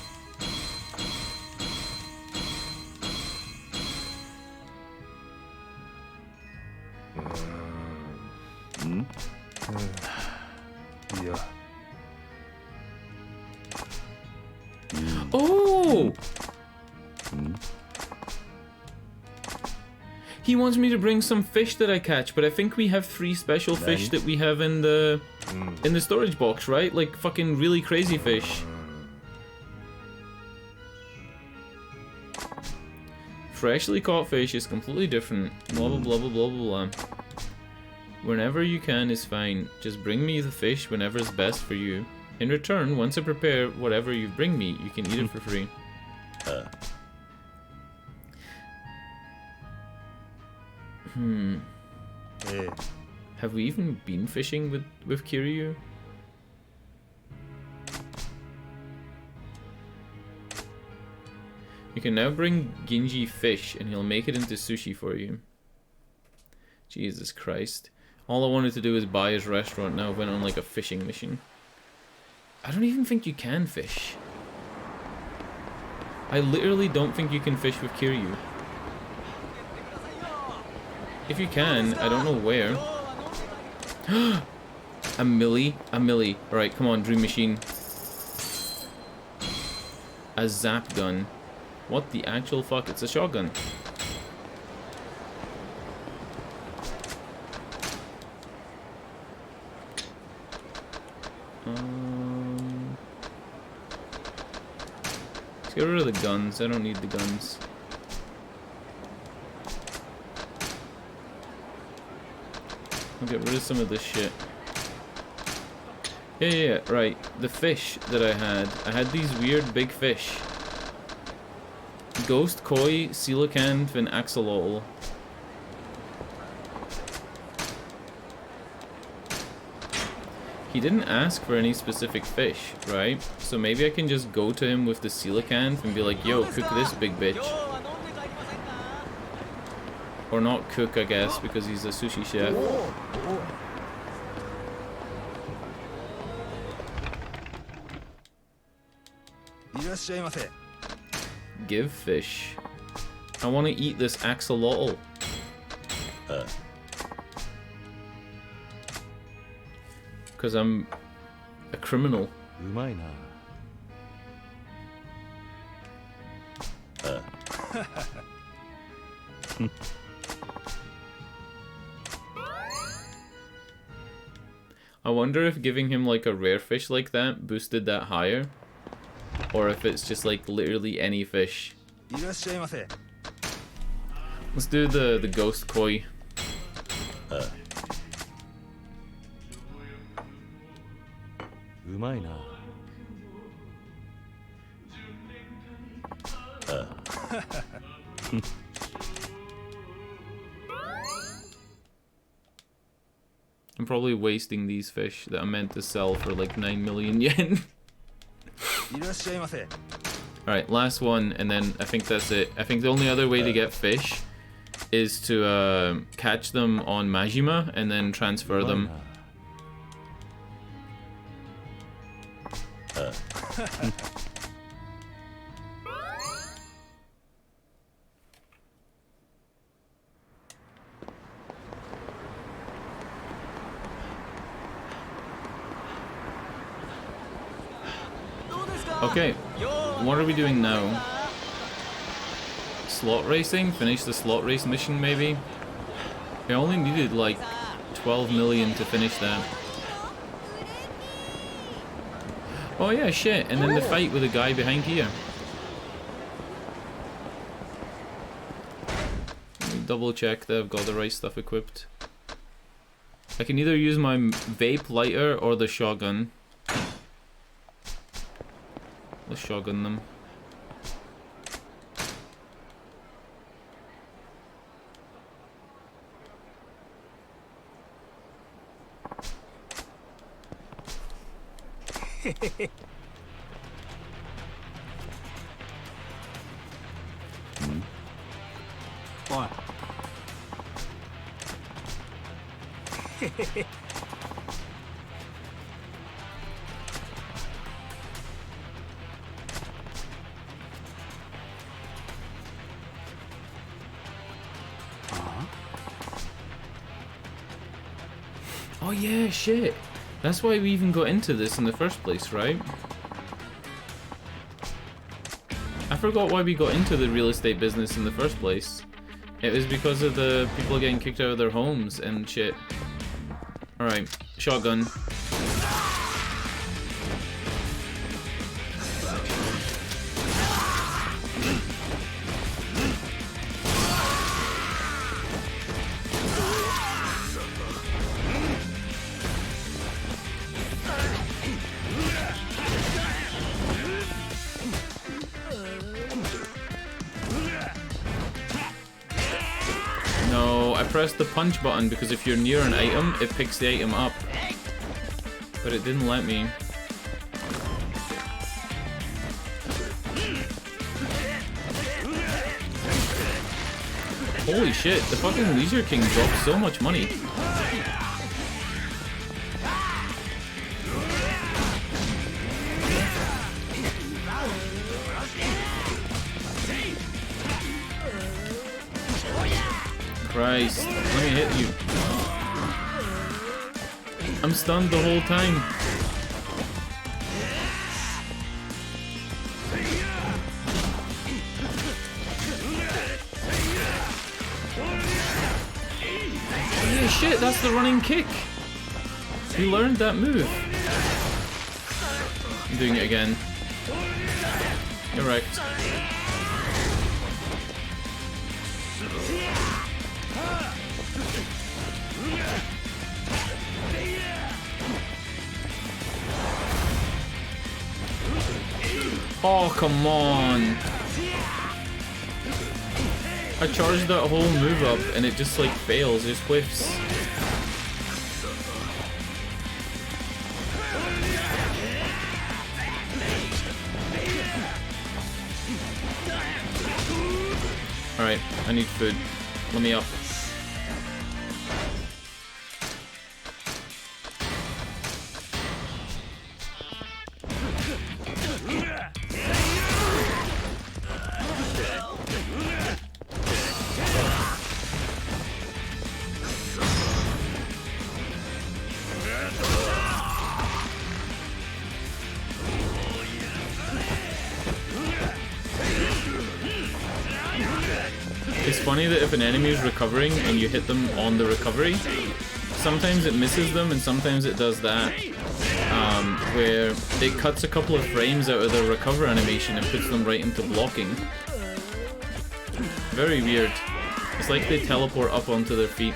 Yeah. Oh! He wants me to bring some fish that I catch, but I think we have 3 special fish that we have in the storage box, right? Like fucking really crazy fish. Freshly caught fish is completely different. Blah blah blah blah blah blah. Whenever you can is fine. Just bring me the fish whenever is best for you. In return, once I prepare whatever you bring me, you can eat it for free. Have we even been fishing with Kiryu? You can now bring Ginji fish and he'll make it into sushi for you. Jesus Christ. All I wanted to do is buy his restaurant, now I went on like a fishing mission. I don't even think you can fish. I literally don't think you can fish with Kiryu. If you can, I don't know where. A milli? Alright, come on, Dream Machine. A zap gun. What the actual fuck? It's a shotgun. Let's get rid of the guns. I don't need the guns. I'll get rid of some of this shit. Yeah, right. The fish that I had these weird big fish. Ghost koi, coelacanth, and axolotl. He didn't ask for any specific fish, right? So maybe I can just go to him with the coelacanth and be like, yo, cook this big bitch. Or not cook, I guess, because he's a sushi chef. Give fish. I want to eat this axolotl. Because I'm a criminal. I wonder if giving him like a rare fish like that boosted that higher. Or if it's just like literally any fish. Let's do the ghost koi. I'm probably wasting these fish that I'm meant to sell for like 9 million yen. Alright, last one, and then I think that's it. I think the only other way to get fish is to catch them on Majima and then transfer them. Okay, what are we doing now? Slot racing? Finish the slot race mission, maybe? I only needed like 12 million to finish that. Oh yeah, shit, and then the fight with the guy behind here. Let me double check that I've got the right stuff equipped. I can either use my vape lighter or the shotgun. Let's shotgun them. What? Oh yeah, shit. That's why we even got into this in the first place, right? I forgot why we got into the real estate business in the first place. It was because of the people getting kicked out of their homes and shit. Alright, shotgun. Press the punch button because if you're near an item, it picks the item up. But it didn't let me. Holy shit, the fucking Leisure King dropped so much money. Christ, let me hit you. I'm stunned the whole time. Oh yeah, shit, that's the running kick. You learned that move. I'm doing it again. Correct. Oh, come on. I charged that whole move up and it just like fails, just whiffs. Alright, I need food. Let me up. It's funny that if an enemy is recovering and you hit them on the recovery, sometimes it misses them and sometimes it does that, where it cuts a couple of frames out of the recover animation and puts them right into blocking. Very weird. It's like they teleport up onto their feet.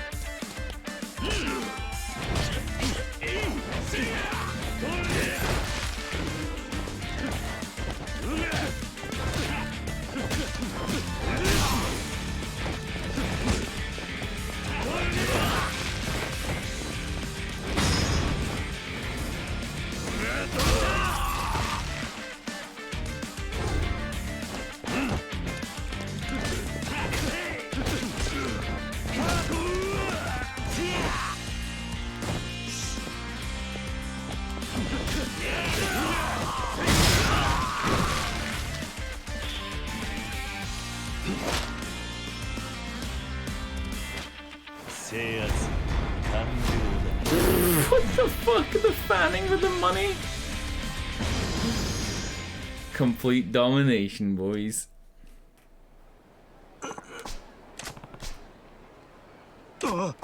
What the fuck? The fanning with the money? Complete domination, boys. No.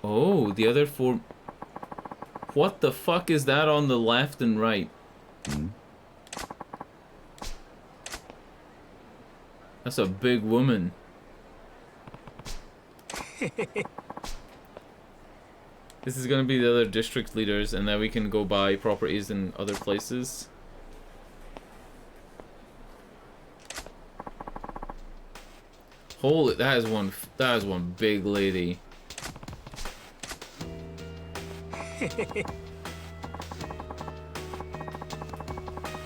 Oh, the other four... What the fuck is that on the left and right? That's a big woman. This is gonna be the other district leaders, and then we can go buy properties in other places. Holy, that is one big lady.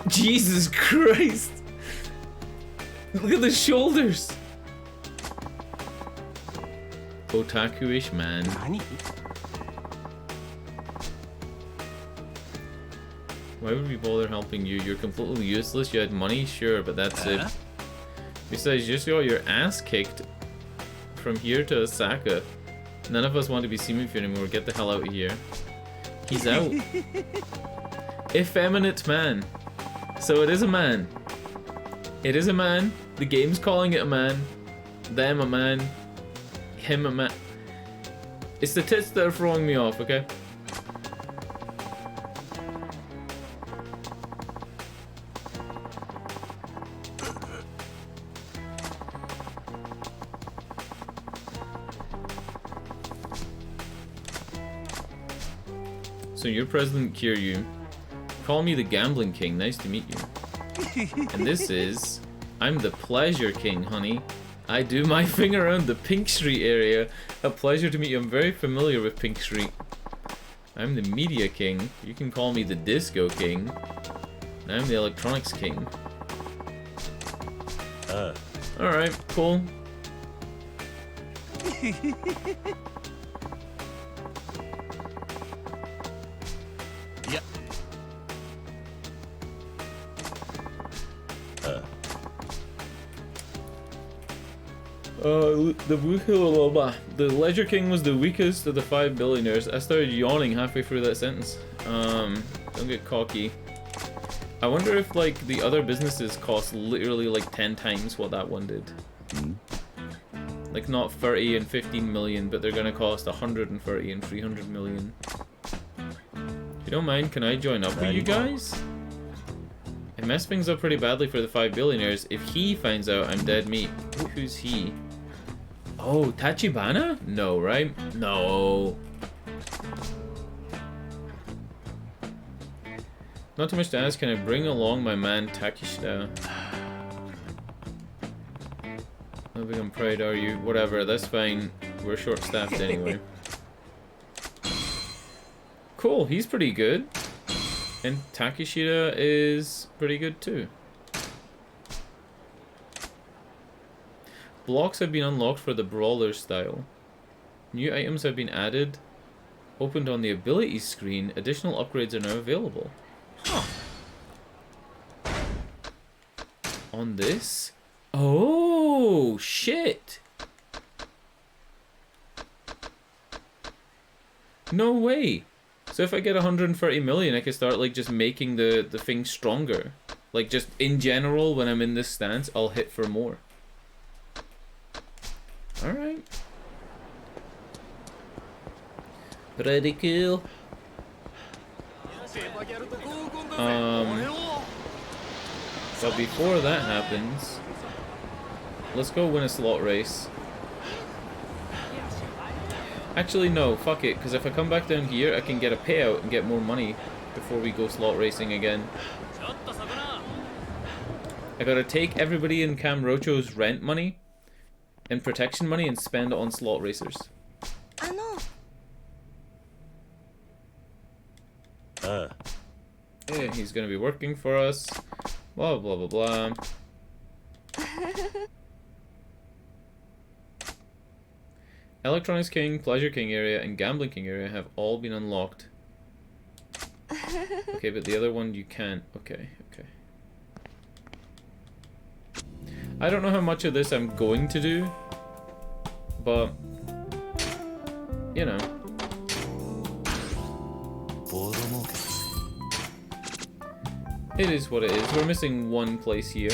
Jesus Christ! Look at the shoulders! Otaku-ish man. Why would we bother helping you? You're completely useless. You had money? Sure, but that's it. Besides, you just got your ass kicked from here to Osaka. None of us want to be seen with you anymore. Get the hell out of here. He's out. Effeminate man. So it is a man. It is a man. The game's calling it a man. Them a man. Him a man. It's the tits that are throwing me off, okay? So you're President Kiryu. Call me the Gambling King. Nice to meet you. And this is... I'm the Pleasure King, honey. I do my thing around the Pink Street area. A pleasure to meet you. I'm very familiar with Pink Street. I'm the Media King. You can call me the Disco King. And I'm the Electronics King. Alright, cool. The Ledger King was the weakest of the 5 billionaires. I started yawning halfway through that sentence. Don't get cocky. I wonder if like the other businesses cost literally like 10 times what that one did. Like not 30 and 15 million, but they're gonna cost 130 and 300 million. If you don't mind, can I join up with you guys? I messed things up pretty badly for the 5 billionaires. If he finds out I'm dead meat, who's he? Oh, Tachibana? No, right? No. Not too much to ask. Can I bring along my man Takishita? Not become proud, are you? Whatever, that's fine. We're short-staffed anyway. Cool, he's pretty good. And Takeshita is pretty good too. Blocks have been unlocked for the brawler style. New items have been added. Opened on the abilities screen. Additional upgrades are now available. Huh. On this? Oh, shit. No way. So if I get 130 million, I can start like just making the thing stronger. Like just in general, when I'm in this stance, I'll hit for more. Alright. Pretty cool. But before that happens, let's go win a slot race. Actually, no, fuck it, because if I come back down here, I can get a payout and get more money before we go slot racing again. I gotta take everybody in Cam Rocho's rent money and protection money and spend it on slot racers. Yeah, he's gonna be working for us. Blah blah blah blah. Electronics King, Pleasure King area, and Gambling King area have all been unlocked. Okay, but the other one you can't. Okay, okay. I don't know how much of this I'm going to do, but you know. It is what it is. We're missing one place here.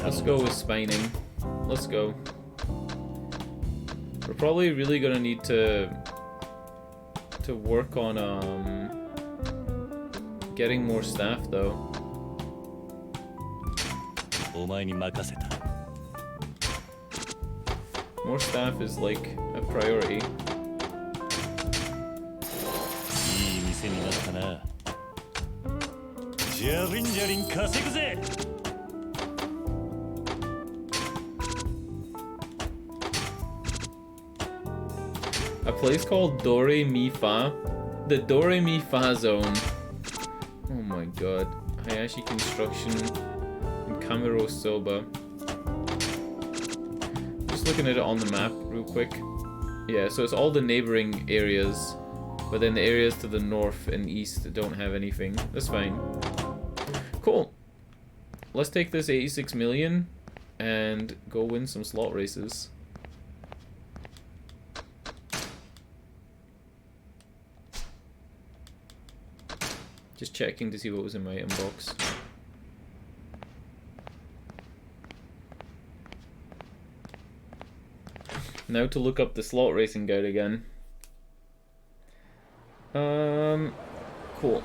Let's go with spining. Let's go. We're probably really gonna need to work on getting more staff though. More staff is like a priority. A place called Dore Mi Fa. The Dore Mi Fa zone. Oh my god. Hayashi Construction and Kamuro Soba. Just looking at it on the map real quick. Yeah, so it's all the neighboring areas, but then the areas to the north and east don't have anything. That's fine. Cool. Let's take this 86 million and go win some slot races. Just checking to see what was in my inbox. Now to look up the slot racing guide again. Cool.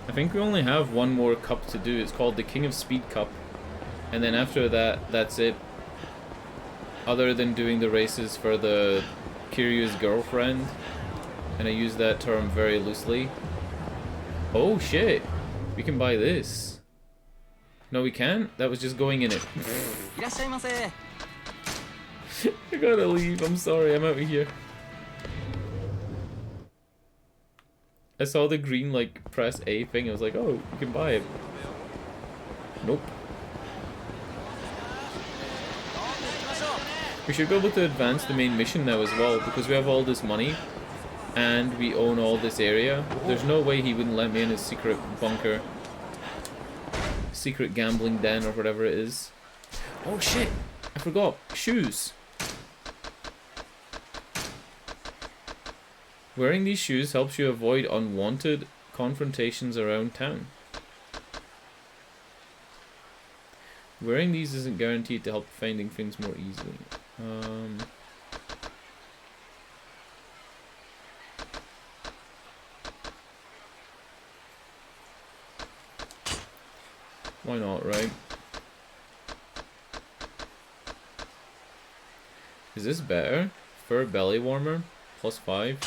I think we only have one more cup to do. It's called the King of Speed Cup. And then after that, that's it. Other than doing the races for the Kiryu's girlfriend, and I use that term very loosely. Oh shit, we can buy this. No, we can't. That was just going in it. I gotta leave. I'm sorry. I'm out of here. I saw the green like press A thing. I was like, oh, you can buy it. Nope. We should be able to advance the main mission now as well, because we have all this money and we own all this area. There's no way he wouldn't let me in his secret bunker. Secret gambling den or whatever it is. Oh shit! I forgot. Shoes. Wearing these shoes helps you avoid unwanted confrontations around town. Wearing these isn't guaranteed to help finding things more easily. Why not, right? Is this better? Fur belly warmer? +5.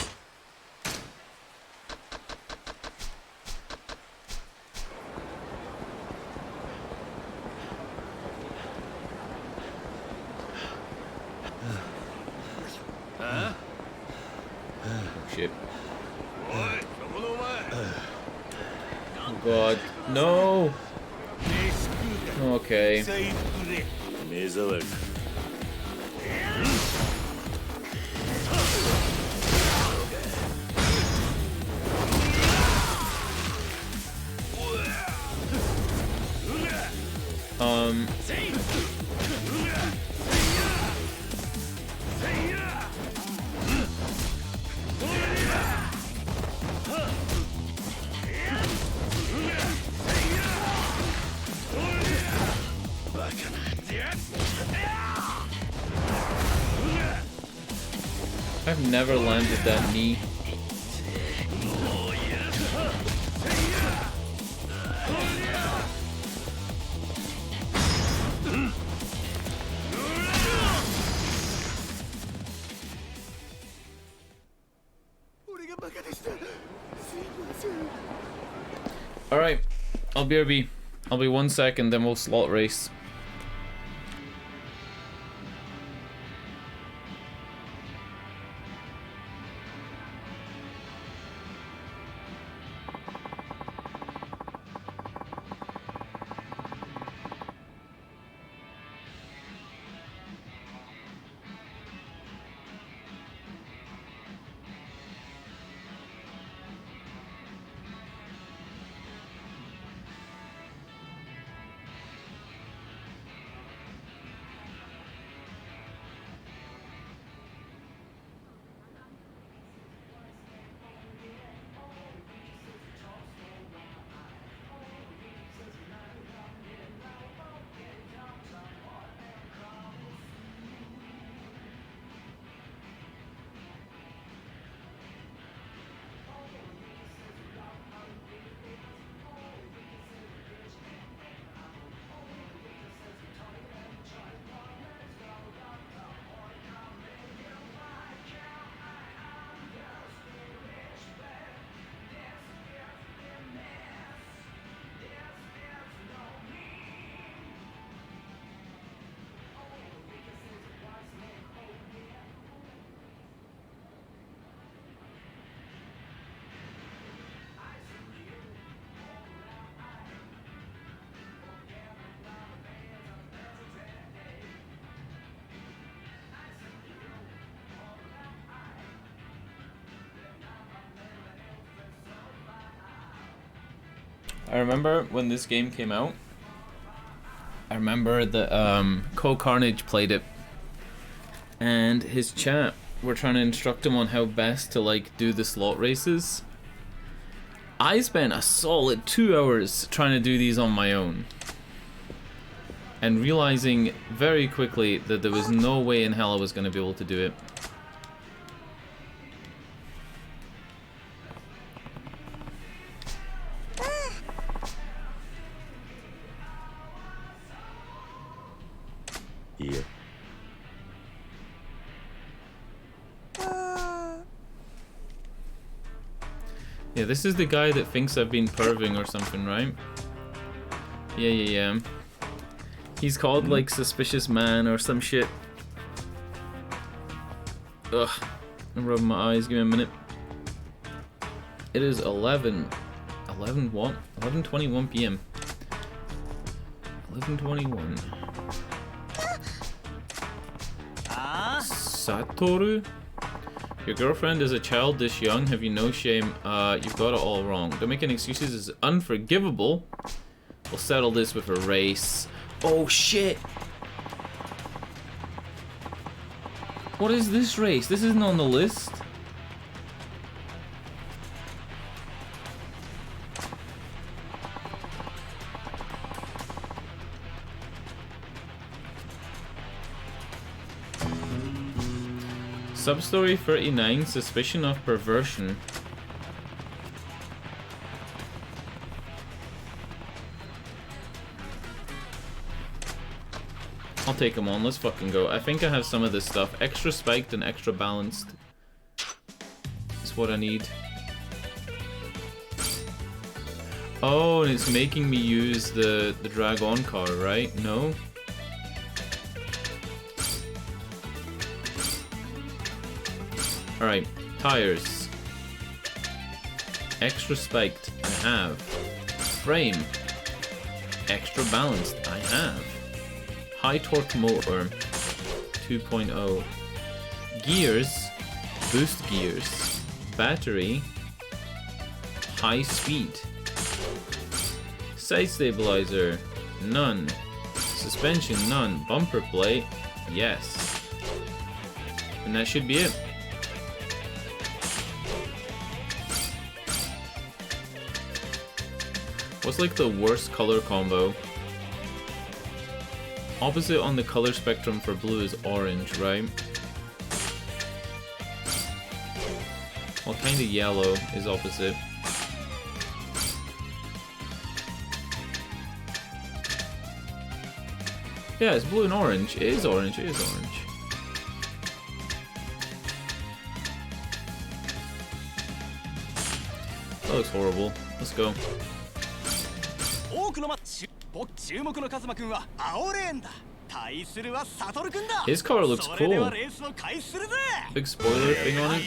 Shit. Oh god. No! Okay. I've never landed that knee. Alright, I'll BRB. I'll be 1 second, then we'll slot race. I remember when this game came out, I remember that Co-Carnage played it, and his chat were trying to instruct him on how best to like do the slot races. I spent a solid 2 hours trying to do these on my own, and realizing very quickly that there was no way in hell I was going to be able to do it. Yeah, this is the guy that thinks I've been perving or something, right? Yeah. He's called, like, Suspicious Man or some shit. Ugh. I'm rubbing my eyes, give me a minute. It is 11 what? 11:21 p.m. 11:21. Satoru? Your girlfriend is a child this young, have you no shame? You've got it all wrong. Don't make any excuses, it's unforgivable. We'll settle this with a race. Oh shit! What is this race? This isn't on the list. Substory 39, suspicion of perversion. I'll take them on, let's fucking go. I think I have some of this stuff. Extra spiked and extra balanced. That's what I need. Oh, and it's making me use the drag-on car, right? No? Alright, tires. Extra spiked, I have. Frame. Extra balanced, I have. High torque motor, 2.0. Gears, boost gears. Battery, high speed. Side stabilizer, none. Suspension, none. Bumper plate, yes. And that should be it. What's like the worst color combo? Opposite on the color spectrum for blue is orange, right? Well, kind of yellow is opposite. Yeah, it's blue and orange. It is orange, it is orange. That looks horrible. Let's go. His car looks cool. Big spoiler thing on it.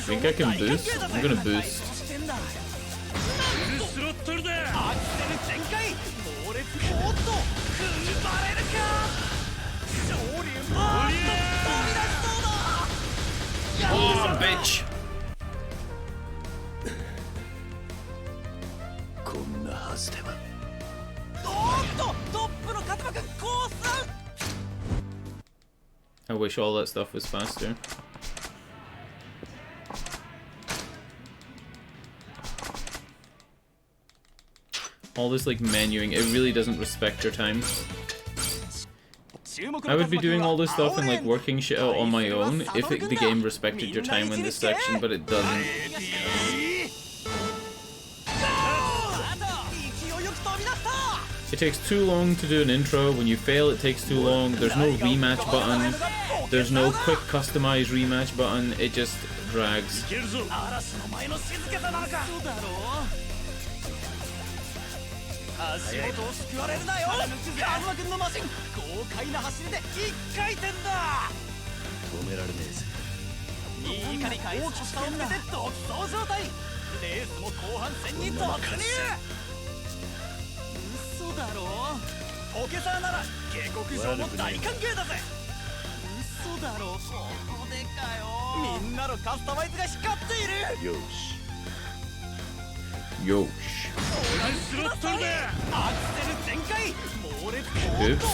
Think I can boost? I'm gonna boost. Oh, bitch! I wish all that stuff was faster. All this like menuing, it really doesn't respect your time. I would be doing all this stuff and like working shit out on my own if the game respected your time in this section, but it doesn't. It takes too long to do an intro. When you fail, it takes too long. There's no rematch button. There's no quick customize rematch button. It just drags. Yosh. Oops.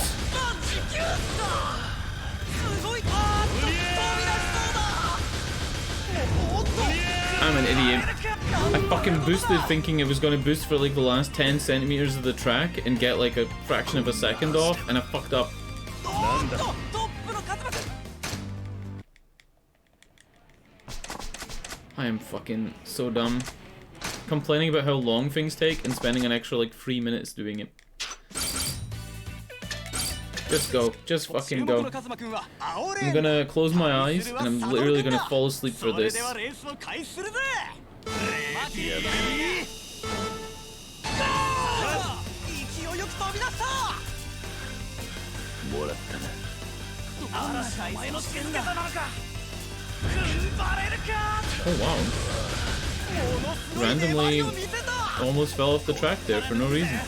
I'm an idiot. I fucking boosted thinking it was going to boost for like the last 10 centimeters of the track and get like a fraction of a second off, and I fucked up. I am fucking so dumb. Complaining about how long things take and spending an extra like 3 minutes doing it. Just go. Just fucking go. I'm gonna close my eyes and I'm literally gonna fall asleep for this. Oh wow. Randomly almost fell off the track there for no reason.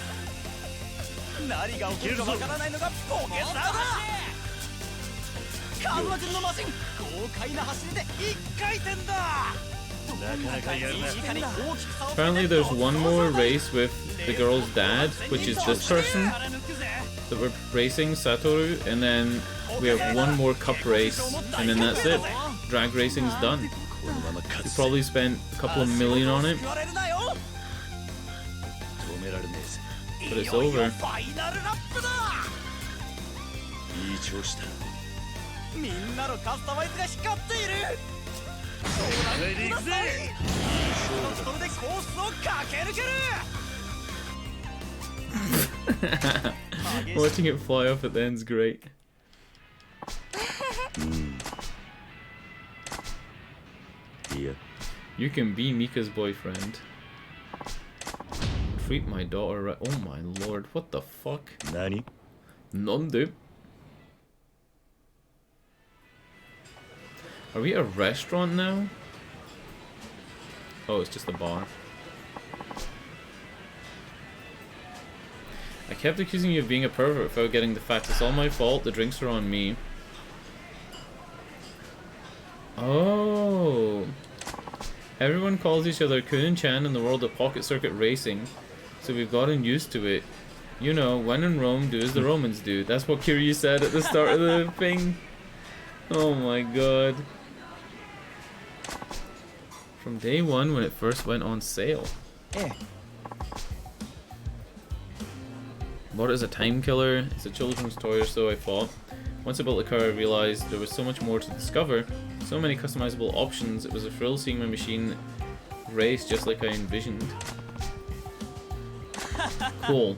Apparently there's one more race with the girl's dad, which is this person that we're racing, Satoru, and then we have one more cup race, and then that's it. drag racing's done. You probably spent a couple of million on it, but it's over. みんなのカスタマイズが光っている。ご覧ください。それでコースを駆け抜ける。 Watching it fly off at the end's great. Yeah. You can be Mika's boyfriend. Treat my daughter right. Oh my lord, what the fuck? Nani? Nonde. Are we at a restaurant now? Oh, it's just a bar. I kept accusing you of being a pervert without getting the facts. It's all my fault. The drinks are on me. Oh. Everyone calls each other Kun and Chan in the world of pocket circuit racing, so we've gotten used to it. You know, when in Rome, do as the Romans do. That's what Kiryu said at the start of the thing. Oh my god. From day one when it first went on sale. Bought it as a time killer. It's a children's toy or so, I thought. Once I built the car, I realized there was so much more to discover. So many customizable options. It was a thrill seeing my machine race just like I envisioned. Cool.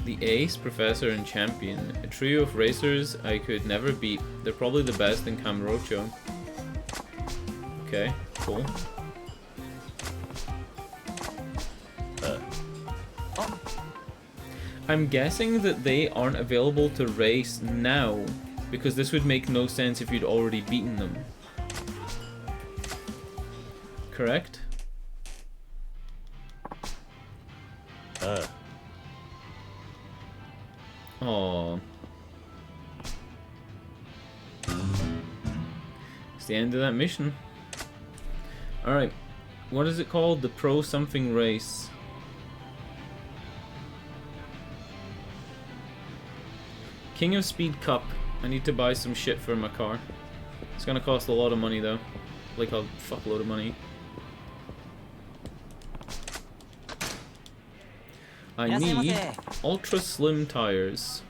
The Ace, Professor, and Champion. A trio of racers I could never beat. They're probably the best in Kamurocho. Okay, cool. I'm guessing that they aren't available to race now, because this would make no sense if you'd already beaten them. Correct? Oh. It's the end of that mission. Alright. What is it called? The Pro Something Race. King of Speed Cup. I need to buy some shit for my car. It's gonna cost a lot of money though. Like a fuckload of money. I need ultra slim tires.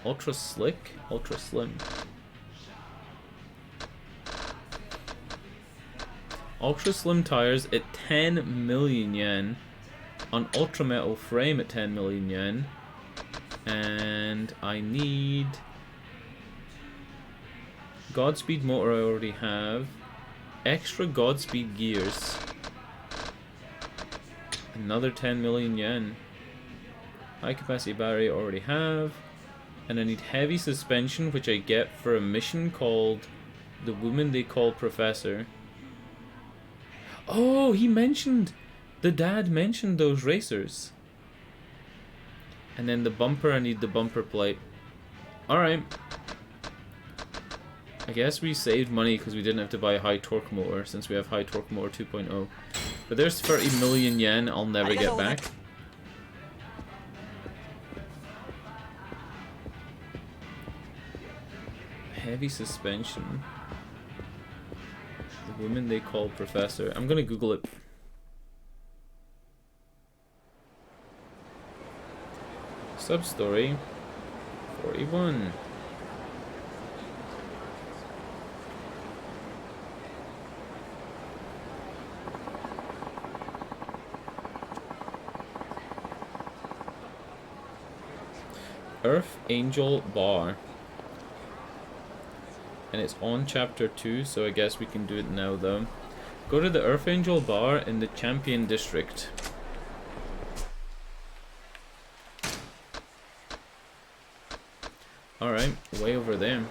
Ultra slick? Ultra slim. Ultra slim tires at 10 million yen. An ultra metal frame at 10 million yen. And I need Godspeed motor I already have. Extra Godspeed gears. Another 10 million yen. High capacity battery I already have. And I need heavy suspension, which I get for a mission called The Woman They Call Professor. Oh, he mentioned... The dad mentioned those racers. And then the bumper, I need the bumper plate. Alright. I guess we saved money because we didn't have to buy a high torque motor since we have high torque motor 2.0. But there's 30 million yen I'll never get back. Heavy suspension. The Woman They Call Professor. I'm gonna Google it. Sub-story 41. Earth Angel Bar. And it's on chapter 2, so I guess we can do it now though. Go to the Earth Angel Bar in the Champion District. Alright, way over there.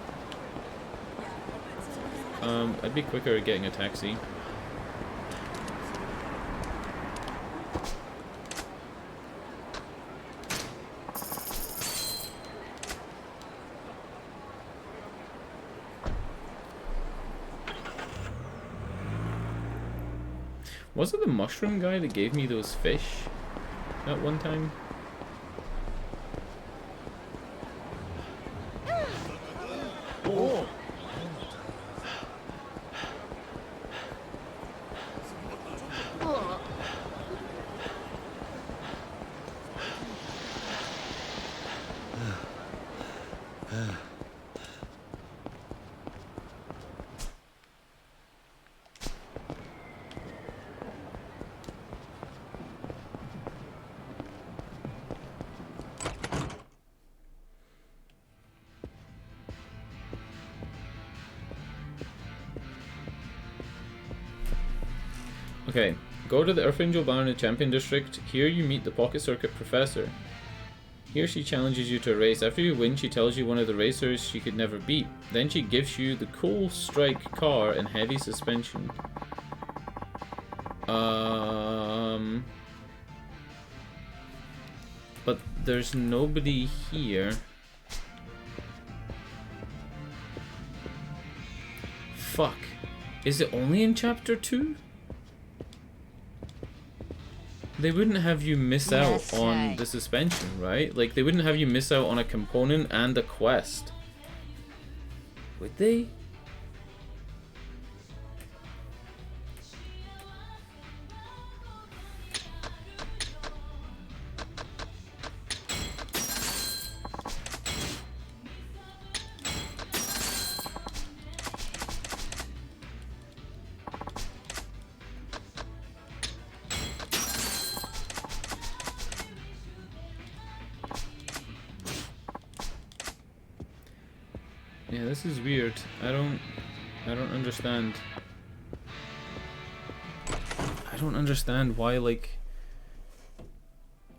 I'd be quicker at getting a taxi. Was it the mushroom guy that gave me those fish at one time? Okay, go to the Earth Angel Bar in the Champion District. Here you meet the Pocket Circuit Professor. Here she challenges you to a race. After you win, she tells you one of the racers she could never beat. Then she gives you the Cool Strike car and heavy suspension. But there's nobody here. Fuck. Is it only in Chapter 2? They wouldn't have you miss out on the suspension, right? Like, they wouldn't have you miss out on a component and a quest. Would they? Yeah, this is weird. I don't understand. I don't understand why, like,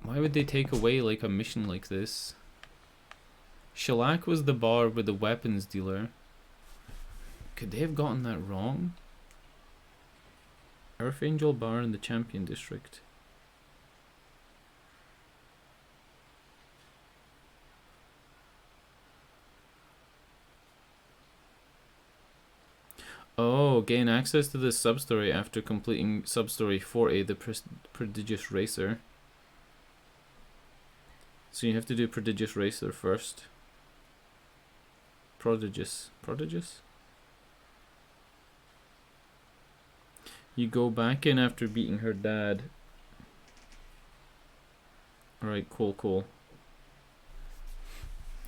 why would they take away like a mission like this? Shellac was the bar with the weapons dealer. Could they have gotten that wrong? Earth Angel Bar in the Champion District. Oh, gain access to the substory after completing substory 4A, the Prodigious Racer. So you have to do Prodigious Racer first. Prodigious? You go back in after beating her dad. Alright, cool.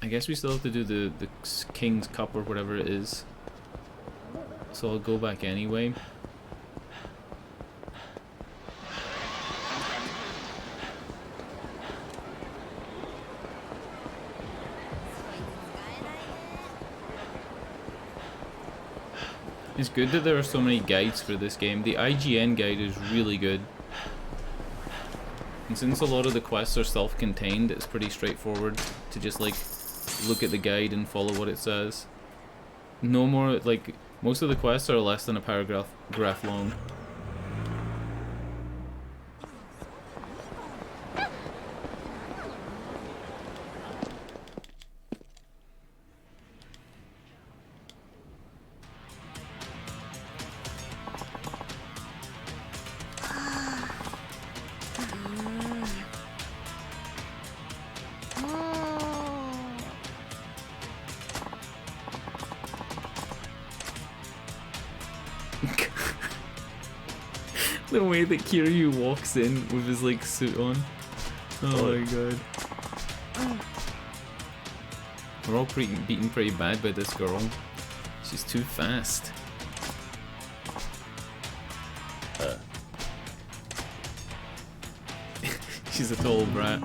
I guess we still have to do the King's Cup or whatever it is. So I'll go back anyway. It's good that there are so many guides for this game. The IGN guide is really good. And since a lot of the quests are self-contained, it's pretty straightforward to just like look at the guide and follow what it says. No more, like, most of the quests are less than a paragraph long. The way that Kiryu walks in with his like suit on. Oh my god. We're all beaten pretty bad by this girl. She's too fast. She's a total brat.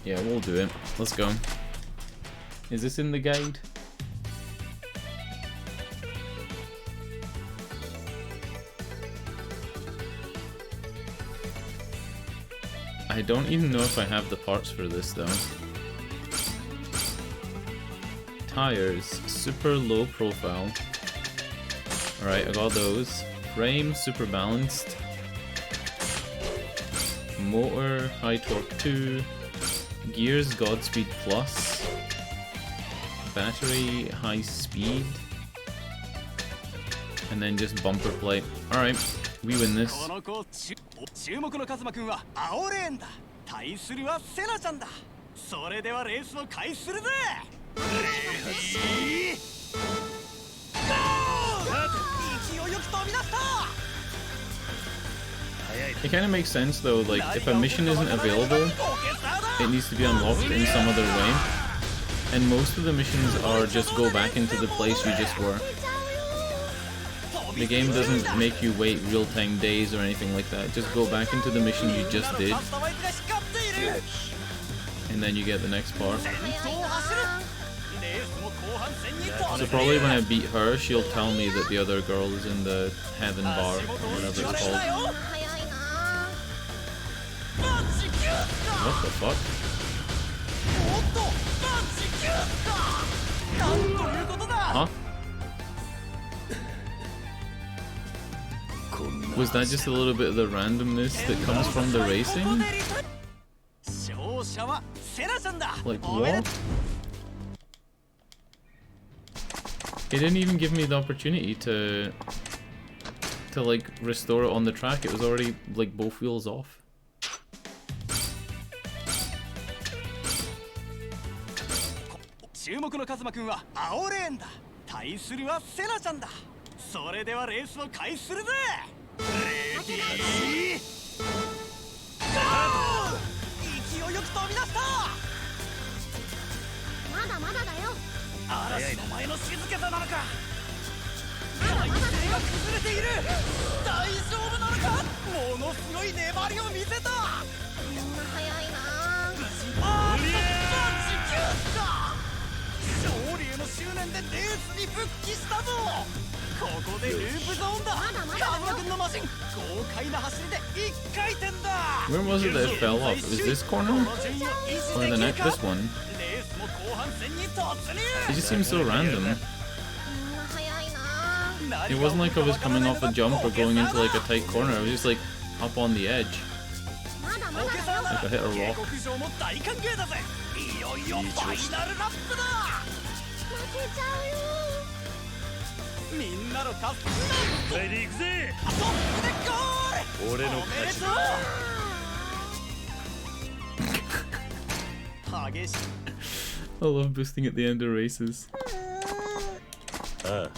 Yeah, we'll do it. Let's go. Is this in the guide? I don't even know if I have the parts for this though. Tires, super low profile. Alright, I got those. Frame, super balanced. Motor, high torque 2. Gears, Godspeed Plus. Battery, high speed. And then just bumper plate. Alright, we win this. It kind of makes sense though, like if a mission isn't available, it needs to be unlocked in some other way. And most of the missions are just go back into the place you just were. The game doesn't make you wait real-time days or anything like that. Just go back into the mission you just did, and then you get the next part. So probably when I beat her, she'll tell me that the other girl is in the heaven bar, or whatever it's called. What the fuck? Huh? Was that just a little bit of the randomness that comes from the racing? Like what? It didn't even give me the opportunity to like restore it on the track. It was already like both wheels off. 注目のカズマくんは青レーンだ。対するはセナちゃんだ。それではレースを開始するぜ。レディーゴー！勢いよく飛び出した。まだまだだよ。嵐の前の静けさなのか。体勢が崩れている。大丈夫なのか。ものすごい粘りを見せた。みんな早いな。あーっとバッチキューだ。勝利への執念でレースに復帰したぞ。ここでループゾーンだ。カズマ君のマシン豪快な走りで一回転だ。 Where was it that it fell off? Was this corner? Or the next? This one? レースも後半戦に突入。 It just seems so random. みんな早いな。 It wasn't like I was coming off a jump or going into like a tight corner. I was just like up on the edge. まだまだだよ。 Like I hit a rock. 国上も大歓迎だぜ。いよいよファイナルラップだ。負けちゃうよ。みんなのカスタムレディー行くぜ。トップでゴール。俺の勝ちだ。激しい。 I love boosting at the end of races. ああ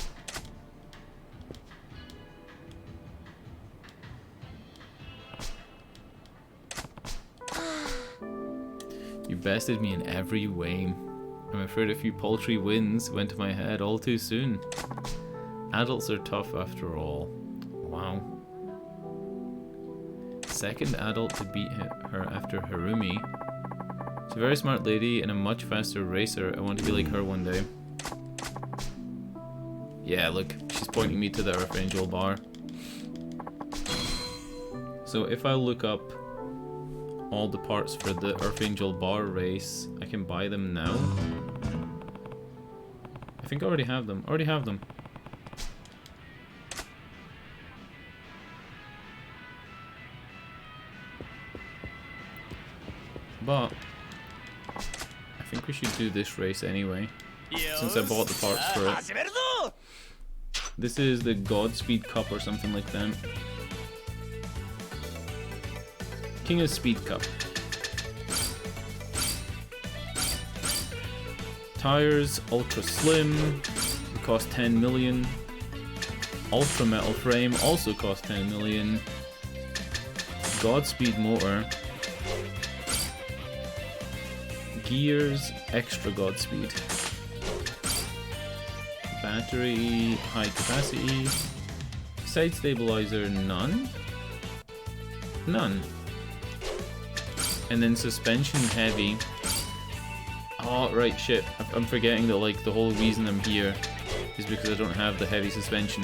You bested me in every way. I'm afraid a few paltry wins went to my head all too soon. Adults are tough after all. Wow. Second adult to beat her after Harumi. She's a very smart lady and a much faster racer. I want to be like her one day. Yeah, look, she's pointing me to the Earth Angel bar. So if I look up all the parts for the Earth Angel bar race, I can buy them now. I think I already have them. But I think we should do this race anyway, since I bought the parts for it. This is the Godspeed Cup or something like that. King of Speed Cup. Tires, ultra slim, cost 10 million. Ultra metal frame also cost 10 million. Godspeed motor. Gears, extra Godspeed. Battery, high capacity. Side stabilizer, none. None. And then suspension heavy. Oh, right, shit. I'm forgetting that, like, the whole reason I'm here is because I don't have the heavy suspension.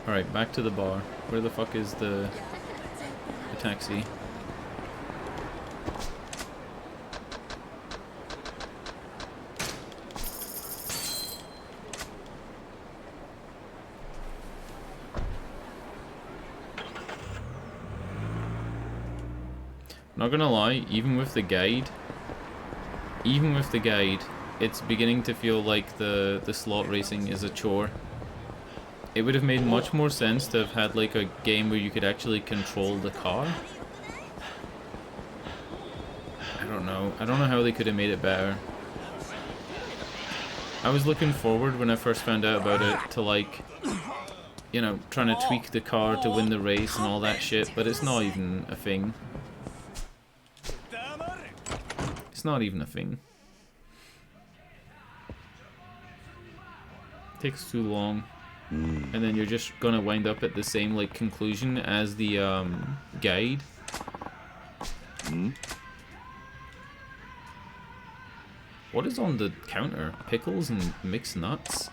Alright, back to the bar. Where the fuck is the taxi? Not gonna lie, even with the guide, it's beginning to feel like the slot racing is a chore. It would have made much more sense to have had like a game where you could actually control the car. I don't know how they could have made it better. I was looking forward when I first found out about it to like you know, trying to tweak the car to win the race and all that shit, but it's not even a thing. It's not even a thing. Takes too long. And then you're just gonna wind up at the same like conclusion as the guide. What is on the counter? Pickles and mixed nuts?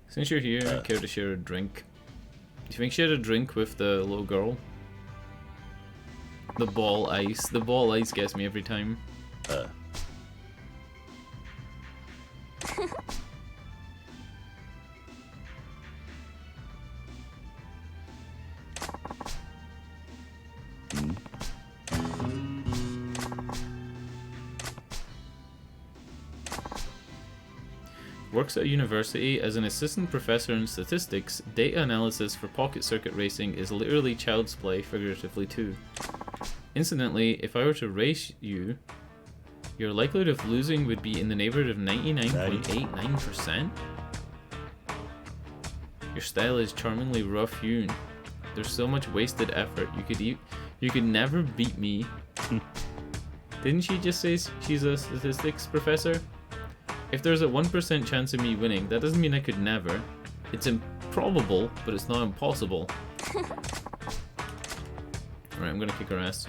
Since you're here, care to share a drink? Do you think she had a drink with the little girl? The ball ice. The ball ice gets me every time. Works at a university as an assistant professor in statistics. Data analysis for pocket circuit racing is literally child's play, figuratively too. Incidentally, if I were to race you, your likelihood of losing would be in the neighborhood of 99.89%. Your style is charmingly rough-hewn. There's so much wasted effort. You could never beat me. Didn't she just say she's a statistics professor? If there's a 1% chance of me winning, that doesn't mean I could never. It's improbable, but it's not impossible. Alright, I'm gonna kick her ass.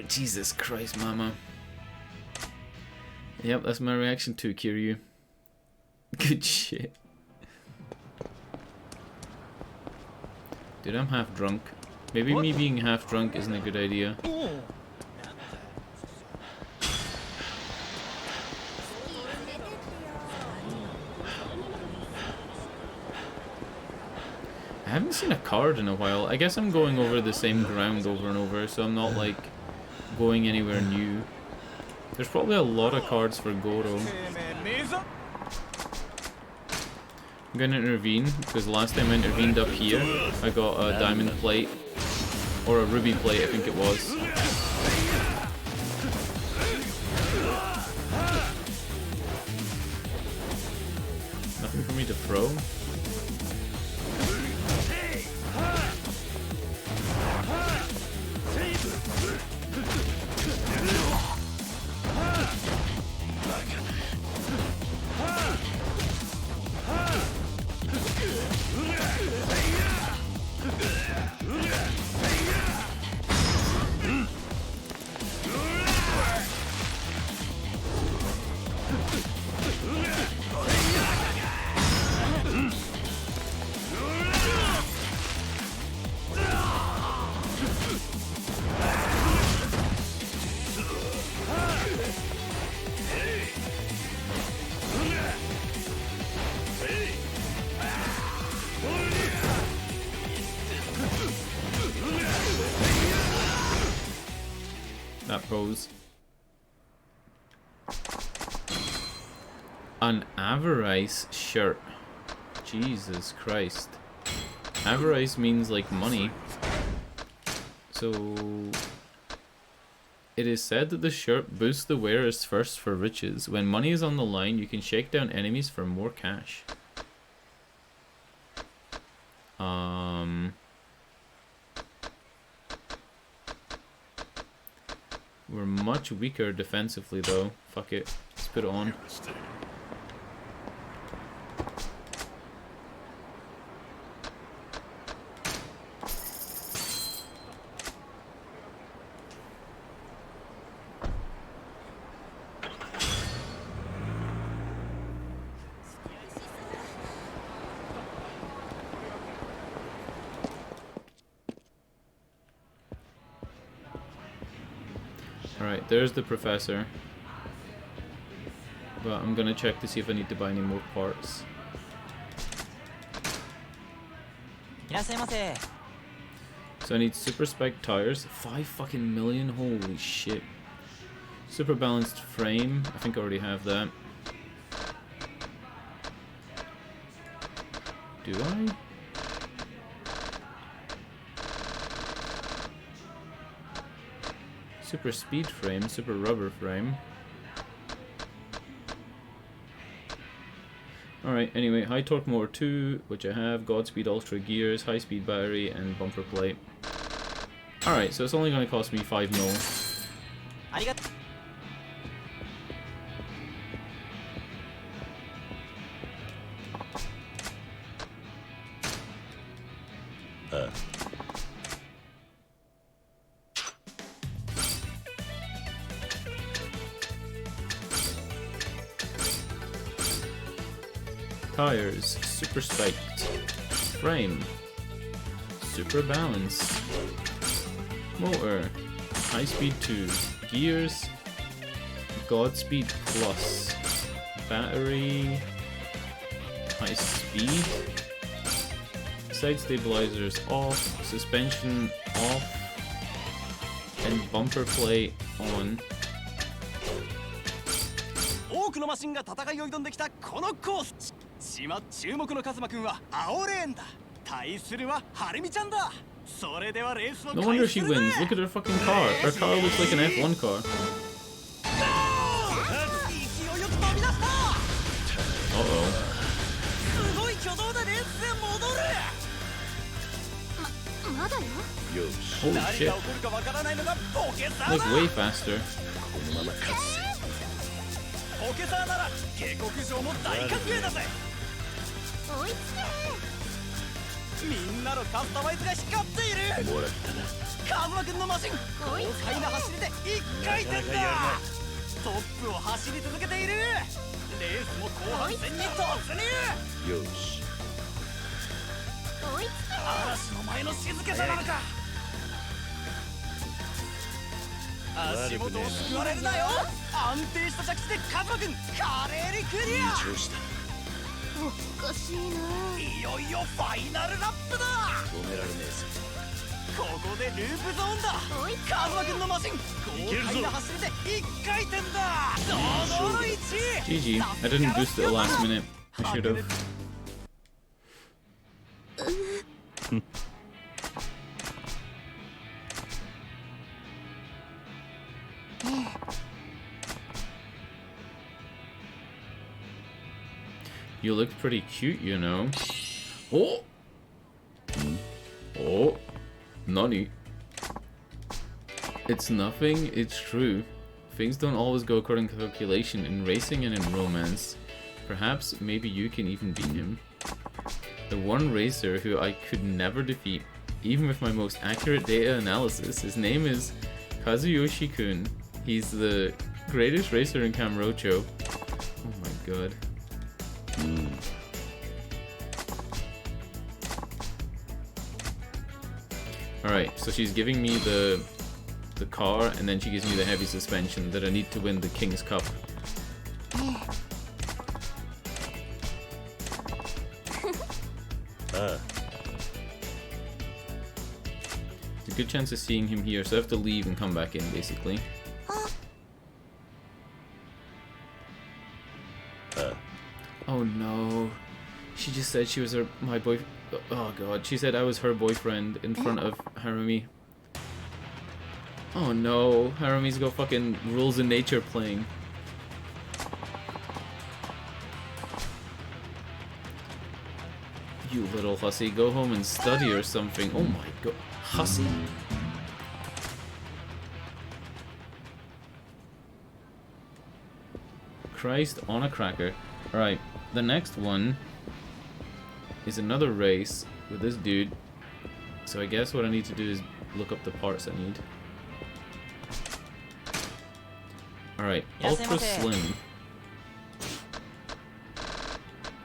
Jesus Christ, mama. Yep, that's my reaction to Kiryu. Good shit. Dude, I'm half drunk. Maybe me being half drunk isn't a good idea. I haven't seen a card in a while. I guess I'm going over the same ground over and over, so I'm not like going anywhere new. There's probably a lot of cards for Goro. I'm gonna intervene, because last time I intervened up here, I got a diamond plate, or a ruby plate I think it was. Nothing for me to throw. That pose. An avarice shirt. Jesus Christ. Avarice means like money. So it is said that the shirt boosts the wearer's thirst for riches. When money is on the line, you can shake down enemies for more cash. We're much weaker defensively though. Fuck it. Let's put it on. Alright, there's the professor. But I'm gonna check to see if I need to buy any more parts. So So I need super spiked tires. 5 fucking million. Holy shit. Super balanced frame. I think I already have that. Do I? Super speed frame, super rubber frame. Alright, anyway, high torque motor 2, which I have, Godspeed Ultra gears, high speed battery, and bumper plate. Alright, so it's only going to cost me 5 mil. Tires, super spiked. Frame, super balance. Motor, high speed 2. Gears, Godspeed plus. Battery, high speed. Side stabilizers off. Suspension off. And bumper plate on. 多くのマシンが戦いを挑んできたこのコース。注目のカズマくんは青レーンだ。対するはハルミちゃんだ。それではレースを No wonder she wins. Look at her fucking car. Her car looks like an F1 car. 勢いよく飛び出した。 Uh-oh. すごい挙動でレースへ戻る。まだよ。Holy 何 shit. が起こるかわからないのがポケサー Like だ。 way faster. ポケサーなら下克上も大歓迎だぜ。追いつみんなのカスタマイズが光っている。もらったな。カズマくんのマシン豪快な走りで1回転だ。トップを走り続けている。レースも後半戦に突入。よし。追いつけ。嵐の前の静けさなのか。足元を救われるなよ。安定した着地でカズマくん華麗にクリア。調子だ。おかしいな。いよいよファイナルラップだ。止められねえぞ。ここでループゾーンだ。カズマくんのマシン豪快な走りで1回転だ。堂々の1位。 GG. I didn't boost it last minute. I should have. You looked pretty cute, you know. Oh! Oh! Nani. It's nothing, it's true. Things don't always go according to calculation in racing and in romance. Perhaps, maybe you can even beat him. The one racer who I could never defeat, even with my most accurate data analysis. His name is Kazuyoshi-kun. He's the greatest racer in Kamurocho. Oh my god. Alright, so she's giving me the car, and then she gives me the heavy suspension that I need to win the King's Cup. There's a good chance of seeing him here, so I have to leave and come back in, basically. Oh no. She just said she was my boyfriend. Oh god, she said I was her boyfriend in front of Harumi. Oh no, Harumi's got fucking Rules of Nature playing. You little hussy, go home and study or something. Oh my god, hussy. Christ on a cracker. Alright, the next one is another race with this dude. So I guess what I need to do is look up the parts I need. Alright, Ultra Slim.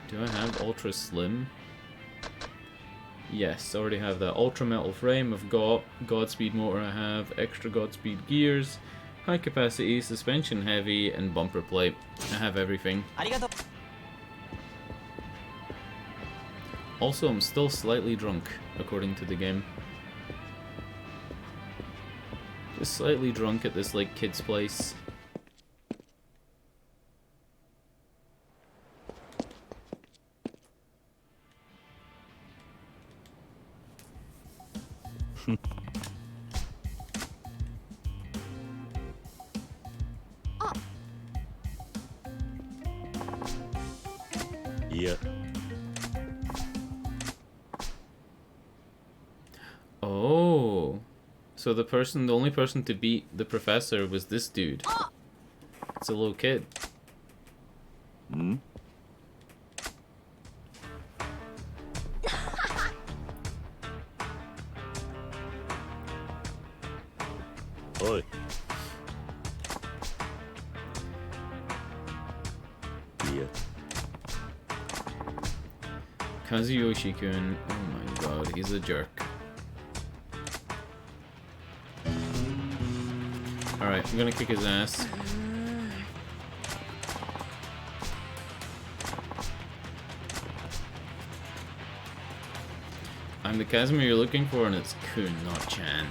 Do I have Ultra Slim? Yes, I already have that. Ultra Metal Frame, I've got Godspeed Motor, I have extra Godspeed Gears, High Capacity, Suspension Heavy, and Bumper Plate. I have everything. Also, I'm still slightly drunk, according to the game. Just slightly drunk at this, like, kid's place. Yeah. Oh. So the only person to beat the professor was this dude. It's a little kid. Hmm? Oi. Yeah. Kazuyoshi-kun. Oh my god, he's a jerk. Alright, I'm gonna kick his ass. I'm the Kazuma you're looking for, and it's Kun, not Chan.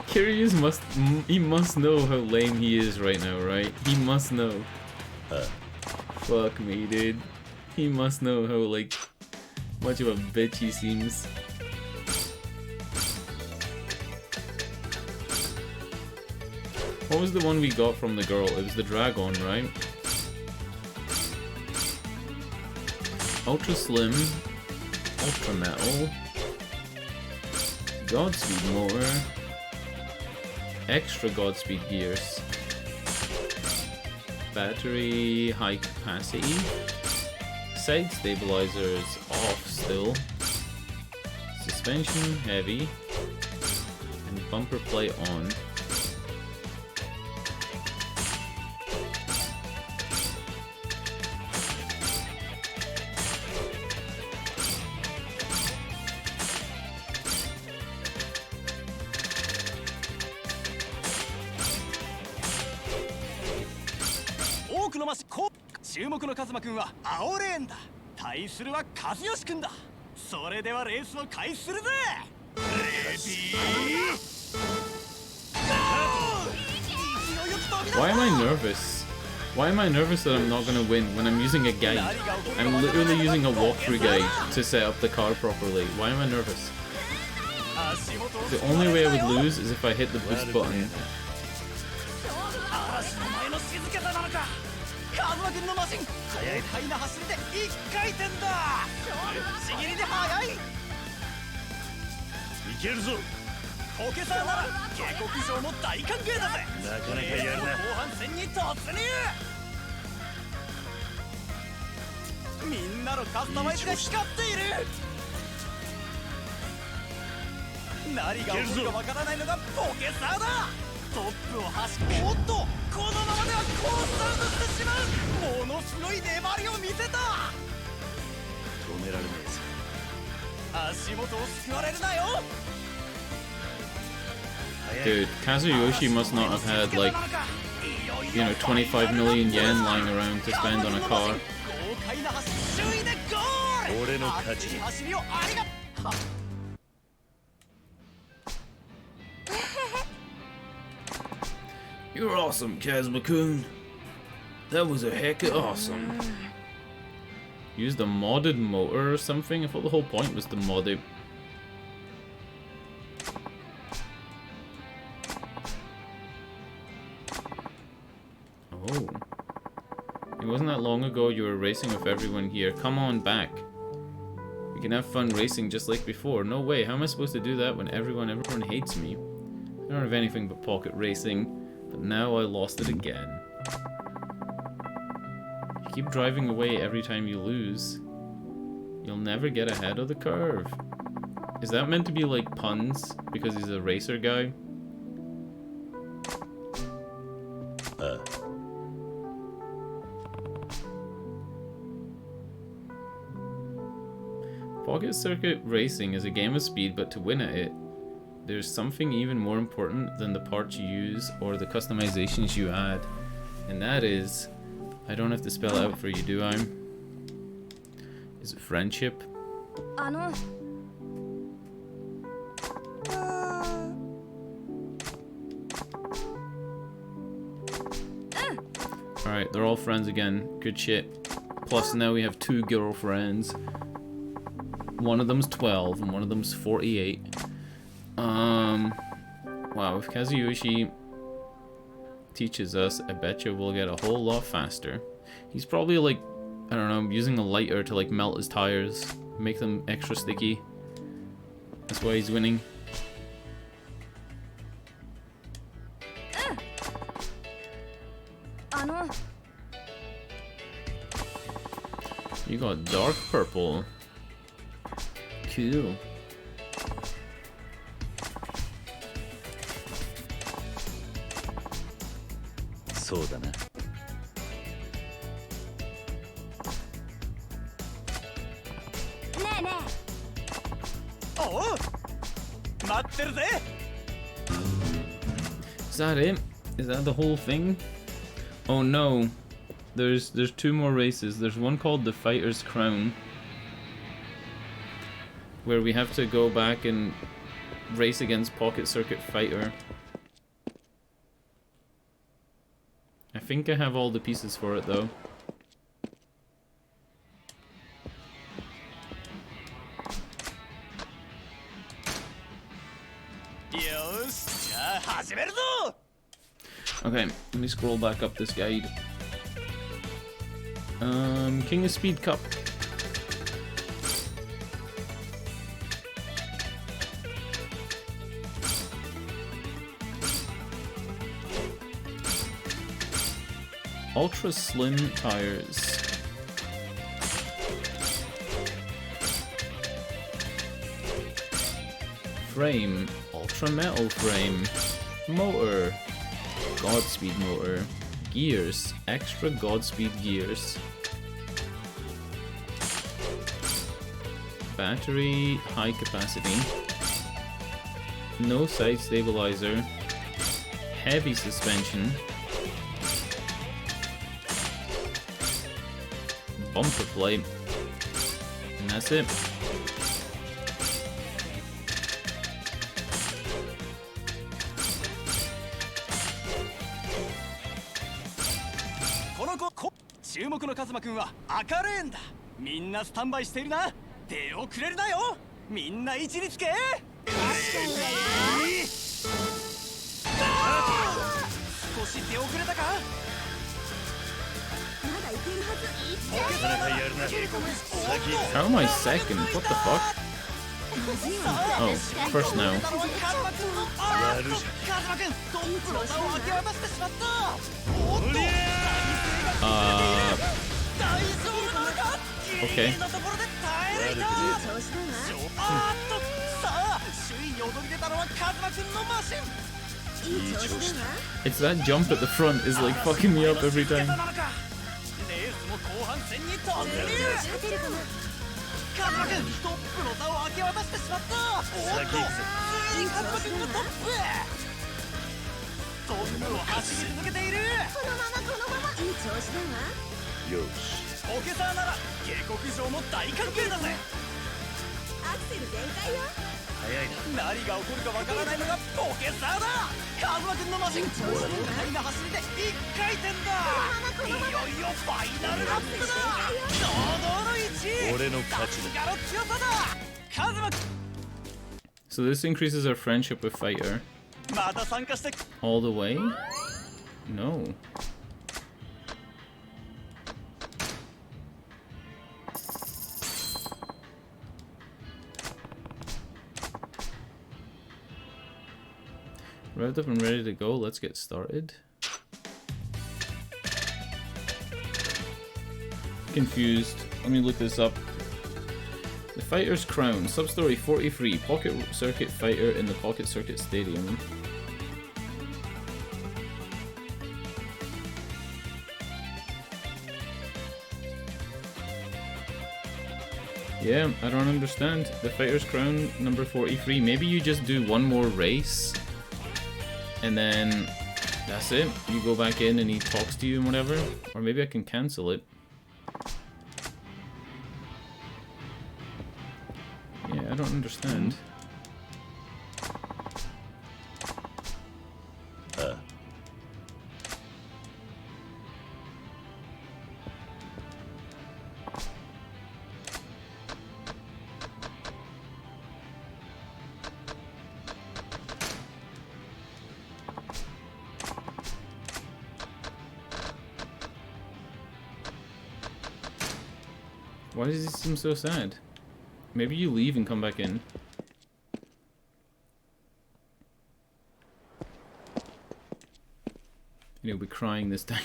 Kiryu must know how lame he is right now, right? He must know. Fuck me, dude. He must know how, like, much of a bitch he seems. What was the one we got from the girl? It was the dragon, right? Ultra Slim, Ultra Metal, Godspeed Motor, Extra Godspeed Gears, Battery High Capacity, Side Stabilizers off still, Suspension Heavy, and Bumper Plate on. Why am I nervous? Why am I nervous that I'm not gonna win when I'm using a guide? I'm literally using a walkthrough guide to set up the car properly. Why am I nervous? The only way I would lose is if I hit the boost button. Dude, Kazuyoshi must not have had, like, you know, 25 million yen lying around to spend on a car. You're awesome, Kazuma-kun. That was a heck of awesome. Used a modded motor or something? I thought the whole point was to mod it. Oh. It wasn't that long ago you were racing with everyone here. Come on back. We can have fun racing just like before. No way, how am I supposed to do that when everyone hates me? I don't have anything but pocket racing, but now I lost it again. You keep driving away every time you lose. You'll never get ahead of the curve. Is that meant to be like puns because he's a racer guy? Pocket Circuit Racing is a game of speed, but to win at it, there's something even more important than the parts you use or the customizations you add. And that is, I don't have to spell it out for you, do I? Is it friendship? Alright, they're all friends again. Good shit. Plus now we have 2 girlfriends. One of them's 12 and one of them's 48. Wow, if Kazuyoshi teaches us, I bet you we'll get a whole lot faster. He's probably like, I don't know, using a lighter to like melt his tires, make them extra sticky. That's why he's winning. You got dark purple. Cool. Soだな。おう待ってるぜ Is that it? Is that the whole thing? Oh no. There's 2 more races. There's one called the Fighter's Crown, where we have to go back and race against Pocket Circuit Fighter. I think I have all the pieces for it though. Okay, let me scroll back up this guide. King of Speed Cup. Ultra slim tires. Frame. Ultra metal frame. Motor. Godspeed motor. Gears. Extra Godspeed gears. Battery. High capacity. No side stabilizer. Heavy suspension. Bumper plate. And that's it.注目のカズマくんは赤レーンだ。みんなスタンバイしているな。出遅れるなよ。みんな位置につけ。少し出遅れたか。How am I second? What the fuck? Oh, first now. Okay. It's that jump at the front is like fucking me up every time. So this increases our friendship with Fighter. All the way? No. Revved up and ready to go, let's get started. Confused. Let me look this up. The Fighter's Crown, Substory 43, Pocket Circuit Fighter in the Pocket Circuit Stadium. Yeah, I don't understand. The Fighter's Crown, number 43. Maybe you just do one more race, and then that's it. You go back in and he talks to you and whatever. Or maybe I can cancel it. don't understand. Why does he seem so sad? Maybe you leave and come back in. And he'll be crying this time.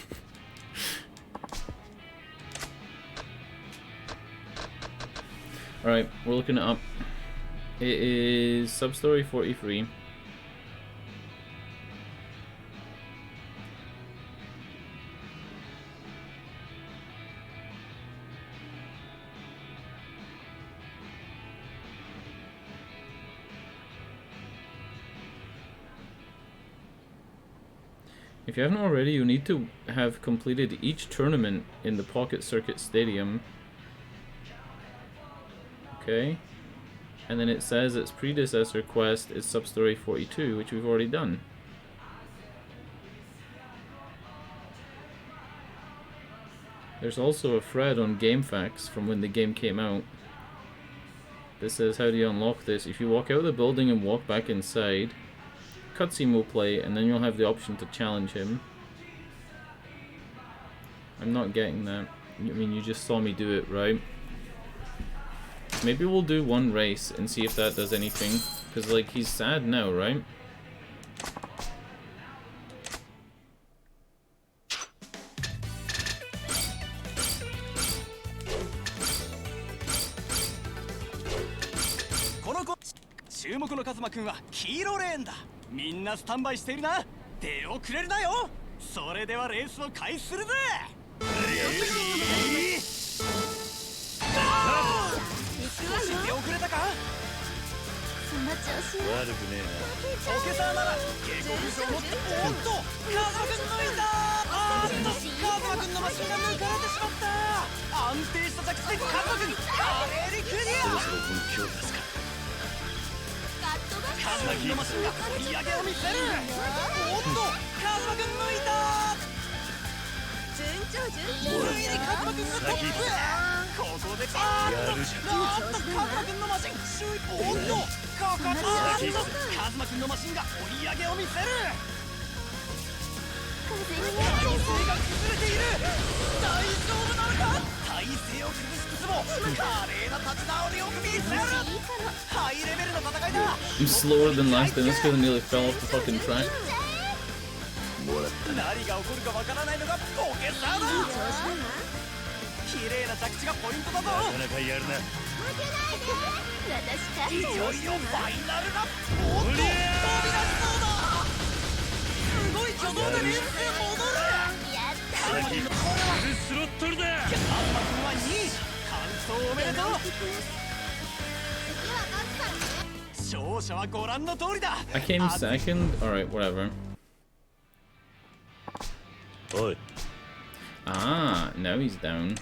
Alright, we're looking it up. It is Substory 43. If you haven't already, you need to have completed each tournament in the Pocket Circuit Stadium. Okay. And then it says its predecessor quest is Substory 42, which we've already done. There's also a thread on GameFAQs from when the game came out. This says, how do you unlock this? If you walk out of the building and walk back inside, cutscene will play, and then you'll have the option to challenge him. I'm not getting that. I mean, you just saw me do it, right? Maybe we'll do one race and see if that does anything. Because, like, he's sad now, right?みんなスタンバイしているな。手をくれるなよ。それではレースを開始するぜ。少し出遅れたか。そんな調子。悪くねえオケサーなら警告状を持って。おっと、カズマ君抜いた。カズマ君のマシンが抜かれてしまった。安定した着地でカズマ君華麗にクリア。な。そろそろ本気を出すか。カズマ君のマシンが追い上げを見せる。おっと、カズマ君抜いた。ついにカズマ君がトップ。ここでカズマ君のマシン首位。おっと、カズマ君のマシンが追い上げを見せる。体勢が崩れている。大丈夫なのか。体勢を崩しつつも華麗な立ち直りを見せる。ハイレベルの戦いだ。 I'm slower than last time. This kid nearly fell off the fucking track. 何が起こるかわからないのがオケサーだ。綺麗な着地がポイントだぞ。なかなかやるな。いよいよファイナルだ。おっと、飛び出しそうだ。すごい挙動でレースへ戻る。カズマ君のこれはフルスロットルだ。カズマ君は2位。完走おめでとう。勝者はご覧の通りだ。 I came second? Alright, whatever. おい。 Ah, now he's down.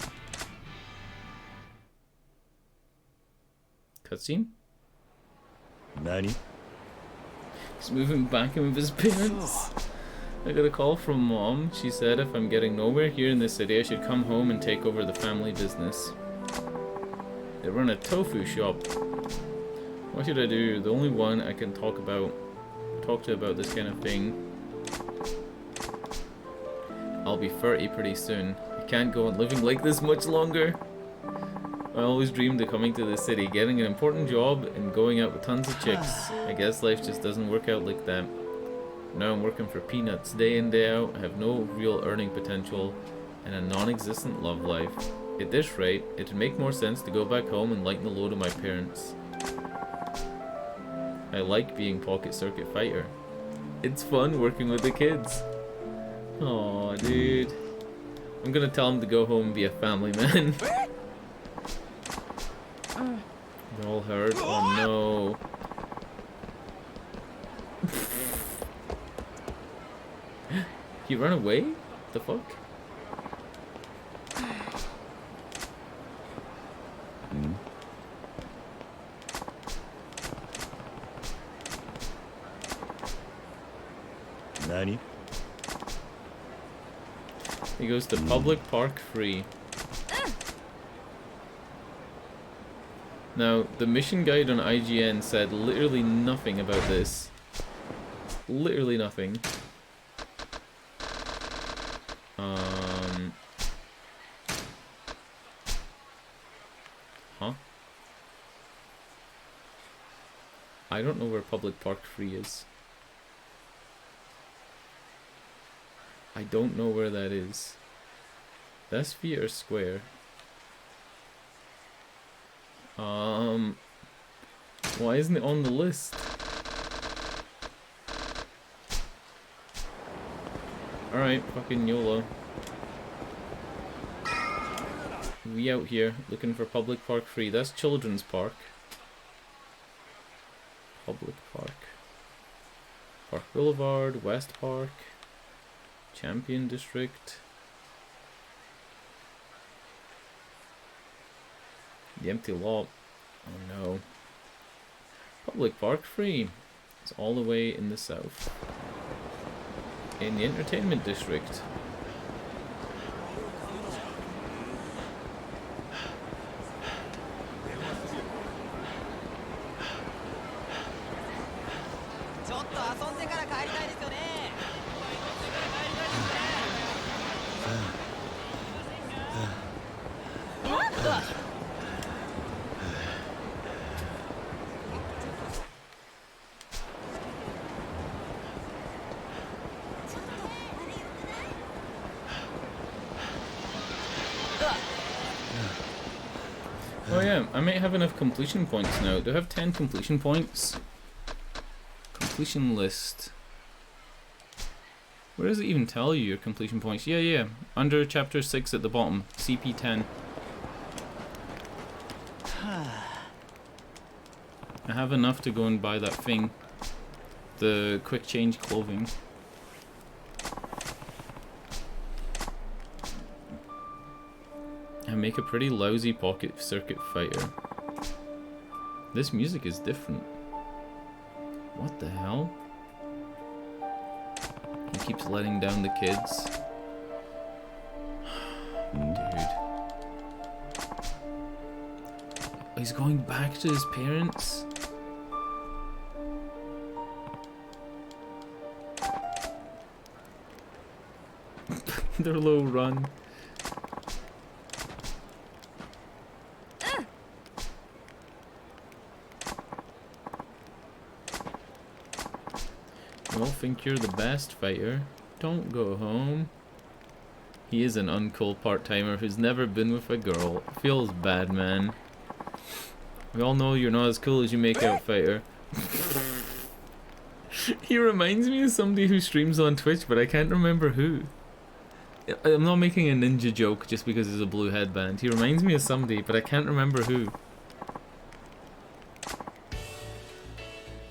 Cutscene? 何？ He's moving back in with his parents. I got a call from Mom. She said if I'm getting nowhere here in the city, I should come home and take over the family business. They run a tofu shop. What should I do? You're the only one I can talk to about this kind of thing. I'll be 30 pretty soon. I can't go on living like this much longer. I always dreamed of coming to the city, getting an important job, and going out with tons of chicks. I guess life just doesn't work out like that. Now I'm working for peanuts day in day out. I have no real earning potential and a non-existent love life. At this rate, it would make more sense to go back home and lighten the load of my parents. I like being Pocket Circuit Fighter. It's fun working with the kids. Aw, dude. I'm gonna tell him to go home and be a family man. They're all hurt. Oh no. He ran away? What the fuck? 何 He goes to public park free. Now, the mission guide on IGN said literally nothing about this. Literally nothing. Huh? I don't know where public park free is. I don't know where that is. That's theater square. Why isn't it on the list? Alright, fucking YOLO. We out here looking for public park free. That's children's park. Public park. Park Boulevard, West Park, Champion District. The empty lot. Oh no. Public park free. It's all the way in the south. In the entertainment district. Oh yeah, I might have enough completion points now. Do I have 10 completion points? Completion list. Where does it even tell you your completion points? Yeah. Under chapter 6 at the bottom. CP10. I have enough to go and buy that thing. The quick change clothing. And make a pretty lousy pocket circuit fighter. This music is different. What the hell? He keeps letting down the kids. Dude. He's going back to his parents? Their low run. You all think you're the best fighter. Don't go home. He is an uncool part-timer who's never been with a girl. Feels bad, man. We all know you're not as cool as you make out, fighter. He reminds me of somebody who streams on Twitch, but I can't remember who. I'm not making a ninja joke just because he's a blue headband. He reminds me of somebody, but I can't remember who.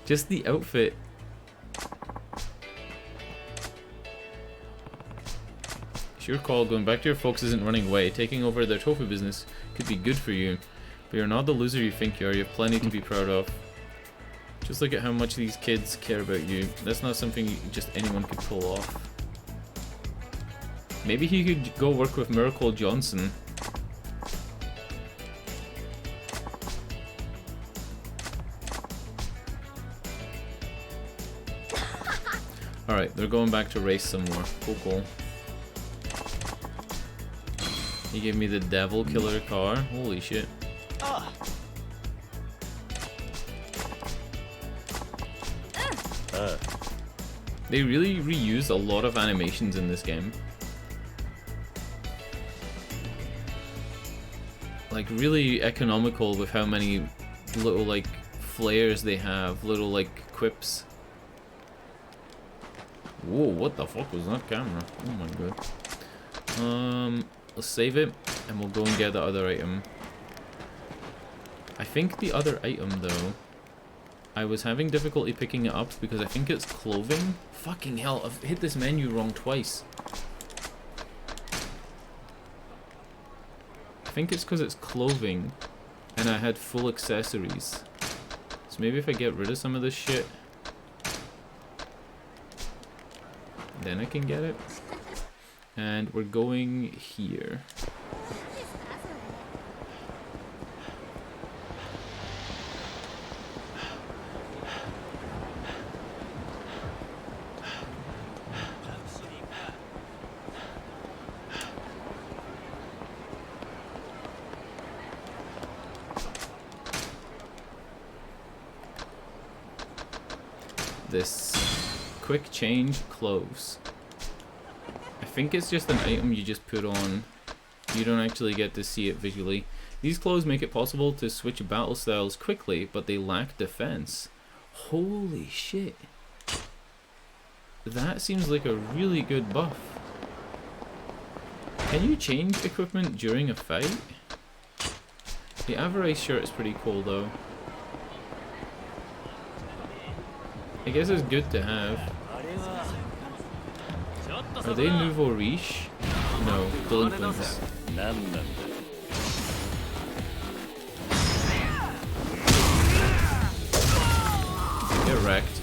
Just the outfit. Sure call, going back to your folks isn't running away. Taking over their tofu business could be good for you. But you're not the loser you think you are. You have plenty to be proud of. Just look at how much these kids care about you. That's not something just anyone could pull off. Maybe he could go work with Miracle Johnson. Alright, they're going back to race some more. Cool. He gave me the Devil Killer car. Holy shit. They really reuse a lot of animations in this game. Like, really economical with how many little, like, flares they have. Little, like, quips. Whoa, what the fuck was that camera? Oh my god. Let's save it, and we'll go and get the other item. I think the other item, though, I was having difficulty picking it up because I think it's clothing. Fucking hell, I've hit this menu wrong twice. I think it's because it's clothing, and I had full accessories. So maybe if I get rid of some of this shit. then I can get it. And we're going here. This quick change clothes. I think it's just an item you just put on. You don't actually get to see it visually. These clothes make it possible to switch battle styles quickly, but they lack defense. Holy shit. That seems like a really good buff. Can you change equipment during a fight? The Avarice shirt is pretty cool though. I guess it's good to have. Are they nouveau riche? No, delinquents. Get wrecked.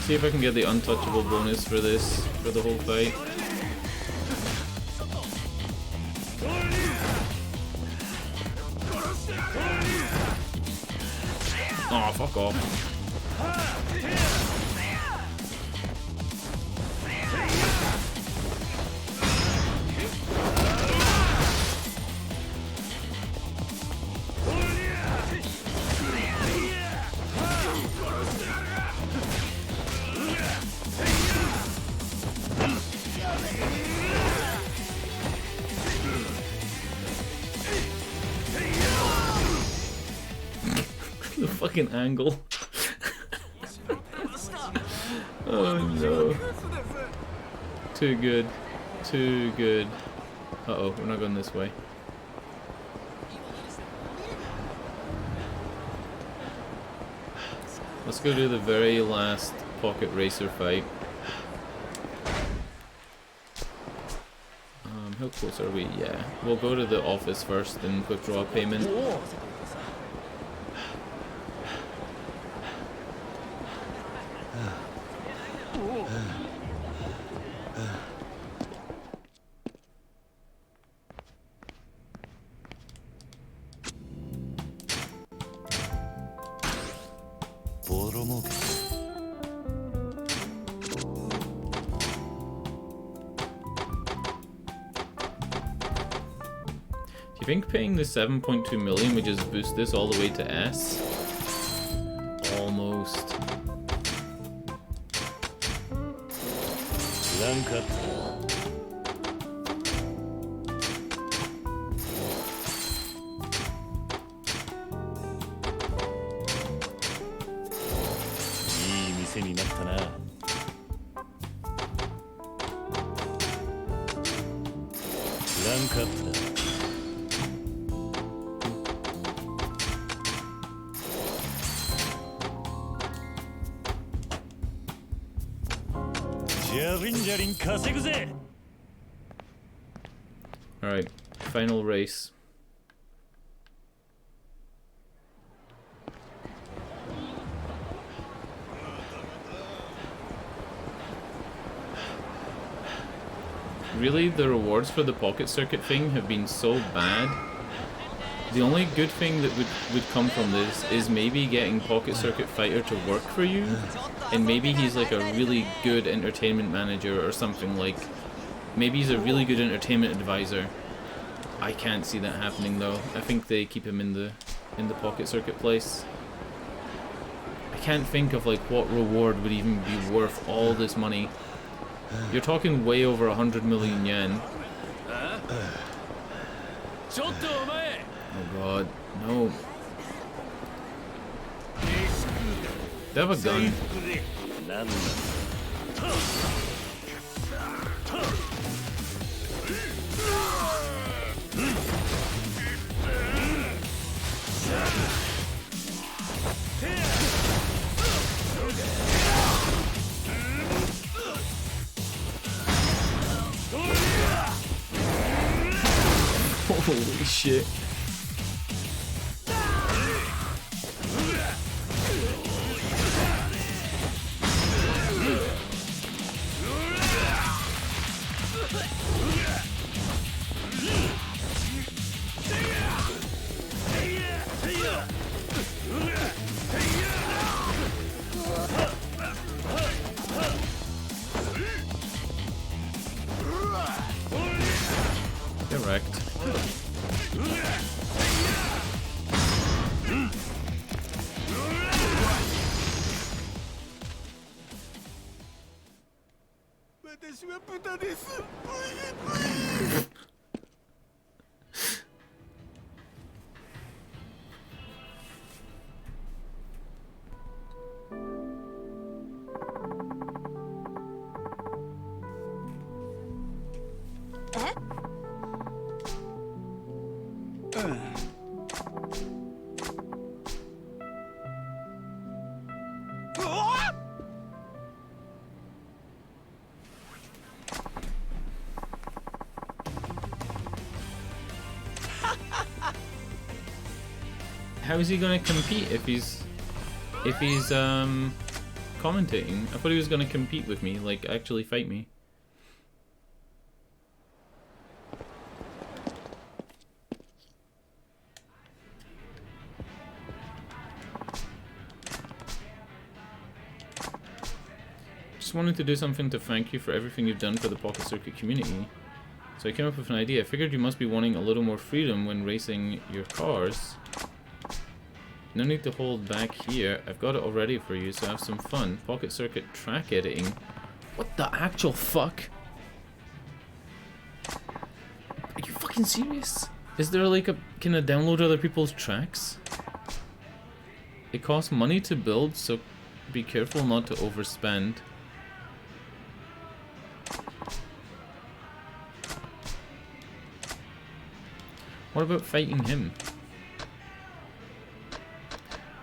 See if I can get the untouchable bonus for this, for the whole fight. Oh, fuck off. The fucking angle. Oh no. Too good. Too good. Uh-oh, we're not going this way. Let's go do the very last pocket racer fight. How close are we? Yeah. We'll go to the office first and withdraw payment. Do you think paying the 7.2 million would just boost this all the way to S? Almost. Alright, final race. Really, the rewards for the pocket circuit thing have been so bad. The only good thing that would come from this is maybe getting Pocket Circuit Fighter to work for you, and maybe he's like a really good entertainment manager or something. Like, maybe he's a really good entertainment advisor. I can't see that happening though. I think they keep him in the Pocket Circuit place. I can't think of like what reward would even be worth all this money. You're talking way over 100 million yen. Oh god, no. They have a gun. Holy shit. Correct. How is he gonna compete if he's commentating? I thought he was gonna compete with me, like actually fight me. Just wanted to do something to thank you for everything you've done for the Pocket Circuit community. So I came up with an idea. I figured you must be wanting a little more freedom when racing your cars. No need to hold back here. I've got it all ready for you, so have some fun. Pocket Circuit track editing. What the actual fuck? Are you fucking serious? Is there like a... Can I download other people's tracks? It costs money to build, so be careful not to overspend. What about fighting him?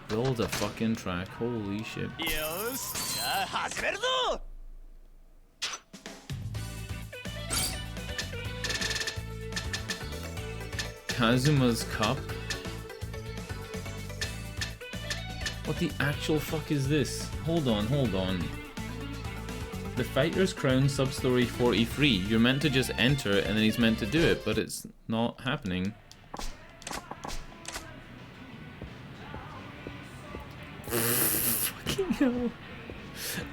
Build a fucking track, holy shit. Kazuma's Cup? What the actual fuck is this? Hold on, hold on. The Fighter's Crown Substory 43. You're meant to just enter it and then he's meant to do it, but it's not happening. Fucking hell.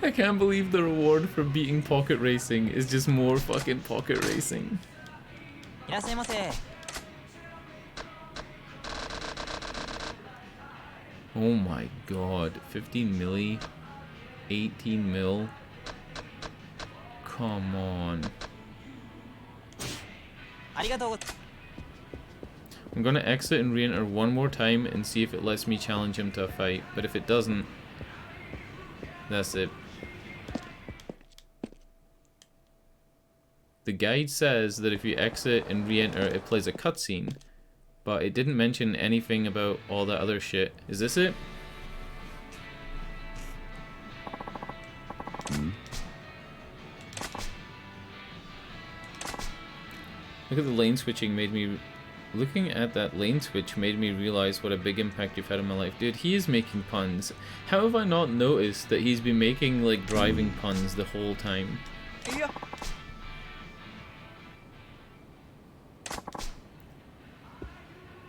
I can't believe the reward for beating Pocket Racing is just more fucking Pocket Racing. Oh my god. 15 milli? 18 mil? Come on. I'm gonna exit and re-enter one more time and see if it lets me challenge him to a fight, but if it doesn't, that's it. The guide says that if you exit and re-enter, it plays a cutscene, but it didn't mention anything about all that other shit. Is this it? Look at the lane switching made me... Looking at that lane switch made me realize what a big impact you've had in my life. Dude, he is making puns. How have I not noticed that he's been making, like, driving puns the whole time? Yeah.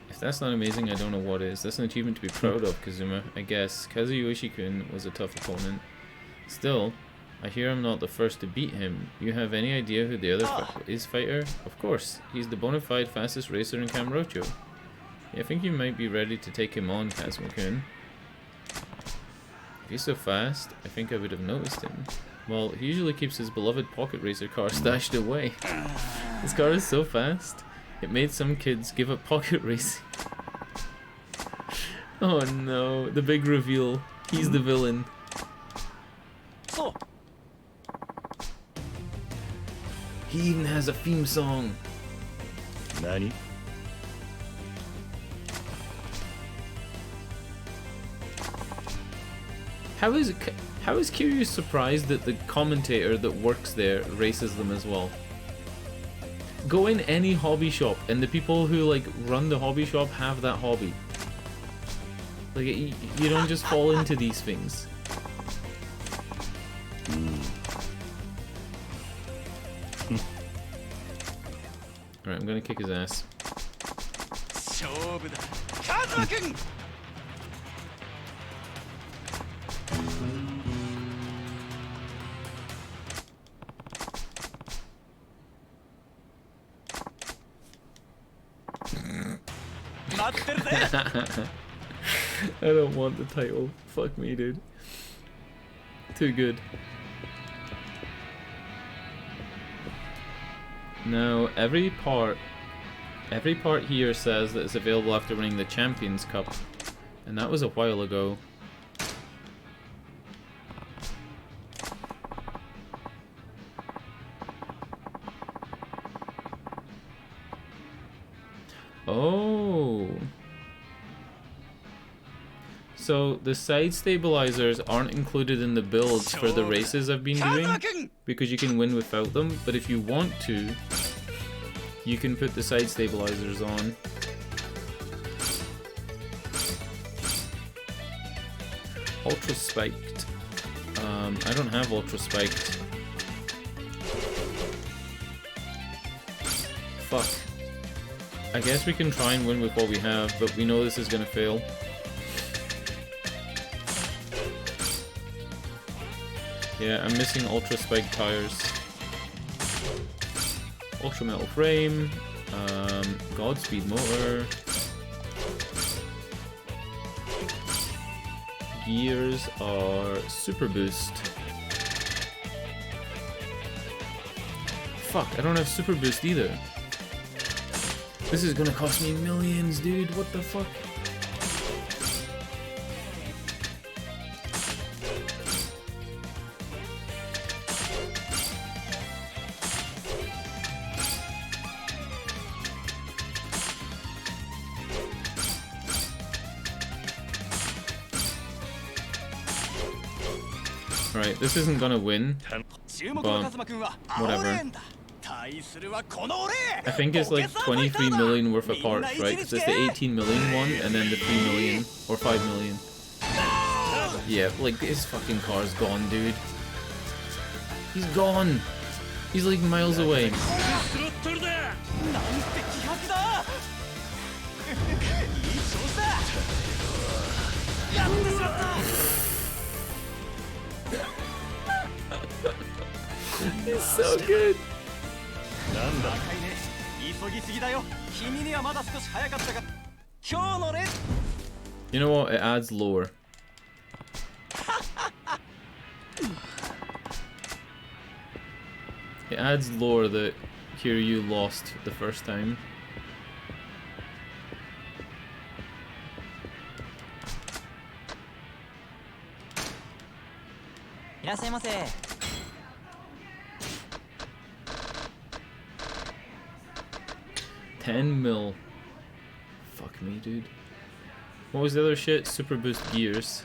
If that's not amazing, I don't know what is. That's an achievement to be proud of, Kazuma, I guess. Kazuyoshi-kun was a tough opponent. Still, I hear I'm not the first to beat him. You have any idea who the other fighter? Of course, he's the bona fide fastest racer in Kamurocho. Yeah, I think you might be ready to take him on, Kazuma-kun. If he's so fast, I think I would have noticed him. Well, he usually keeps his beloved pocket racer car stashed away. His car is so fast, it made some kids give up pocket racing. Oh no, the big reveal. He's the villain. Oh. He even has a theme song. Nani? How is Kiryu surprised that the commentator that works there races them as well? Go in any hobby shop and the people who like run the hobby shop have that hobby. Like you don't just fall into these things. Alright, I'm gonna kick his ass. 待ってるぜ I don't want the title. Fuck me, dude. Too good. Now, every part here says that it's available after winning the Champions Cup. And that was a while ago. Oh. So the side stabilizers aren't included in the builds for the races I've been doing because you can win without them, but if you want to, you can put the side stabilizers on. Ultra spiked. I don't have ultra spiked. Fuck. I guess we can try and win with what we have, but we know this is gonna fail. Yeah, I'm missing ultra spiked tires. Ultra metal frame, Godspeed motor, gears are super boost. Fuck, I don't have super boost either. This is gonna cost me millions, dude. What the fuck? Right, this isn't gonna win, but whatever. I think it's like 23 million worth of parts, right? Because it's the 18 million one and then the 3 million or 5 million. Yeah, like this fucking car's gone, dude. He's gone. He's like miles away. He's so good. You know what? It adds lore. It adds lore that Kiryu lost the first time. $10 mil. Fuck me, dude. What was the other shit? Super boost gears.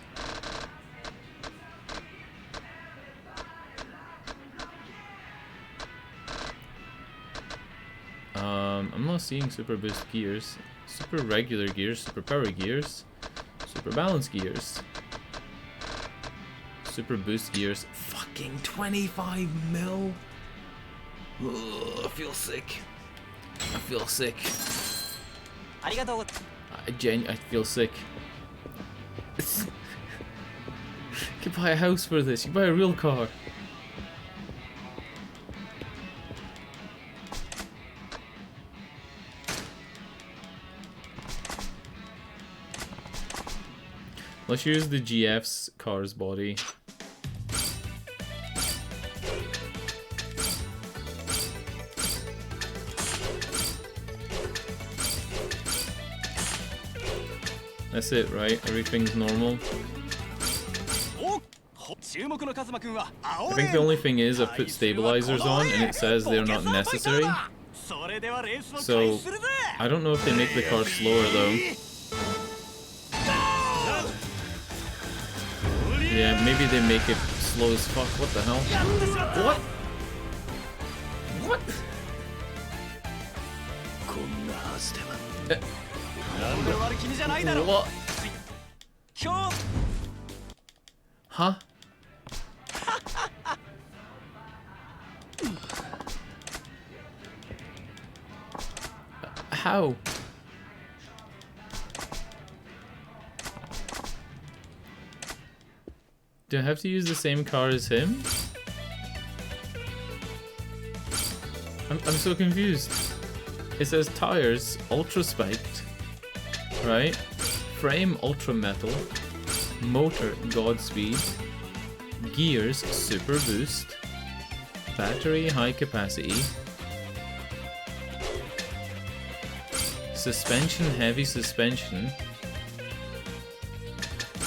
I'm not seeing super boost gears. Super regular gears, super power gears, super balance gears, super boost gears. Fucking 25 mil. Ugh, I feel sick. I feel sick. I feel sick. You can buy a house for this. You can buy a real car. Let's use the GF's car's body. That's it, right? Everything's normal. I think the only thing is I've put stabilizers on and it says they're not necessary. So, I don't know if they make the car slower though. Yeah, maybe they make it slow as fuck. What the hell? What? What? What? Huh? How? Do I have to use the same car as him? I'm so confused. It says tires, ultra spiked. right? Frame ultra metal, motor Godspeed, gears super boost, battery high capacity, suspension heavy suspension,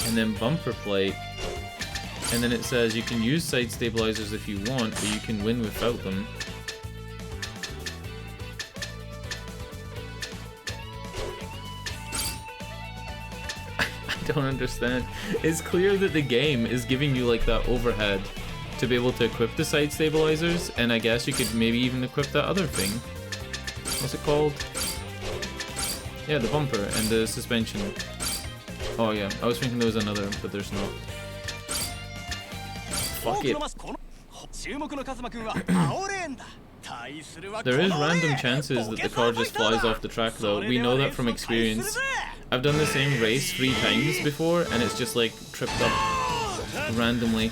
and then bumper plate. And then it says you can use side stabilizers if you want, but you can win without them. I don't understand. It's clear that the game is giving you like that overhead to be able to equip the side stabilizers, and I guess you could maybe even equip that other thing. What's it called? Yeah, the bumper and the suspension. Oh yeah, I was thinking there was another, but there's not. Fuck it. There is random chances that the car just flies off the track though. We know that from experience. I've done the same race 3 times before and it's just like tripped up randomly.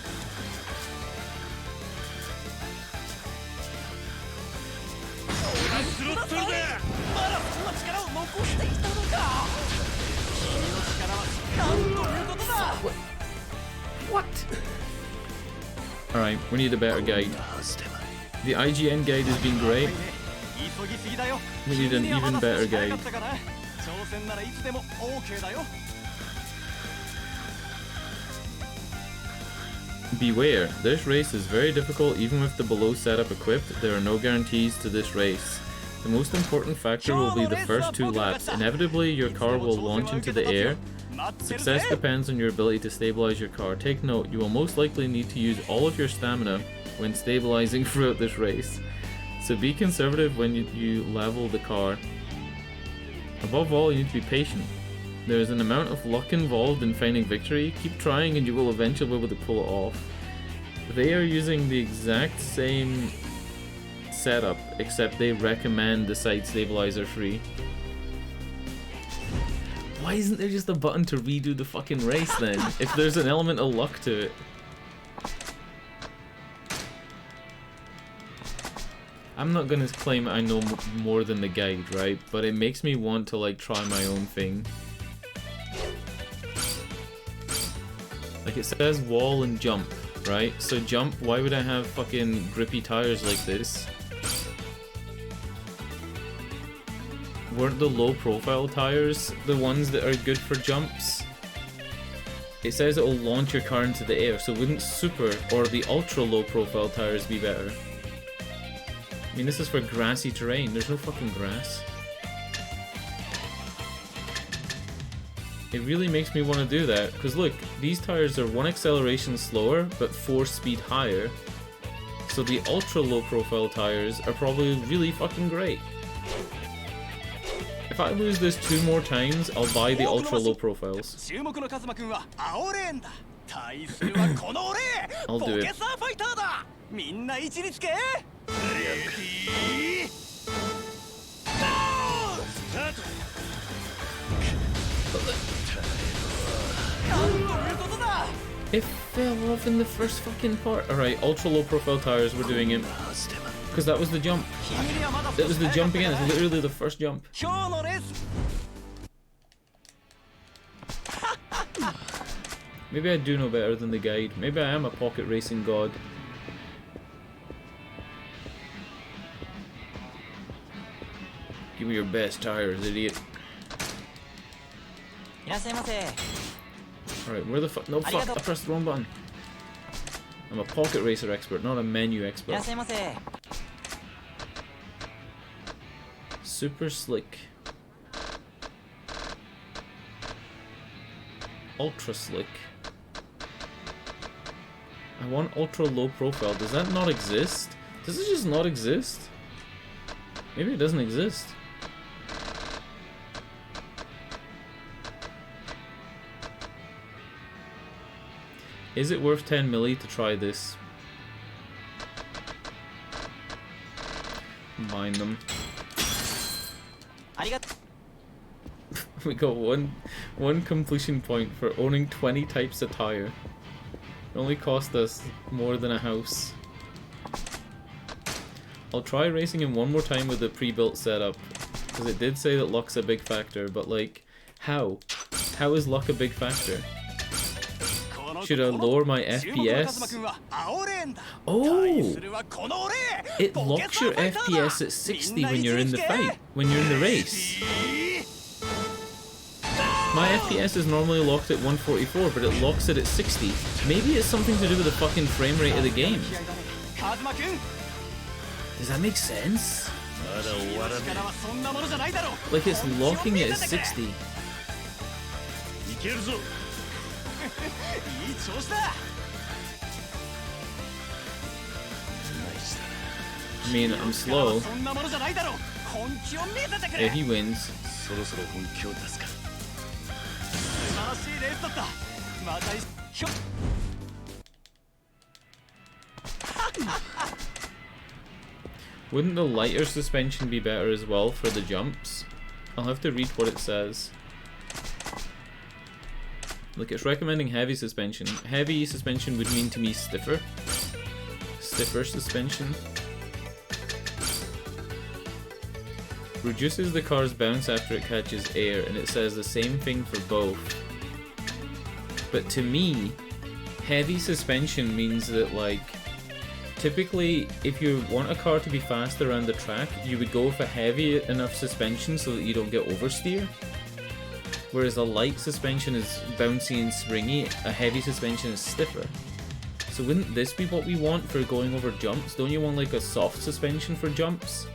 What? Alright, we need a better guide. The IGN guide has been great. We need an even better guide. Beware, this race is very difficult even with the below setup equipped. There are no guarantees to this race. The most important factor will be the first 2 laps. Inevitably, your car will launch into the air. Success depends on your ability to stabilize your car. Take note, you will most likely need to use all of your stamina when stabilizing throughout this race. So be conservative when you level the car. Above all, you need to be patient. There is an amount of luck involved in finding victory. Keep trying and you will eventually be able to pull it off. They are using the exact same setup, except they recommend the side stabilizer free. Why isn't there just a button to redo the fucking race then, if there's an element of luck to it? I'm not gonna claim I know more than the guide, right? But it makes me want to like try my own thing. Like it says wall and jump, right? So jump, why would I have fucking grippy tires like this? Weren't the low profile tires the ones that are good for jumps? It says it will launch your car into the air, so wouldn't super or the ultra low profile tires be better? I mean, this is for grassy terrain, there's no fucking grass. It really makes me want to do that, because look, these tires are 1 acceleration slower, but 4 speed higher. So the ultra low profile tires are probably really fucking great. If I lose this 2 more times, I'll buy the ultra low profiles. I'll do it. It fell off in the first fucking part. Alright, ultra low profile tires, we're doing it. Because that was the jump. It was the jump again, it's literally the first jump. Maybe I do know better than the guide. Maybe I am a pocket racing god. Give me your best tires, idiot. Alright, where the fuck? No, fuck, I pressed the wrong button. I'm a pocket racer expert, not a menu expert. Super slick. Ultra slick. I want ultra low profile. Does that not exist? Does it just not exist? Maybe it doesn't exist. Is it worth 10 milli to try this? Mine them. We got one completion point for owning 20 types of tire. It only cost us more than a house. I'll try racing him one more time with the pre-built setup, because it did say that luck's a big factor, but like, How? How is luck a big factor? Should I lower my FPS? Oh! It locks your FPS at 60 when you're in the fight, when you're in the race. My FPS is normally locked at 144, but it locks it at 60. Maybe it's something to do with the fucking frame rate of the game. Does that make sense? Like it's locking it at 60. I mean, I'm slow. Yeah, he wins. Wouldn't the lighter suspension be better as well for the jumps? I'll have to read what it says. Look, it's recommending heavy suspension. Heavy suspension would mean to me stiffer. Stiffer suspension. Reduces the car's bounce after it catches air, and it says the same thing for both. But to me, heavy suspension means that, like, typically if you want a car to be fast around the track, you would go with a heavy enough suspension so that you don't get oversteer. Whereas a light suspension is bouncy and springy, a heavy suspension is stiffer. So wouldn't this be what we want for going over jumps? Don't you want like a soft suspension for jumps?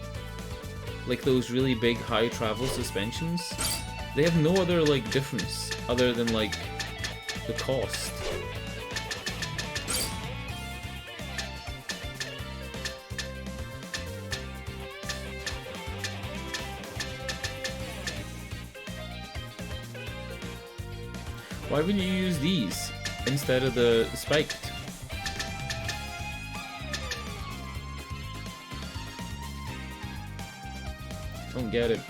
Like those really big high travel suspensions? They have no other like difference other than like the cost. Why wouldn't you use these instead of the spiked? Don't get it.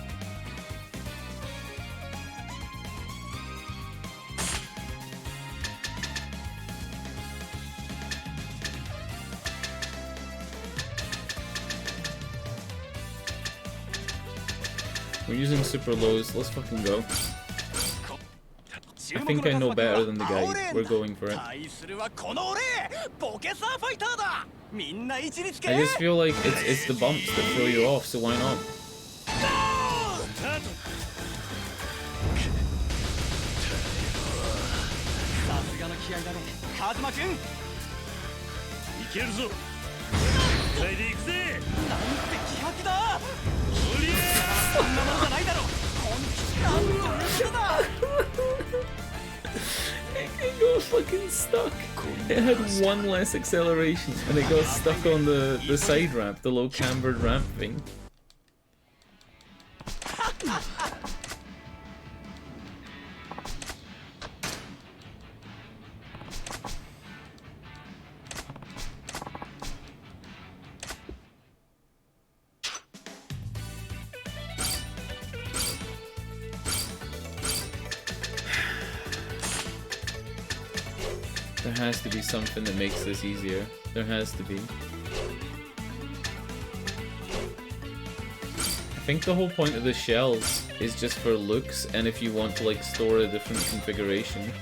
We're using super lows. Let's fucking go. I think I know better than the guy. We're going for it. I just feel like it's the bumps that throw you off, so why not? It got fucking stuck. It had one less acceleration and it got stuck on the side ramp, the low cambered ramp thing. There has to be something that makes this easier. There has to be. I think the whole point of the shells is just for looks and if you want to like store a different configuration.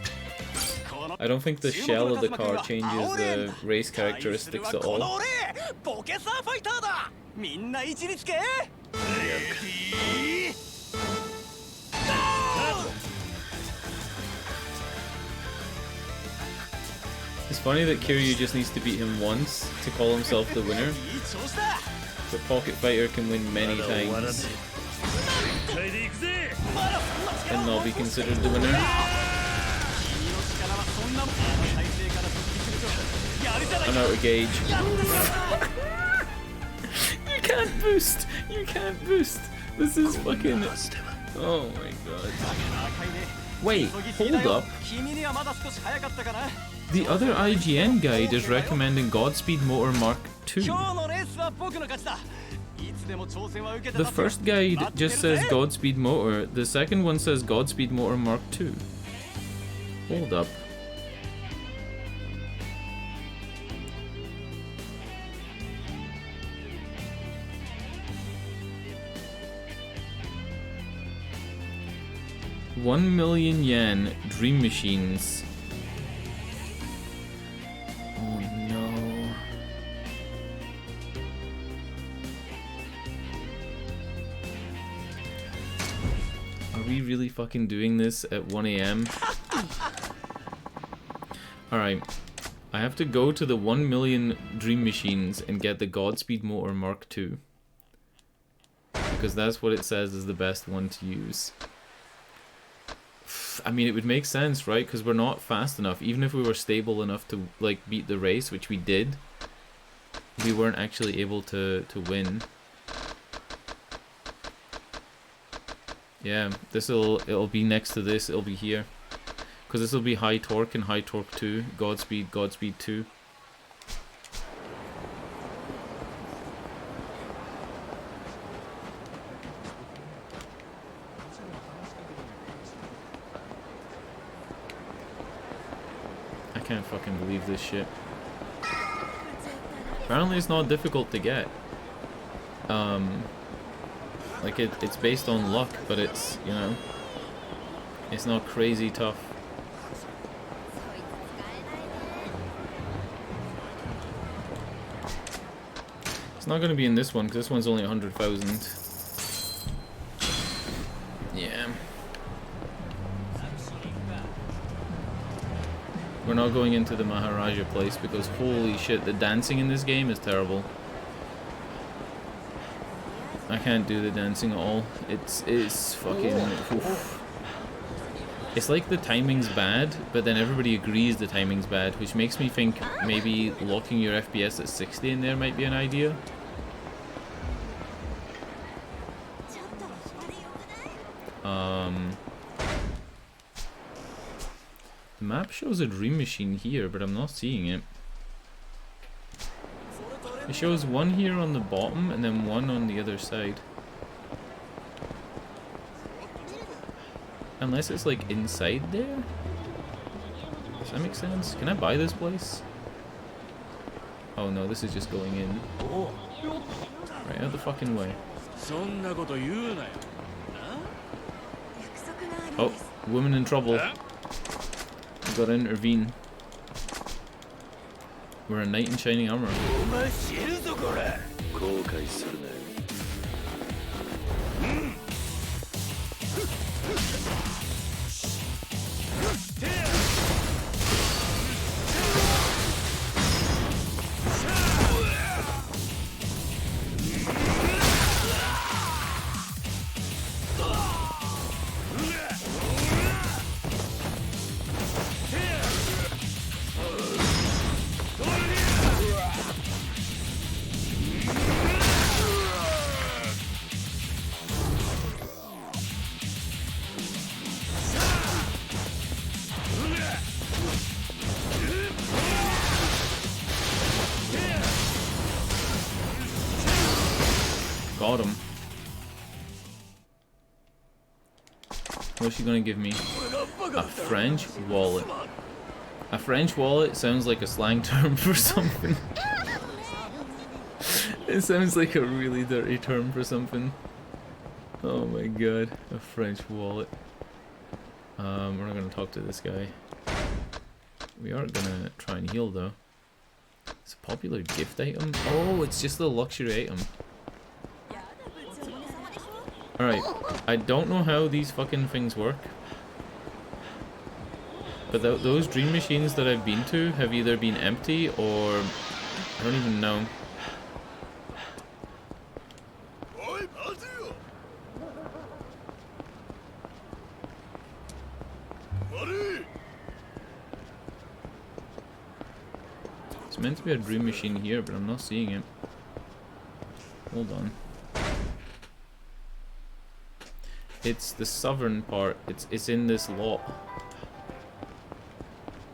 I don't think the shell of the car changes the race characteristics at all. It's funny that Kiryu just needs to beat him once to call himself the winner, but Pocket Fighter can win many times and not be considered the winner. I'm out of gauge. You can't boost! You can't boost! This is fucking... Oh my god. Wait, hold up. The other IGN guide is recommending Godspeed Motor Mark II. The first guide just says Godspeed Motor, the second one says Godspeed Motor Mark II. Hold up. 1 million yen dream machines. Oh no. Are we really fucking doing this at 1 AM? Alright. I have to go to the 1 million dream machines and get the Godspeed Motor Mark II. Because that's what it says is the best one to use. I mean, it would make sense, right? Because we're not fast enough. Even if we were stable enough to, like, beat the race, which we did, we weren't actually able to win. Yeah, it'll be next to this, it'll be here. Because this will be high torque and high torque 2, Godspeed 2. I can't fucking believe this shit. Apparently it's not difficult to get. Like it's based on luck, but it's, you know, it's not crazy tough. It's not going to be in this one, because this one's only 100,000. Yeah. We're not going into the Maharaja place, because holy shit, the dancing in this game is terrible. I can't do the dancing at all. It's fucking... Oof. It's like the timing's bad, but then everybody agrees the timing's bad, which makes me think maybe locking your FPS at 60 in there might be an idea. The map shows a dream machine here, but I'm not seeing it. It shows one here on the bottom and then one on the other side. Unless it's like inside there? Does that make sense? Can I buy this place? Oh no, this is just going in. Right out the fucking way. Oh, woman in trouble. We gotta intervene. We're a knight in shining armor. Got him. What's she gonna give me? A French wallet. A French wallet sounds like a slang term for something. It sounds like a really dirty term for something. Oh my god, a French wallet. We're not gonna talk to this guy. We are gonna try and heal though. It's a popular gift item. Oh, it's just a luxury item. Alright, I don't know how these fucking things work. But those dream machines that I've been to have either been empty or... I don't even know. It's meant to be a dream machine here, but I'm not seeing it. Hold on. It's the southern part. It's in this lot.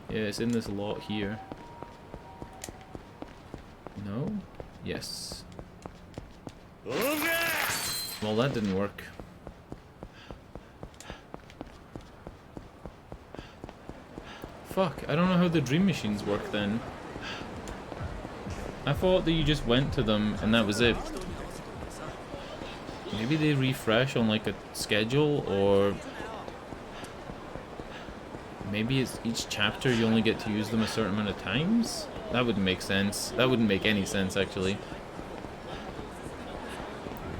Yeah, it's in this lot here. No? Yes. Well, that didn't work. Fuck, I don't know how the dream machines work then. I thought that you just went to them and that was it. Maybe they refresh on like a schedule, or Maybe it's each chapter you only get to use them a certain amount of times? That wouldn't make sense. That wouldn't make any sense, actually.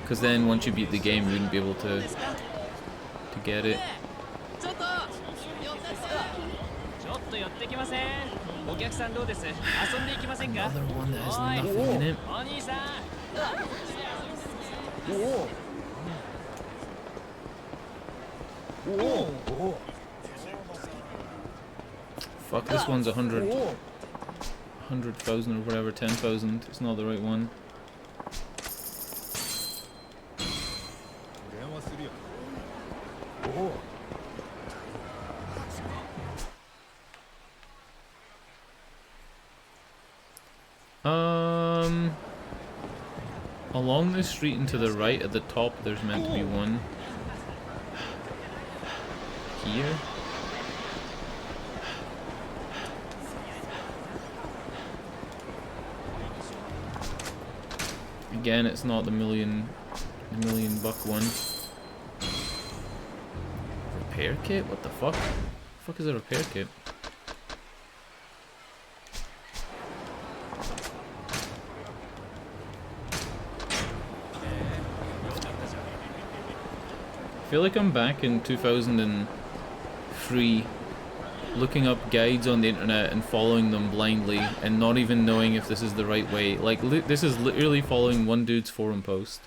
Because then once you beat the game, you wouldn't be able to get it. Another one that has nothing in it. Fuck, this one's 100,000 or whatever, 10,000. It's not the right one. Along this street and to the right at the top, there's meant to be one. Here? Again, it's not the million buck one. Repair kit? What the fuck? The fuck is a repair kit? I feel like I'm back in 2003, looking up guides on the internet and following them blindly and not even knowing if this is the right way. Like, this is literally following one dude's forum post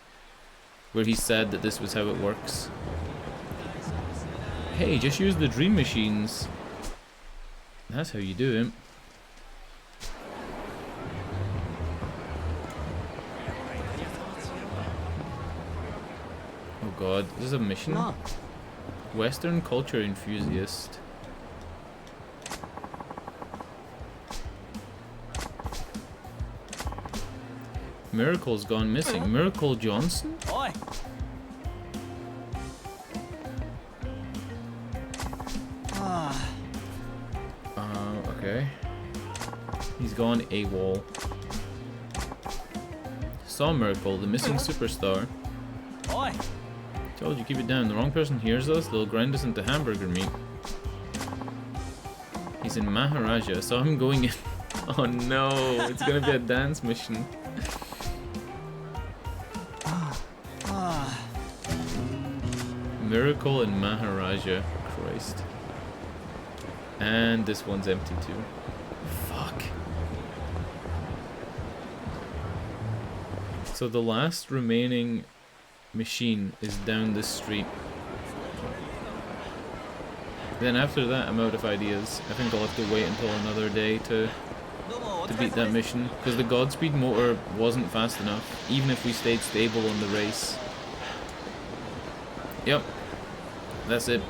where he said that this was how it works. Hey, just use the dream machines. That's how you do it. Oh god, this is a mission? Western culture enthusiast. Miracle's gone missing. Miracle Johnson? Okay. He's gone AWOL. Saw Miracle, the missing superstar. Told you, keep it down. The wrong person hears us, they'll grind us into hamburger meat. He's in Maharaja. Saw him going in. Oh no, it's gonna be a dance mission. Miracle in Maharaja. Christ. And this one's empty too. Fuck. So the last remaining machine is down this street. Then after that I'm out of ideas. I think I'll have to wait until another day to beat that mission, because the Godspeed motor wasn't fast enough, even if we stayed stable on the race. Yep, that's it.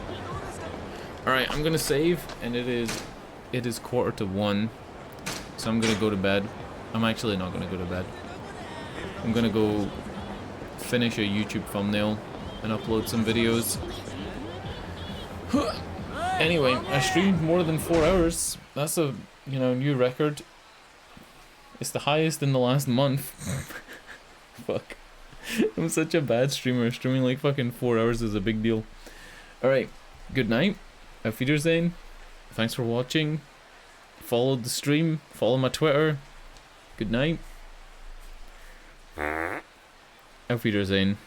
Alright, I'm gonna save, and it is 1:45, so I'm gonna go to bed. I'm actually not gonna go to bed. I'm gonna go finish a YouTube thumbnail and upload some videos. Anyway, I streamed more than 4 hours. That's a, new record. It's the highest in the last month. Fuck. I'm such a bad streamer. Streaming like fucking 4 hours is a big deal. Alright, good night. Auf Wiedersehen. Thanks for watching. Follow the stream. Follow my Twitter. Good night. Auf Wiedersehen.